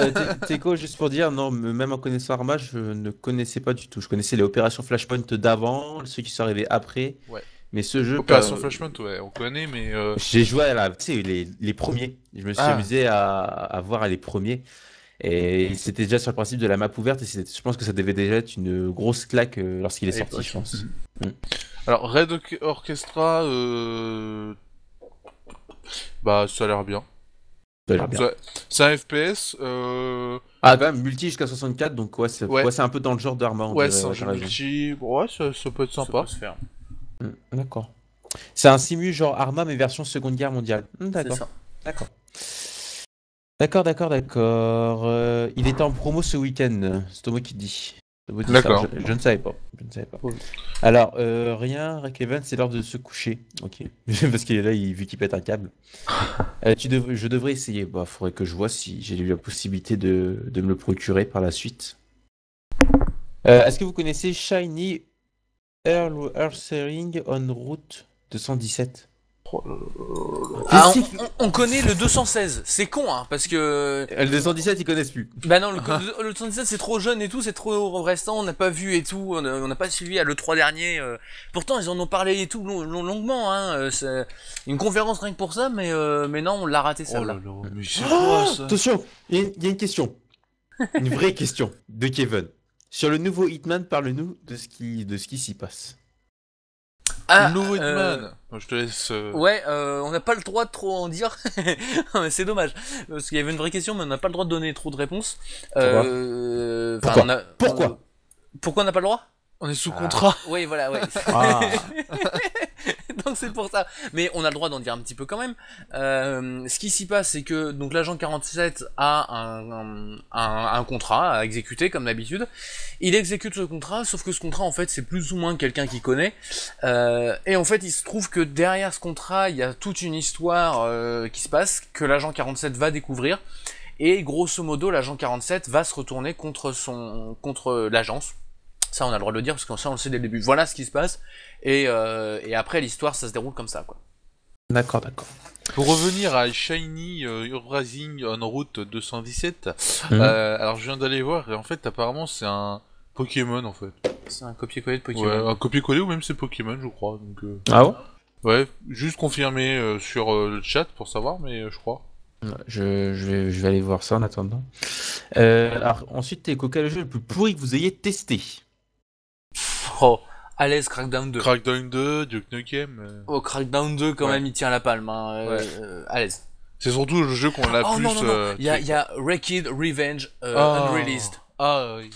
Speaker 1: Teco, juste pour dire, non, même en connaissant Arma, je ne connaissais pas du tout. Je connaissais les opérations Flashpoint d'avant, ceux qui sont arrivés après.
Speaker 2: Ouais.
Speaker 1: Mais ce jeu,
Speaker 2: Opération Flashpoint, ouais, on connaît, mais.
Speaker 1: j'ai joué à tu sais, les premiers. Je me suis
Speaker 2: Ah.
Speaker 1: amusé à voir les premiers. Et c'était déjà sur le principe de la map ouverte. Et je pense que ça devait déjà être une grosse claque lorsqu'il est
Speaker 3: À
Speaker 1: sorti,
Speaker 3: l'époque.
Speaker 1: je pense.
Speaker 2: Alors, Orchestra, bah, ça a l'air bien.
Speaker 1: Ça a l'air bien.
Speaker 2: C'est un FPS,
Speaker 1: Ah, quand même, multi jusqu'à 64, donc ouais, c'est
Speaker 2: Ouais.
Speaker 1: ouais, c'est un peu dans le genre d'Arma.
Speaker 2: ouais, c'est un jeu
Speaker 1: t'as raison.
Speaker 2: multi. Ouais, ça peut être
Speaker 3: Ça
Speaker 2: sympa.
Speaker 3: peut se faire.
Speaker 1: D'accord. C'est un simu genre Arma, mais version Seconde Guerre mondiale.
Speaker 3: C'est
Speaker 1: D'accord.
Speaker 3: ça.
Speaker 1: D'accord. D'accord. Il était en promo ce week-end. C'est Tomo qui dit. Tomo dit ça.
Speaker 2: D'accord.
Speaker 1: Je ne savais pas. Je ne savais pas.
Speaker 3: Oui.
Speaker 1: Alors, rien, Kevin, c'est l'heure de se coucher. Ok. Parce qu'il est là, vu qu'il pète un câble. Je devrais essayer. Bah, faudrait que je vois si j'ai eu la possibilité de me le procurer par la suite. Est-ce que vous connaissez Shiny Earthsharing on Route 217?
Speaker 3: Ah, on connaît le 216. C'est con, hein, parce que.
Speaker 1: Le 217, ils connaissent plus.
Speaker 3: Bah non, le 217 c'est trop jeune et tout, c'est trop restant, on n'a pas vu et tout, on n'a pas suivi à l'E3 dernier. Pourtant, ils en ont parlé et tout longuement, hein. C'est une conférence rien que pour ça, mais non, on l'a raté
Speaker 2: Oh
Speaker 3: celle-là.
Speaker 2: là là, mais c'est
Speaker 1: Oh,
Speaker 2: quoi ça?
Speaker 1: attention, il y a une question. Une vraie question de Kevin. Sur le nouveau Hitman, parle-nous de ce qui s'y passe.
Speaker 3: Ah,
Speaker 2: Nouveau Hitman. Je te laisse.
Speaker 3: Ouais, on n'a pas le droit de trop en dire. C'est dommage. Parce qu'il y avait une vraie question, mais on n'a pas le droit de donner trop de réponses.
Speaker 1: Pourquoi
Speaker 3: Pourquoi on n'a pas le droit?
Speaker 2: On est sous contrat.
Speaker 3: Oui, voilà, ouais.
Speaker 1: Ah.
Speaker 3: Donc c'est pour ça. Mais on a le droit d'en dire un petit peu quand même. Ce qui s'y passe, c'est que donc l'agent 47 a un contrat à exécuter comme d'habitude. Il exécute ce contrat, sauf que ce contrat en fait c'est plus ou moins quelqu'un qu'il connaît. Et en fait il se trouve que derrière ce contrat il y a toute une histoire qui se passe que l'agent 47 va découvrir. Et grosso modo l'agent 47 va se retourner contre l'agence. Ça, on a le droit de le dire parce que ça, on le sait dès le début. Voilà ce qui se passe. Et après, l'histoire, ça se déroule comme ça, quoi.
Speaker 1: D'accord.
Speaker 2: Pour revenir à Shiny Rising on Route 217,
Speaker 1: Mhm.
Speaker 2: alors je viens d'aller voir et en fait apparemment c'est un Pokémon en fait.
Speaker 3: C'est un copier-coller de
Speaker 2: Ouais,
Speaker 3: Pokémon.
Speaker 2: un copier-coller ou même c'est Pokémon je crois. Donc,
Speaker 1: Ah bon?
Speaker 2: ouais, juste confirmer sur le chat pour savoir mais je crois.
Speaker 1: Je vais aller voir ça en attendant. Alors, ensuite, Teco, quel est le jeu le plus pourri que vous ayez testé?
Speaker 3: Oh, à l'aise, Crackdown 2.
Speaker 2: Crackdown 2, Duke Nukem.
Speaker 3: Oh, Crackdown 2, quand
Speaker 2: Ouais.
Speaker 3: même, il tient la palme. Hein.
Speaker 2: Ouais.
Speaker 3: À l'aise.
Speaker 2: C'est surtout le jeu qu'on a
Speaker 3: Oh
Speaker 2: plus.
Speaker 3: non. Il y a Wrecked Revenge Unreleased.
Speaker 2: Ah oui.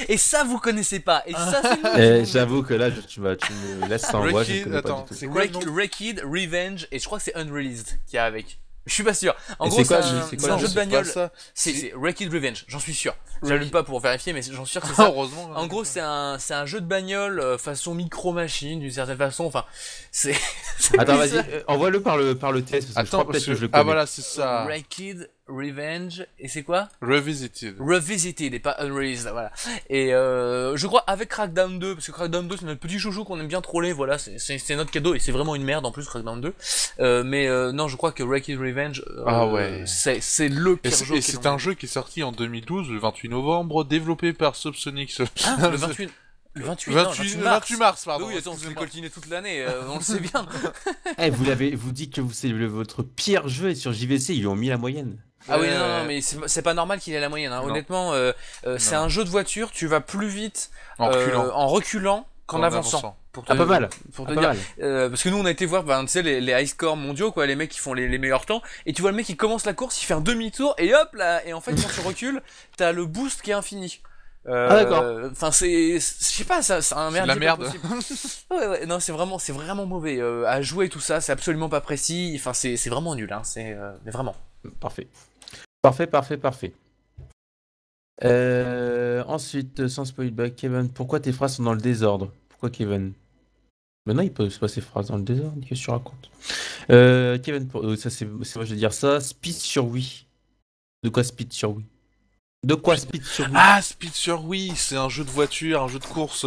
Speaker 3: Et ça, vous connaissez pas. Et ça, c'est
Speaker 1: J'avoue que là, tu me laisses sans voix, je ne connais pas
Speaker 2: attends,
Speaker 1: du tout.
Speaker 2: c'est quoi le nom?
Speaker 3: Wrecked Revenge, et je crois que c'est Unreleased qu'il y a avec. Je suis pas sûr. En
Speaker 1: Et
Speaker 3: gros,
Speaker 1: c'est quoi,
Speaker 3: c'est
Speaker 1: c'est
Speaker 3: un
Speaker 1: quoi,
Speaker 3: jeu de
Speaker 2: c'est pas
Speaker 3: bagnole.
Speaker 2: ça.
Speaker 3: C'est Wrecked Revenge, j'en suis sûr.
Speaker 2: Wrecked-
Speaker 3: J'allume pas pour vérifier, mais j'en suis sûr que c'est ça.
Speaker 2: Heureusement.
Speaker 3: En gros, c'est un jeu de bagnole façon micro-machine, d'une certaine façon. Enfin, c'est.
Speaker 1: Attends, vas-y, envoie-le par le test, parce que je
Speaker 2: Attends,
Speaker 1: crois
Speaker 2: parce
Speaker 1: peut-être que je
Speaker 2: que...
Speaker 1: le connais.
Speaker 2: Ah voilà, c'est ça.
Speaker 3: Wrecked Revenge, et c'est quoi?
Speaker 2: Revisited.
Speaker 3: Revisited et pas Unreleased, voilà. Et je crois avec Crackdown 2, parce que Crackdown 2 c'est notre petit chouchou qu'on aime bien troller, voilà, c'est notre cadeau et c'est vraiment une merde en plus Crackdown 2. Mais non, je crois que Wrecked Revenge,
Speaker 2: Ah ouais.
Speaker 3: c'est le
Speaker 2: Et
Speaker 3: pire jeu.
Speaker 2: c'est c'est un jeu qui est sorti en 2012, le 28 novembre, développé par Subsonic.
Speaker 3: Ah, le 28. Le 28, non, le
Speaker 2: 28
Speaker 3: mars.
Speaker 2: mars, pardon.
Speaker 3: Oui, attends, on s'est
Speaker 2: excusez-moi.
Speaker 3: coltiné toute l'année, on le sait bien.
Speaker 1: Vous dites que c'est votre pire jeu et sur JVC, ils lui ont mis la moyenne.
Speaker 3: Ah oui, non, mais c'est pas normal qu'il ait la moyenne. Hein.
Speaker 2: Non.
Speaker 3: Honnêtement, c'est un jeu de voiture, tu vas plus vite
Speaker 2: En reculant.
Speaker 3: en reculant qu'en
Speaker 2: En
Speaker 3: avançant.
Speaker 2: avançant.
Speaker 3: Pour te,
Speaker 1: Ah, pas mal.
Speaker 3: Pour
Speaker 1: Ah,
Speaker 3: te
Speaker 1: pas
Speaker 3: dire.
Speaker 1: mal.
Speaker 3: Parce que nous on a été voir tu sais les high scores mondiaux quoi, les mecs qui font les meilleurs temps et tu vois le mec qui commence la course, il fait un demi-tour et hop là et en fait quand tu recules, t'as le boost qui est infini.
Speaker 1: D'accord.
Speaker 3: Enfin je sais pas ça c'est un
Speaker 2: C'est de
Speaker 3: merde.
Speaker 2: la merde.
Speaker 3: Ouais non, c'est vraiment mauvais à jouer tout ça, c'est absolument pas précis, enfin c'est vraiment nul hein, mais vraiment.
Speaker 1: Parfait. Ensuite, sans spoil back, Kevin, pourquoi tes phrases sont dans le désordre? Pourquoi Kevin? Maintenant, il pose pas ses phrases dans le désordre. Qu'est-ce que tu racontes? Kevin, ça c'est moi je vais dire ça. Speed sur Wii. De quoi Speed sur Wii? De quoi Speed sur Wii?
Speaker 2: Ah, Speed sur Wii, c'est un jeu de voiture, un jeu de course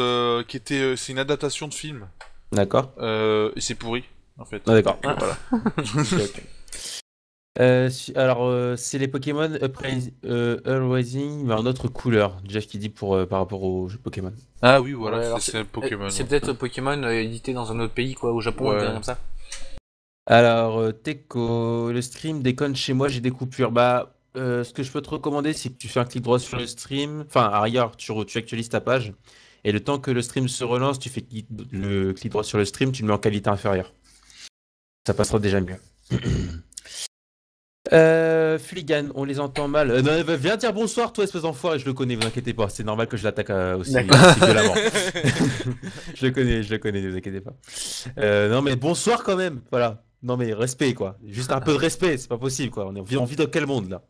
Speaker 2: qui était, c'est une adaptation de film.
Speaker 1: D'accord.
Speaker 2: Et c'est pourri, en fait.
Speaker 1: Ah, d'accord.
Speaker 2: Voilà.
Speaker 1: Ok, ok. Alors, c'est les Pokémon Uprising, mais en autre couleur. Jeff qui dit par rapport au jeu Pokémon.
Speaker 2: Ah oui, voilà,
Speaker 3: Ouais, alors
Speaker 2: c'est Pokémon.
Speaker 3: C'est peut-être Pokémon édité dans un autre pays, quoi, au Japon,
Speaker 2: Ouais.
Speaker 3: ou quelque chose comme ça.
Speaker 1: Alors, Teco, le stream déconne chez moi, j'ai des coupures. Bah, ce que je peux te recommander, c'est que tu fais un clic droit sur le stream. Enfin, ailleurs, tu actualises ta page. Et le temps que le stream se relance, tu fais le clic droit sur le stream, tu le mets en qualité inférieure. Ça passera déjà mieux. Fuligan, on les entend mal. Non, viens dire bonsoir, toi, espèce d'enfoiré. Je le connais, vous inquiétez pas. C'est normal que je l'attaque aussi violemment. Je le connais, ne vous inquiétez pas. Non, mais bonsoir quand même. Voilà. Non, mais respect, quoi. Juste un peu de respect, c'est pas possible, quoi. On vit dans quel monde, là?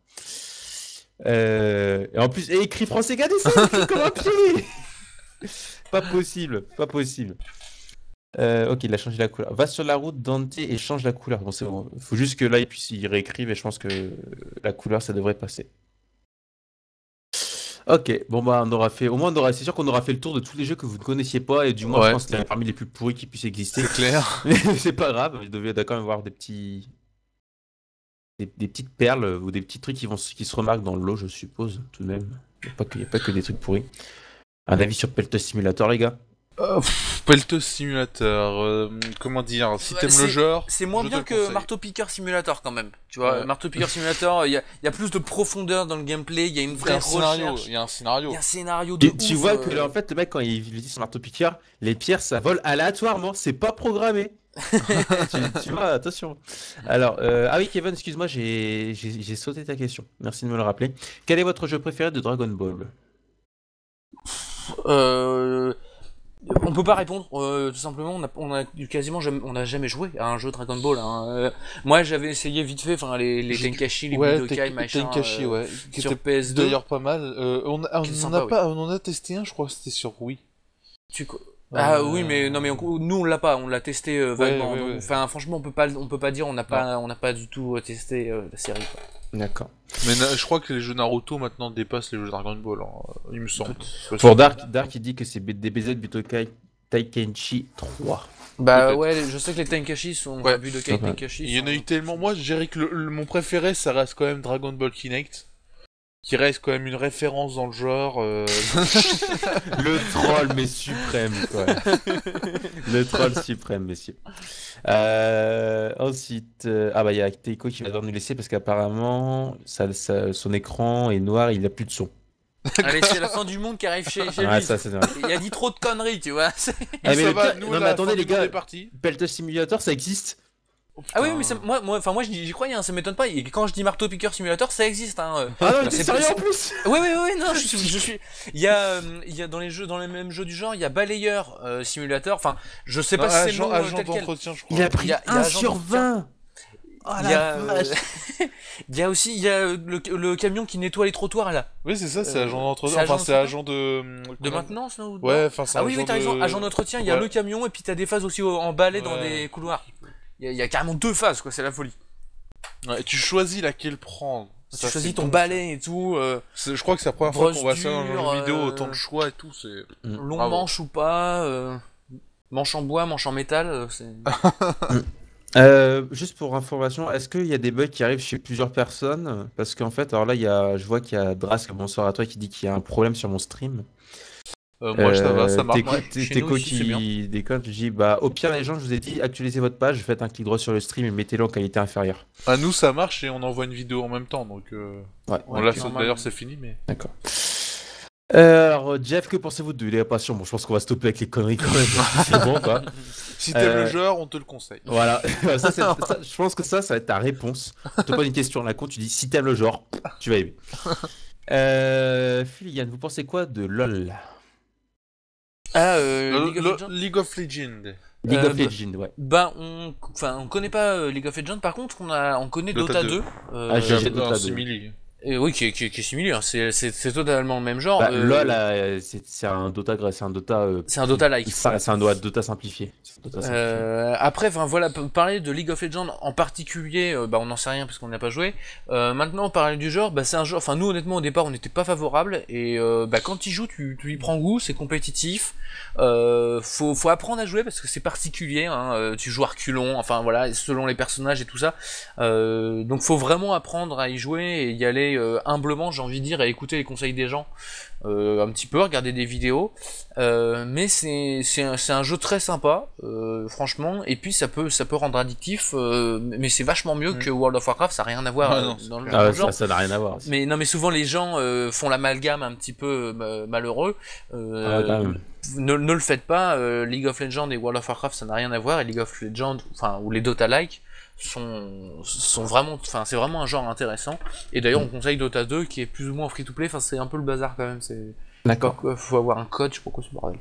Speaker 1: Et en plus, écrit français, regardez ça, écrit comme un pied. Pas possible, pas possible. Ok, il a changé la couleur. Va sur la route, Dante, et change la couleur. Bon, c'est bon. Faut juste que là, il puisse y réécrire, et je pense que la couleur, ça devrait passer. Ok, bon bah on aura fait, au moins c'est sûr qu'on aura fait le tour de tous les jeux que vous ne connaissiez pas, et du moins je pense que c'est parmi les plus pourris qui puissent exister.
Speaker 2: C'est clair.
Speaker 1: Mais c'est pas grave, il devait quand même avoir des petites perles ou des petits trucs qui se remarquent dans le lot, je suppose, tout de même. Il n'y a pas que des trucs pourris. Un avis sur Pelt Simulator, les gars?
Speaker 2: Pelt Simulator, comment dire, si t'aimes le genre...
Speaker 3: C'est moins bien que Marteau Piqueur Simulator quand même. Tu vois, Marteau Piqueur Simulator, il y a plus de profondeur dans le gameplay, il y a une vraie recherche.
Speaker 2: Il y a un scénario.
Speaker 3: Il y a un scénario de ouf.
Speaker 1: Tu vois que là, en fait, le mec, quand il dit son Marteau Piqueur, les pierres, ça vole aléatoirement, c'est pas programmé. tu vois, attention. Alors, ah oui, Kevin, excuse-moi, j'ai sauté ta question. Merci de me le rappeler. Quel est votre jeu préféré de Dragon Ball?
Speaker 3: On peut pas répondre, tout simplement. On a jamais joué à un jeu Dragon Ball. Hein. Moi, j'avais essayé vite fait, enfin les Tenkachi, les Budokai, machin.
Speaker 2: Tenkachi, qui
Speaker 3: sur
Speaker 2: était
Speaker 3: PS2.
Speaker 2: D'ailleurs pas mal. On en a testé un, je crois, c'était sur Wii.
Speaker 3: Oui, mais non, mais nous on l'a pas, on l'a testé vaguement. Donc, enfin, franchement, on peut pas dire, on n'a pas du tout testé la série. Quoi.
Speaker 1: D'accord.
Speaker 2: Mais je crois que les jeux Naruto maintenant dépassent les jeux Dragon Ball, hein, il me semble.
Speaker 1: Pour Dark, il dit que c'est DBZ Budokai Tenkaichi 3.
Speaker 3: Bah ouais, je sais que les Tenkachi sont Budokai Tenkaichi.
Speaker 2: Il y en a eu tellement. Moi, je dirais que mon préféré, ça reste quand même Dragon Ball Kinect. Qui reste quand même une référence dans le genre.
Speaker 1: Le troll, mais suprême, quoi. Le troll suprême, messieurs. Ensuite, il y a Teiko qui va devoir nous laisser parce qu'apparemment, son écran est noir et il n'a plus de son.
Speaker 3: Allez, c'est la fin du monde qui arrive chez lui.
Speaker 1: Ça, c'est vrai.
Speaker 3: Il a dit trop de conneries, tu vois.
Speaker 1: Mais attendez, les gars, Pelt Simulator, ça existe.
Speaker 3: Ah oui, mais moi j'y croyais, hein, ça m'étonne pas. Et quand je dis Marteau Piqueur Simulator, ça existe. Hein.
Speaker 1: Ah non, c'est sérieux en plus.
Speaker 3: Oui, non, je suis. Il y a dans les mêmes jeux du genre, il y a Balayeur Simulator. Enfin, je sais pas si c'est le nom
Speaker 2: agent
Speaker 3: tel quel.
Speaker 2: d'entretien, je crois.
Speaker 1: Il a pris 1 sur 20. Oh la vache.
Speaker 3: Il y a aussi le camion qui nettoie les trottoirs là.
Speaker 2: Oui, c'est ça, c'est agent d'entretien. Enfin, c'est agent de
Speaker 3: maintenance, non?
Speaker 2: Ouais, enfin, c'est
Speaker 3: oui, t'as raison, agent d'entretien. Il y a le camion et puis t'as des phases aussi en balai dans des couloirs. Il y a carrément 2 phases, quoi, c'est la folie.
Speaker 2: Ouais, tu choisis laquelle prendre.
Speaker 3: Tu choisis ton balai et tout.
Speaker 2: Je crois que c'est la première fois qu'on voit ça dans un jeu vidéo, autant de choix et tout. C'est
Speaker 3: long manche ou pas, manche en bois, manche en métal. C'est...
Speaker 1: Juste pour information, est-ce qu'il y a des bugs qui arrivent chez plusieurs personnes? Parce qu'en fait, alors là, je vois qu'il y a Drask, bonsoir à toi, qui dit qu'il y a un problème sur mon stream.
Speaker 2: Moi, ça va, ça marche.
Speaker 1: Teco qui déconne, je dis, au pire, les gens, je vous ai dit, actualisez votre page, faites un clic droit sur le stream et mettez-le en qualité inférieure.
Speaker 2: À nous, ça marche et on envoie une vidéo en même temps, donc... d'ailleurs, c'est fini, mais...
Speaker 1: D'accord. Alors, Jeff, que pensez-vous de l'élévation? Bon, je pense qu'on va stopper avec les conneries quand même. C'est bon, quoi.
Speaker 2: Si t'aimes le genre, on te le conseille.
Speaker 1: Voilà. Je pense que ça va être ta réponse. On te pose une question à la con, tu dis, si t'aimes le genre, tu vas aimer. Fuligan, vous pensez quoi de LOL?
Speaker 2: League of Legends.
Speaker 1: League of Legends, ouais.
Speaker 3: On connaît pas League of Legends, par contre, on connaît Dota 2.
Speaker 1: J'ai Dota 2.
Speaker 3: Et oui, qui est similaire, hein. C'est totalement le même genre.
Speaker 1: Bah, LoL, c'est un Dota, c'est un Dota,
Speaker 3: C'est un Dota-like.
Speaker 1: c'est un Dota simplifié. C'est un Dota simplifié.
Speaker 3: Après, enfin voilà, parler de League of Legends en particulier, bah on n'en sait rien parce qu'on n'a pas joué. Maintenant, parler du genre, bah c'est un genre. Enfin nous honnêtement au départ on n'était pas favorable et bah quand tu joues, tu y prends goût, c'est compétitif. Faut apprendre à jouer parce que c'est particulier. Hein, tu joues à reculons, enfin voilà, selon les personnages et tout ça. Donc faut vraiment apprendre à y jouer et y aller humblement, j'ai envie de dire, et écouter les conseils des gens. Un petit peu, regarder des vidéos, mais c'est un jeu très sympa, franchement, et puis ça peut rendre addictif, mais c'est vachement mieux que World of Warcraft, ça n'a rien à voir dans le genre.
Speaker 1: Ça n'a rien à voir. Aussi.
Speaker 3: Mais non, mais souvent les gens font l'amalgame un petit peu malheureux. Ne le faites pas. League of Legends et World of Warcraft, ça n'a rien à voir. Et League of Legends, enfin ou les Dota-like, sont vraiment, enfin c'est vraiment un genre intéressant. Et d'ailleurs on conseille Dota 2 qui est plus ou moins free-to-play. Enfin c'est un peu le bazar quand même. C'est
Speaker 1: d'accord.
Speaker 3: Faut avoir un code, je sais pas quoi ce bordel.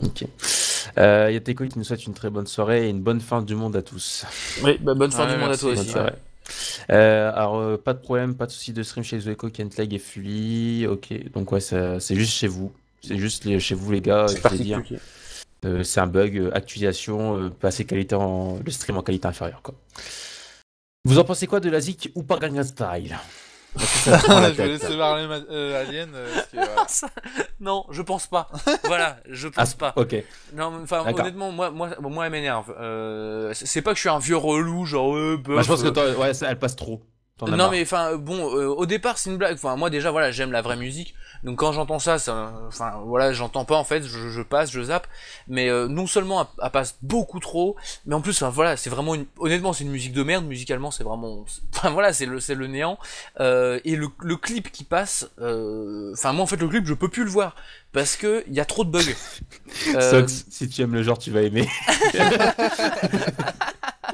Speaker 1: Ok. Il y a Teco qui nous souhaite une très bonne soirée et une bonne fin du monde à tous.
Speaker 3: Oui, bah, bonne fin du monde à toi aussi.
Speaker 1: Alors pas de problème, pas de souci de stream chez Zoeco, Kentleg et Fully. Ok, donc ouais, c'est juste chez vous. C'est juste chez vous les gars.
Speaker 3: C'est particulier.
Speaker 1: C'est un bug, actualisation, passer le stream en qualité inférieure quoi. Vous en pensez quoi de la ZIC ou pas Gangnam Style?
Speaker 2: Je vais laisser parler Alien. Voilà.
Speaker 3: Non, je pense pas. Voilà, je pense pas.
Speaker 1: Ok.
Speaker 3: Non, enfin honnêtement, moi elle m'énerve. C'est pas que je suis un vieux relou, genre.
Speaker 1: Bah, je pense que elle passe trop.
Speaker 3: Non mais enfin bon, au départ c'est une blague. Enfin moi déjà voilà, j'aime la vraie musique. Donc quand j'entends ça, enfin voilà, j'entends pas en fait, je passe, je zappe. Mais non seulement elle passe beaucoup trop, mais en plus enfin voilà, c'est vraiment honnêtement c'est une musique de merde. Musicalement c'est vraiment, enfin voilà, c'est le néant. Et le clip qui passe, enfin moi en fait le clip je peux plus le voir parce que il y a trop de bugs.
Speaker 1: Sox, si tu aimes le genre, tu vas aimer.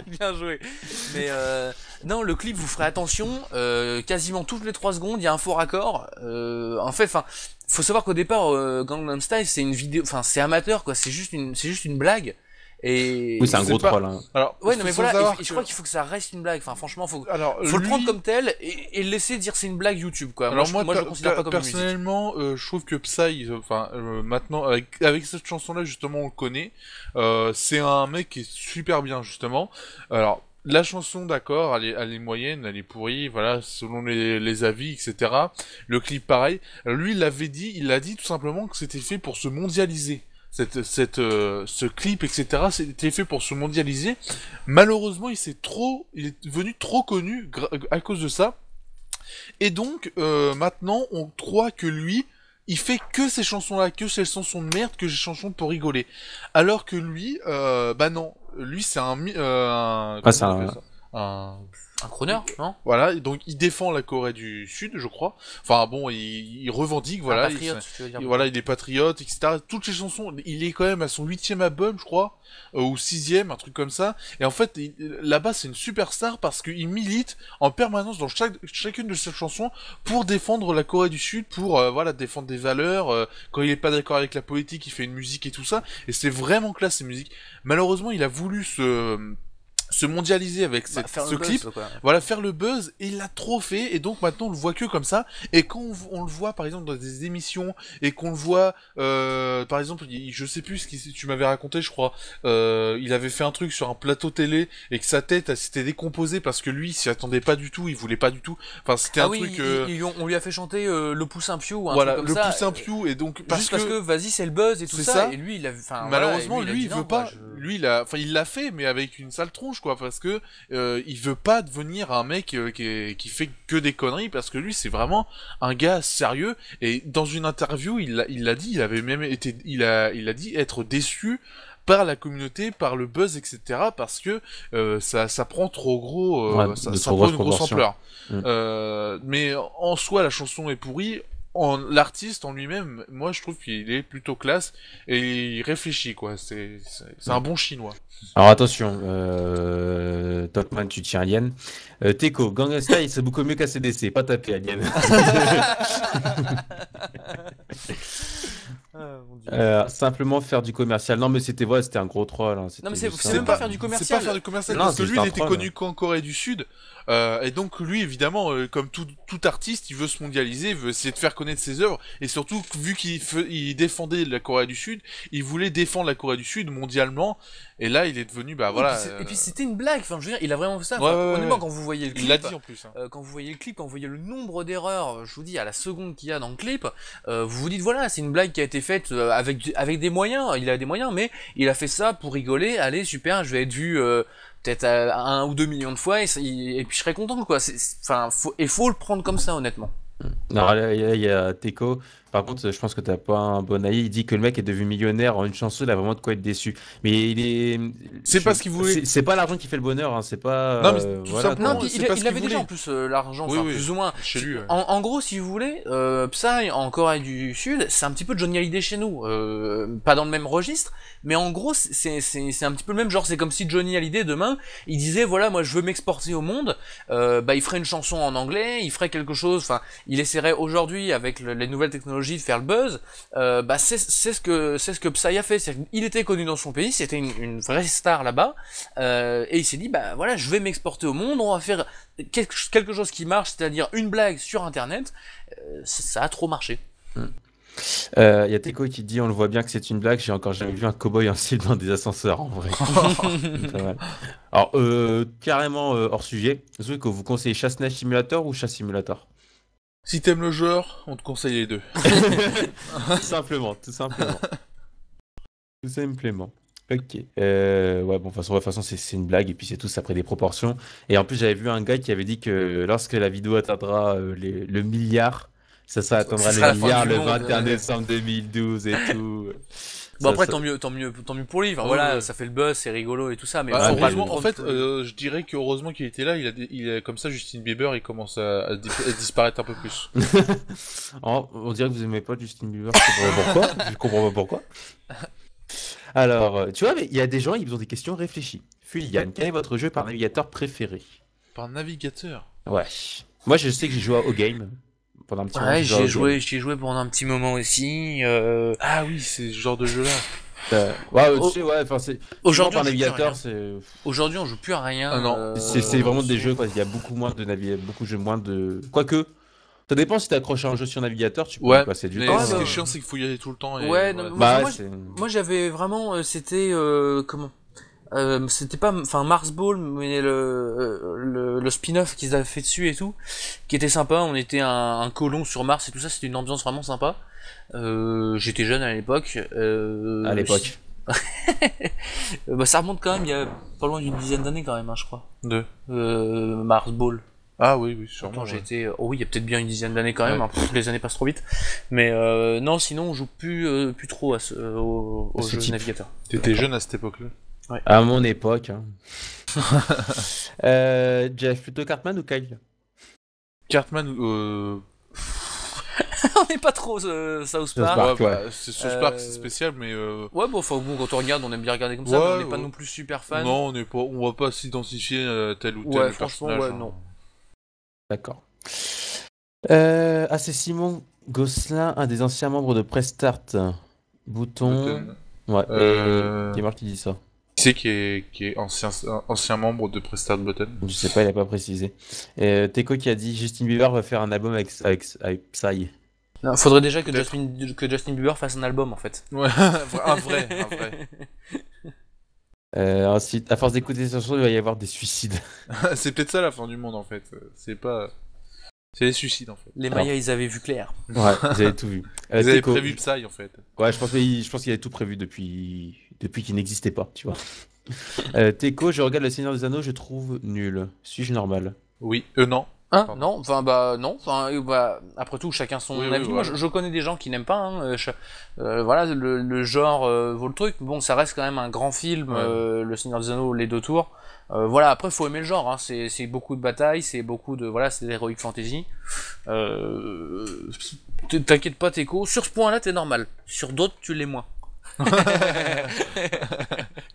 Speaker 3: Bien joué. Mais non, le clip, vous ferez attention. Quasiment toutes les 3 secondes, il y a un faux raccord. En fait, enfin, faut savoir qu'au départ, Gangnam Style, c'est une vidéo, enfin, c'est amateur, quoi. C'est juste une blague. Et
Speaker 1: oui, c'est un gros troll. Hein.
Speaker 3: Alors, ouais, non, mais voilà. Et je crois qu'il faut que ça reste une blague. Enfin, franchement, faut le prendre comme tel et le laisser dire c'est une blague YouTube, quoi.
Speaker 2: Alors
Speaker 3: moi, je le considère pas comme
Speaker 2: personnellement, je trouve que Psy, enfin, maintenant, avec cette chanson-là, justement, on le connaît. C'est un mec qui est super bien, justement. Alors. La chanson, d'accord, elle est moyenne, elle est pourrie, voilà, selon les avis, etc. Le clip, pareil. Lui, il l'a dit tout simplement que c'était fait pour se mondialiser. Ce clip, etc., c'était fait pour se mondialiser. Malheureusement, il est devenu trop connu à cause de ça. Et donc, maintenant, on croit que lui, il fait que ces chansons-là, que ces chansons de merde, que ces chansons pour rigoler. Alors que lui, bah non. Lui, c'est
Speaker 3: un chroneur, non?
Speaker 2: Voilà, donc il défend la Corée du Sud, je crois. Enfin bon, il revendique, voilà. Voilà, il est patriote, etc. Toutes les chansons, il est quand même à son 8e album, je crois, ou 6e, un truc comme ça. Et en fait, là-bas, c'est une superstar parce qu'il milite en permanence dans chacune de ses chansons pour défendre la Corée du Sud, pour voilà, défendre des valeurs. Quand il est pas d'accord avec la politique, il fait une musique et tout ça. Et c'est vraiment classe, ces musiques. Malheureusement, il a voulu se mondialiser avec ce clip, voilà, faire le buzz, et il l'a trop fait, et donc maintenant on le voit que comme ça, et quand on le voit par exemple dans des émissions, et qu'on le voit, par exemple, je sais plus ce que tu m'avais raconté, je crois, il avait fait un truc sur un plateau télé, et que sa tête s'était décomposée parce que lui il s'y attendait pas du tout, il voulait pas du tout, enfin c'était un truc...
Speaker 3: on lui a fait chanter le Poussin Piou, ou un
Speaker 2: voilà,
Speaker 3: truc comme ça.
Speaker 2: Voilà, le Poussin Piou, et donc...
Speaker 3: Parce que vas-y c'est le buzz et tout ça, et lui il a...
Speaker 2: Malheureusement, lui il veut pas, lui il l'a fait, mais avec une sale tronche, quoi, parce que il veut pas devenir un mec qui fait que des conneries, parce que lui c'est vraiment un gars sérieux, et dans une interview il l'a dit, il avait même été, il a dit être déçu par la communauté, par le buzz, etc., parce que ça prend trop gros, ça prend une grosse ampleur. Mais en soi la chanson est pourrie. L'artiste en lui-même, moi je trouve qu'il est plutôt classe et il réfléchit, quoi. C'est un bon chinois.
Speaker 1: Alors attention, Topman, tu tiens Alien. Teco, Gangnam Style, c'est beaucoup mieux qu'ACDC, pas taper Alien. Simplement faire du commercial. Non mais c'était un gros troll. Hein.
Speaker 3: Non mais c'est même pas faire du commercial.
Speaker 2: C'est pas faire du commercial, parce que lui il était connu qu'en Corée du Sud. Et donc lui, évidemment, comme tout artiste, il veut se mondialiser, il veut essayer de faire connaître ses œuvres, et surtout, vu il défendait la Corée du Sud, il voulait défendre la Corée du Sud mondialement, et là, il est devenu, bah
Speaker 3: Oui,
Speaker 2: voilà...
Speaker 3: et puis c'était une blague, enfin je veux dire, il a vraiment fait ça.
Speaker 2: Ouais,
Speaker 3: Enfin,
Speaker 2: ouais,
Speaker 3: honnêtement,
Speaker 2: ouais.
Speaker 3: quand vous voyez le
Speaker 2: Il l'a
Speaker 3: clip,
Speaker 2: dit en plus. Hein.
Speaker 3: quand vous voyez le clip, quand vous voyez le nombre d'erreurs, je vous dis à la seconde qu'il y a dans le clip, vous vous dites voilà, c'est une blague qui a été faite avec des moyens, il a des moyens, mais il a fait ça pour rigoler, allez super, je vais être vu peut-être à 1 ou 2 millions de fois et puis je serais content quoi. Enfin, faut le prendre comme ça honnêtement.
Speaker 1: Non, là, il y a Teco. Par contre, je pense que t'as pas un bon avis. Il dit que le mec est devenu millionnaire en une chanson, il a vraiment de quoi être déçu. Mais il est.
Speaker 2: C'est pas ce qu'il voulait.
Speaker 1: C'est pas l'argent qui fait le bonheur, hein. C'est pas.
Speaker 2: Non, mais tout
Speaker 1: voilà,
Speaker 2: simplement,
Speaker 1: quoi.
Speaker 3: Non, puis
Speaker 2: c'est pas ce
Speaker 3: il
Speaker 2: qu'il
Speaker 3: avait déjà
Speaker 2: voulait.
Speaker 3: en plus l'argent,
Speaker 2: Oui,
Speaker 3: enfin
Speaker 2: oui.
Speaker 3: plus ou moins.
Speaker 2: Chez lui, ouais.
Speaker 3: En gros, si vous voulez, Psy en Corée du Sud, c'est un petit peu Johnny Hallyday chez nous. Pas dans le même registre, mais en gros, c'est un petit peu le même genre. C'est comme si Johnny Hallyday demain, il disait voilà, moi je veux m'exporter au monde. Bah, il ferait une chanson en anglais, il ferait quelque chose. Enfin, il essaierait aujourd'hui avec les nouvelles technologies de faire le buzz. Bah, c'est ce que Psy a fait. Il était connu dans son pays, c'était une vraie star là-bas, et il s'est dit bah voilà, je vais m'exporter au monde. On va faire quelque chose qui marche, c'est-à-dire une blague sur internet, ça a trop marché.
Speaker 1: Il y a Teco qui dit on le voit bien que c'est une blague. J'ai encore jamais vu un cowboy en slip dans des ascenseurs en vrai. C'est pas mal. Alors, carrément hors sujet. Est-ce que vous conseillez Chasse-Neige Simulator ou Chasse Simulator?
Speaker 2: Si t'aimes le genre, on te conseille les deux.
Speaker 1: Tout simplement, tout simplement. Tout simplement. Ok. Ouais, bon, de toute façon, c'est une blague et puis c'est tout, ça prend des proportions. Et en plus, j'avais vu un gars qui avait dit que lorsque la vidéo atteindra le milliard, ça atteindra
Speaker 3: Ce sera
Speaker 1: le
Speaker 3: la fin
Speaker 1: milliard
Speaker 3: du
Speaker 1: le
Speaker 3: monde.
Speaker 1: 21 décembre 2012 et tout.
Speaker 3: Bon
Speaker 1: Ça,
Speaker 3: après
Speaker 1: ça-
Speaker 3: tant mieux pour lui. Enfin
Speaker 2: Ouais,
Speaker 3: voilà,
Speaker 2: ouais.
Speaker 3: ça fait le buzz, c'est rigolo et tout ça. Mais
Speaker 2: Bah,
Speaker 1: Ouais,
Speaker 3: faut pas
Speaker 2: heureusement,
Speaker 3: le
Speaker 2: en
Speaker 3: prendre
Speaker 2: fait, je dirais qu'heureusement qu'il était là, il a comme ça, Justin Bieber, il commence à disparaître un peu plus.
Speaker 1: Oh, on dirait que vous aimez pas Justin Bieber. Je comprends pas pourquoi. Je comprends pas pourquoi. Alors, tu vois, mais il y a des gens, ils ont des questions réfléchies. Fuliane, quel est votre jeu par navigateur préféré?
Speaker 2: Par navigateur.
Speaker 1: Ouais. Moi, je sais que j'ai joué au game. Pendant un petit moment,
Speaker 3: Ouais,
Speaker 1: j'ai joué au game.
Speaker 3: j'y ai joué pendant un petit moment aussi.
Speaker 2: Ah oui, c'est ce genre de jeu-là.
Speaker 1: Ouais,
Speaker 3: Oh,
Speaker 1: tu sais, ouais, enfin, c'est.
Speaker 3: aujourd'hui,
Speaker 1: Souvent, par
Speaker 3: on joue plus à rien.
Speaker 1: navigateur, c'est.
Speaker 3: Aujourd'hui, on joue plus à rien.
Speaker 2: Ah non.
Speaker 1: C'est vraiment des jeux, quoi. Il y a beaucoup moins de beaucoup de jeux, moins de. Quoique, ça dépend si t'accroches à un jeu sur navigateur, tu peux y
Speaker 2: Ouais,
Speaker 1: passer du
Speaker 2: mais
Speaker 1: temps.
Speaker 3: Ouais,
Speaker 2: ce qui
Speaker 3: bah,
Speaker 2: est chiant, c'est qu'il faut y aller tout le temps. Et
Speaker 3: Ouais,
Speaker 2: voilà.
Speaker 3: non,
Speaker 1: Bah,
Speaker 3: moi,
Speaker 1: c'est.
Speaker 3: moi j'avais vraiment, c'était comment c'était pas, enfin Mars Ball, mais le spin-off qu'ils avaient fait dessus et tout, qui était sympa. On était un colon sur Mars et tout ça, c'était une ambiance vraiment sympa. J'étais jeune à l'époque.
Speaker 1: À l'époque.
Speaker 3: Bah, ça remonte quand même, il y a pas loin d'une dizaine d'années quand même, hein, je crois.
Speaker 2: Deux.
Speaker 3: Mars Ball.
Speaker 2: Ah oui, oui, sûrement.
Speaker 3: Quand
Speaker 2: Ouais.
Speaker 3: j'étais, oh oui, il y a peut-être bien une dizaine d'années quand même.
Speaker 2: Ouais.
Speaker 3: Hein, les années passent trop vite. Mais non, sinon on joue plus trop au
Speaker 1: Ce
Speaker 3: jeu
Speaker 1: type.
Speaker 3: navigateur.
Speaker 2: T'étais jeune à cette époque-là.
Speaker 1: À mon époque. Hein. Jeff, plutôt Cartman ou Kyle?
Speaker 2: Cartman,
Speaker 3: On n'est pas trop South Park.
Speaker 1: Park,
Speaker 2: ouais,
Speaker 1: ouais.
Speaker 2: bah, c'est South Park,
Speaker 3: Euh,
Speaker 2: c'est spécial, mais
Speaker 3: Ouais, bon, enfin, bon, quand on regarde, on aime bien regarder comme ça,
Speaker 2: Ouais,
Speaker 3: mais on n'est pas
Speaker 2: ouais.
Speaker 3: non plus super fan.
Speaker 2: non, on va pas s'identifier à tel ou tel
Speaker 3: Ouais, franchement,
Speaker 2: personnage.
Speaker 3: ouais,
Speaker 2: hein.
Speaker 3: non.
Speaker 1: D'accord. C'est Simon Gosselin, un des anciens membres de Prestart. Bouton.
Speaker 2: Button.
Speaker 1: Ouais,
Speaker 2: Euh,
Speaker 1: et qui est mort qui dit ça?
Speaker 2: Qui c'est qui est ancien membre de Prestart Button?
Speaker 1: Je sais pas, il a pas précisé. Teco qui a dit Justin Bieber va faire un album avec Psy.
Speaker 3: Non, faudrait déjà que
Speaker 2: Peut-être.
Speaker 3: Justin Bieber fasse un album, en fait.
Speaker 2: Ouais, un vrai.
Speaker 1: Ensuite, à force d'écouter cette chanson, il va y avoir des suicides.
Speaker 2: C'est peut-être ça la fin du monde en fait. C'est les suicides en fait.
Speaker 3: Les
Speaker 1: Alors.
Speaker 3: Mayas, ils avaient vu clair.
Speaker 1: Ouais, vous avez tout vu.
Speaker 2: Ils avaient
Speaker 1: Teco,
Speaker 2: prévu Psy en fait.
Speaker 1: ouais, je pense qu'il avait tout prévu depuis qu'il n'existait pas, tu vois. Teco, je regarde Le Seigneur des Anneaux, je trouve nul. Suis-je normal?
Speaker 2: Oui, non.
Speaker 3: Hein?
Speaker 2: Pardon.
Speaker 3: Non, enfin bah non, enfin bah après tout chacun son
Speaker 2: Oui,
Speaker 3: avis.
Speaker 2: oui,
Speaker 3: Moi
Speaker 2: voilà.
Speaker 3: je connais des gens qui n'aiment pas. Hein, voilà, le genre vaut le truc. Bon, ça reste quand même un grand film,
Speaker 2: Ouais.
Speaker 3: Le Seigneur des Anneaux, les deux tours. Voilà, après faut aimer le genre. Hein, c'est beaucoup de batailles, c'est beaucoup de voilà, c'est l'heroic fantasy. T'inquiète pas, Teco. Sur ce point-là, t'es normal. Sur d'autres, tu l'es moins.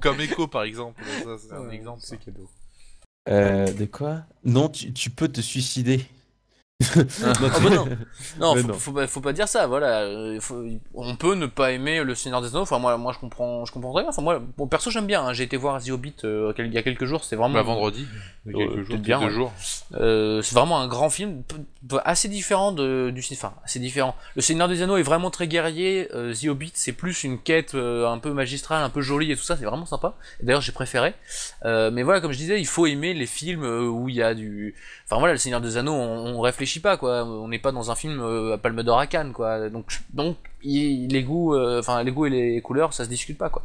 Speaker 2: Comme Echo par exemple. Ça, c'est un
Speaker 3: Ouais,
Speaker 2: exemple.
Speaker 3: c'est cadeau.
Speaker 1: De quoi? Non, tu peux te suicider.
Speaker 3: Ah bah non, non,
Speaker 1: Mais
Speaker 3: faut,
Speaker 1: non.
Speaker 3: faut pas dire ça, voilà. On peut ne pas aimer Le Seigneur des Anneaux. Enfin moi je comprends très bien. Enfin moi, bon, perso j'aime bien. Hein. J'ai été voir The Hobbit il y a quelques jours. C'est vraiment
Speaker 2: Bah, vendredi, il y a quelques jours,
Speaker 3: peut-être bien,
Speaker 2: deux
Speaker 3: ouais.
Speaker 2: jours.
Speaker 3: C'est vraiment un grand film, assez différent du cinéma. Enfin, assez différent. Le Seigneur des Anneaux est vraiment très guerrier. The Hobbit, c'est plus une quête un peu magistrale, un peu jolie et tout ça. C'est vraiment sympa. Et d'ailleurs, j'ai préféré. Mais voilà, comme je disais, il faut aimer les films où il y a du. Enfin voilà, Le Seigneur des Anneaux, on réfléchit pas quoi. On n'est pas dans un film à Palme d'Or à Cannes quoi. Donc les goûts, les goûts et les couleurs, ça se discute pas quoi.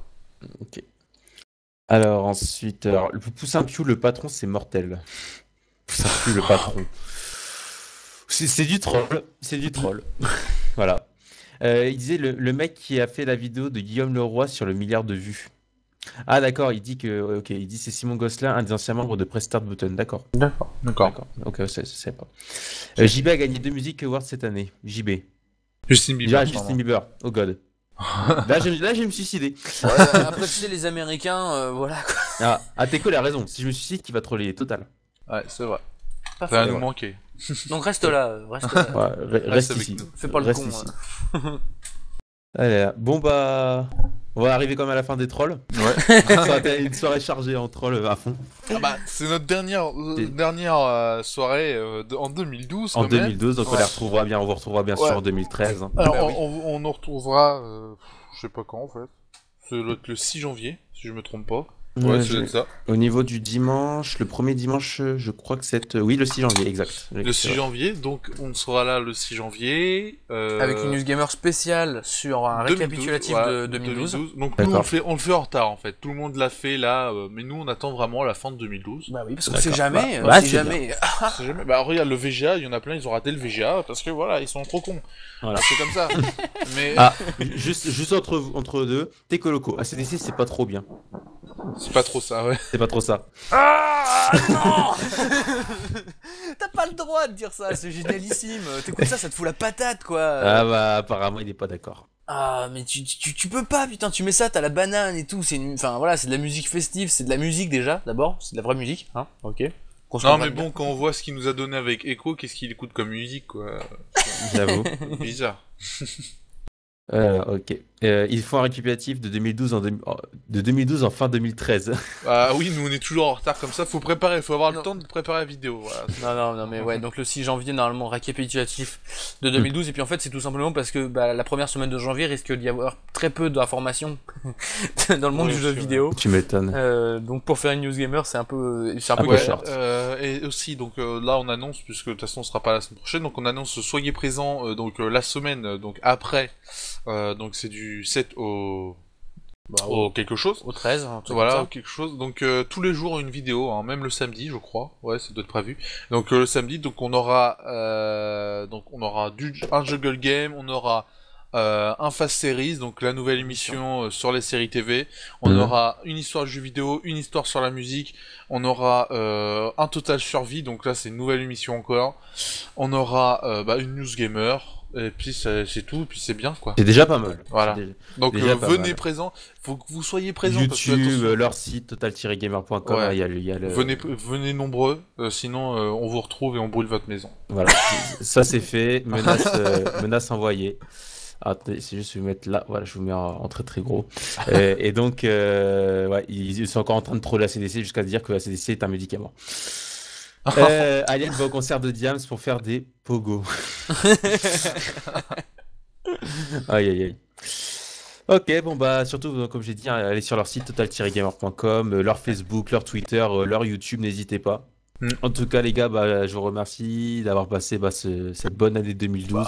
Speaker 1: Ok. Alors ensuite, le Poussin Q, le patron, c'est mortel. Poussin Q, le patron. C'est du troll. C'est du troll. Voilà. Il disait le mec qui a fait la vidéo de Guillaume Leroy sur le milliard de vues. Ah d'accord, il dit que ok, il dit c'est Simon Gosselin, un des anciens membres de Press Start Button. D'accord.
Speaker 2: D'accord.
Speaker 1: D'accord. Ok, je sais pas. JB a gagné 2 Music Awards cette année. JB.
Speaker 2: Justin Bieber.
Speaker 1: Déjà Justin Bieber. Oh god. Là, je vais me suicider.
Speaker 3: Ouais, après tu sais les Américains, voilà quoi.
Speaker 1: Teco, il a raison. Si je me suicide, qui va troller total.
Speaker 2: Ouais, c'est vrai.
Speaker 3: Pas
Speaker 2: Ça va
Speaker 3: faux.
Speaker 2: nous manquer.
Speaker 3: Donc reste là, reste là.
Speaker 1: Ouais, reste
Speaker 2: avec
Speaker 1: ici.
Speaker 2: nous.
Speaker 3: Fais pas le
Speaker 1: Reste
Speaker 3: con.
Speaker 1: ici.
Speaker 3: hein.
Speaker 1: Allez, bon bah, on va arriver comme à la fin des trolls.
Speaker 2: Ouais.
Speaker 1: Ça va être une soirée chargée en trolls à fond.
Speaker 2: Ah bah, c'est notre dernière soirée en 2012
Speaker 1: En
Speaker 2: quand même.
Speaker 1: 2012, donc on
Speaker 2: Ouais.
Speaker 1: les retrouvera bien, on vous retrouvera bien
Speaker 2: Ouais.
Speaker 1: sûr en 2013. hein.
Speaker 2: Alors,
Speaker 3: Bah oui.
Speaker 2: on nous retrouvera, je sais pas quand en fait. C'est le 6 janvier, si je me trompe pas. Ouais, c'est ça.
Speaker 1: Au niveau du dimanche, le premier dimanche, je crois que c'est... Oui, le 6 janvier, exact.
Speaker 2: Le 6 janvier, donc on sera là le 6 janvier.
Speaker 3: Avec une News Gamer spéciale sur un
Speaker 2: 2012,
Speaker 3: récapitulatif
Speaker 2: voilà,
Speaker 3: de 2012.
Speaker 2: Donc nous,
Speaker 1: D'accord.
Speaker 2: on le fait en retard en fait. Tout le monde l'a fait là, mais nous on attend vraiment la fin de 2012.
Speaker 3: Bah oui, parce qu'on
Speaker 1: D'accord.
Speaker 3: sait jamais.
Speaker 1: Bah,
Speaker 3: sait
Speaker 1: c'est
Speaker 3: jamais.
Speaker 2: C'est jamais- Bah regarde le VGA, il y en a plein, ils ont raté le VGA parce que voilà, ils sont trop cons.
Speaker 1: Voilà.
Speaker 2: C'est comme ça. Mais
Speaker 1: Juste entre deux, Teco Loco. ACDC, c'est pas trop bien.
Speaker 2: c'est pas trop ça, ouais.
Speaker 1: C'est pas trop ça.
Speaker 3: Ah non T'as pas le droit de dire ça, c'est génialissime. T'écoutes ça, ça te fout la patate quoi.
Speaker 1: Ah bah, apparemment, il est pas d'accord.
Speaker 3: Ah mais tu peux pas putain, tu mets ça, t'as la banane et tout, enfin voilà, c'est de la musique festive, c'est de la musique déjà, d'abord, c'est de la vraie musique, hein, ok. Qu'on se
Speaker 2: Non
Speaker 3: comprenne
Speaker 2: mais
Speaker 3: bien.
Speaker 2: bon, quand on voit ce qu'il nous a donné avec Echo, qu'est-ce qu'il écoute comme musique quoi.
Speaker 1: J'avoue.
Speaker 2: Bizarre.
Speaker 1: Ok. Il faut un récapitulatif de 2012 de 2012 en fin 2013.
Speaker 2: Ah oui, nous on est toujours en retard comme ça, faut préparer, faut avoir le
Speaker 3: Non.
Speaker 2: temps de préparer la vidéo, voilà.
Speaker 3: Non mais ouais, donc le 6 janvier normalement récapitulatif de 2012 et puis en fait c'est tout simplement parce que bah, la première semaine de janvier risque d'y avoir très peu d'informations dans le monde
Speaker 2: Oui,
Speaker 3: du jeu
Speaker 2: c'est
Speaker 3: vidéo.
Speaker 1: Tu m'étonnes.
Speaker 3: Donc pour faire une news gamer c'est un peu
Speaker 1: Un peu
Speaker 2: Ouais,
Speaker 1: short.
Speaker 2: et aussi donc là on annonce, puisque de toute façon on sera pas la semaine prochaine, donc on annonce soyez présents la semaine donc après, donc c'est du 7 au quelque chose.
Speaker 3: au 13, un truc
Speaker 2: Voilà,
Speaker 3: comme ça.
Speaker 2: quelque chose. Donc tous les jours une vidéo, hein, même le samedi, je crois. Ouais, ça doit être prévu. Donc le samedi, donc on aura un Juggle Game, on aura un Fast Series, donc la nouvelle émission sur les séries TV. On
Speaker 1: Mhm.
Speaker 2: aura une histoire de jeux vidéo, une histoire sur la musique. On aura un Total Survie, donc là c'est une nouvelle émission encore. On aura une News Gamer. Et puis c'est tout, puis c'est bien quoi.
Speaker 1: C'est déjà pas mal.
Speaker 2: Voilà.
Speaker 1: C'est déjà-
Speaker 2: Donc
Speaker 1: déjà pas
Speaker 2: venez
Speaker 1: mal.
Speaker 2: présents, faut que vous soyez présents. parce que,
Speaker 1: YouTube,
Speaker 2: attention,
Speaker 1: leur site total-gamer.com,
Speaker 2: Ouais.
Speaker 1: il y a le...
Speaker 2: venez nombreux, sinon on vous retrouve et on brûle votre maison.
Speaker 1: Voilà, ça c'est fait. Menace envoyée. Attendez, c'est juste je vais mettre là. Voilà, je vous mets en très très gros. Et donc, ouais, ils sont encore en train de troller ACDC jusqu'à dire que ACDC est un médicament. Alien va au concert de Diams pour faire des pogos. Aïe aïe aïe. Ok, bon bah surtout comme j'ai dit, hein, allez sur leur site total-gamer.com, leur Facebook, leur Twitter, leur YouTube, n'hésitez pas.
Speaker 2: Mm.
Speaker 1: En tout cas les gars, je vous remercie d'avoir passé cette bonne année 2012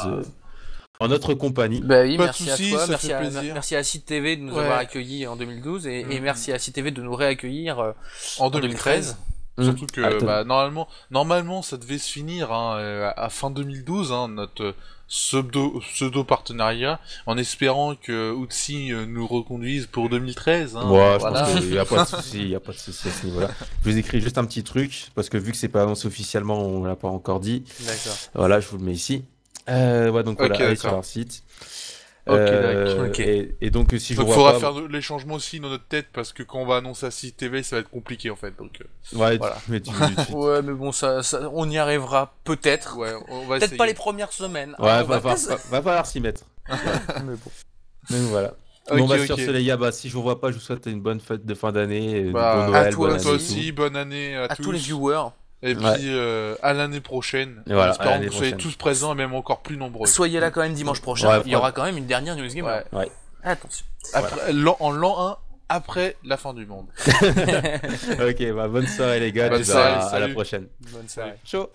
Speaker 1: en notre compagnie.
Speaker 3: Bah oui,
Speaker 2: Pas de
Speaker 3: merci
Speaker 2: soucis,
Speaker 3: à toi,
Speaker 2: ça
Speaker 3: merci
Speaker 2: fait
Speaker 3: à,
Speaker 2: plaisir.
Speaker 3: merci à Cid TV de nous
Speaker 2: Ouais.
Speaker 3: avoir accueillis en 2012 et merci à Cid TV de nous réaccueillir
Speaker 2: En 2013. Surtout que normalement ça devait se finir à fin 2012 notre pseudo partenariat, en espérant que Outsi nous reconduise pour 2013.
Speaker 1: Ouais, je
Speaker 2: voilà.
Speaker 1: pense qu'il n'y a pas de souci, il y a pas de souci à ce niveau-là. Je vous écris juste un petit truc, parce que vu que c'est pas annoncé officiellement, on l'a pas encore dit.
Speaker 3: D'accord.
Speaker 1: Voilà, je vous le mets ici. Ouais, donc voilà,
Speaker 2: Ok,
Speaker 1: allez
Speaker 2: d'accord.
Speaker 1: sur leur site.
Speaker 2: Ok, d'accord.
Speaker 3: Ok.
Speaker 1: Et donc si je
Speaker 2: Donc
Speaker 1: vois
Speaker 2: faudra
Speaker 1: pas,
Speaker 2: faire les changements aussi dans notre tête parce que quand on va annoncer à CTV, ça va être compliqué en fait. Donc
Speaker 1: ouais,
Speaker 2: voilà.
Speaker 1: mais
Speaker 3: Ouais, mais bon, ça, on y arrivera peut-être.
Speaker 2: ouais, on va
Speaker 3: Peut-être
Speaker 2: essayer.
Speaker 3: pas les premières semaines.
Speaker 1: ouais,
Speaker 3: hein,
Speaker 1: va falloir s'y mettre.
Speaker 3: Mais bon.
Speaker 1: Donc voilà.
Speaker 2: Ok,
Speaker 1: Bon bah
Speaker 2: ok.
Speaker 1: sur ce les gars, bah si je vous vois pas, je vous souhaite une bonne fête de fin d'année, du
Speaker 2: Bah,
Speaker 1: bon Noël,
Speaker 3: toi
Speaker 1: bonne
Speaker 2: à toi
Speaker 1: année.
Speaker 2: aussi, bonne année à
Speaker 3: À
Speaker 2: tous.
Speaker 3: tous les viewers,
Speaker 2: Et
Speaker 1: Ouais.
Speaker 2: puis à l'année prochaine.
Speaker 1: Et voilà,
Speaker 2: en espérant
Speaker 1: à l'année
Speaker 2: que vous soyez
Speaker 1: prochaine.
Speaker 2: tous présents et même encore plus nombreux.
Speaker 3: soyez là quand même dimanche prochain.
Speaker 1: Ouais,
Speaker 3: Il y aura quand même une dernière News Gamer.
Speaker 2: Ouais.
Speaker 1: Ouais.
Speaker 3: Attention.
Speaker 2: Après, en l'an 1, après la fin du monde.
Speaker 1: Ok, bah bonne soirée les gars,
Speaker 2: Bonne
Speaker 1: puis
Speaker 2: soirée,
Speaker 1: à la
Speaker 2: salut.
Speaker 1: prochaine.
Speaker 3: Bonne soirée.
Speaker 1: Ciao.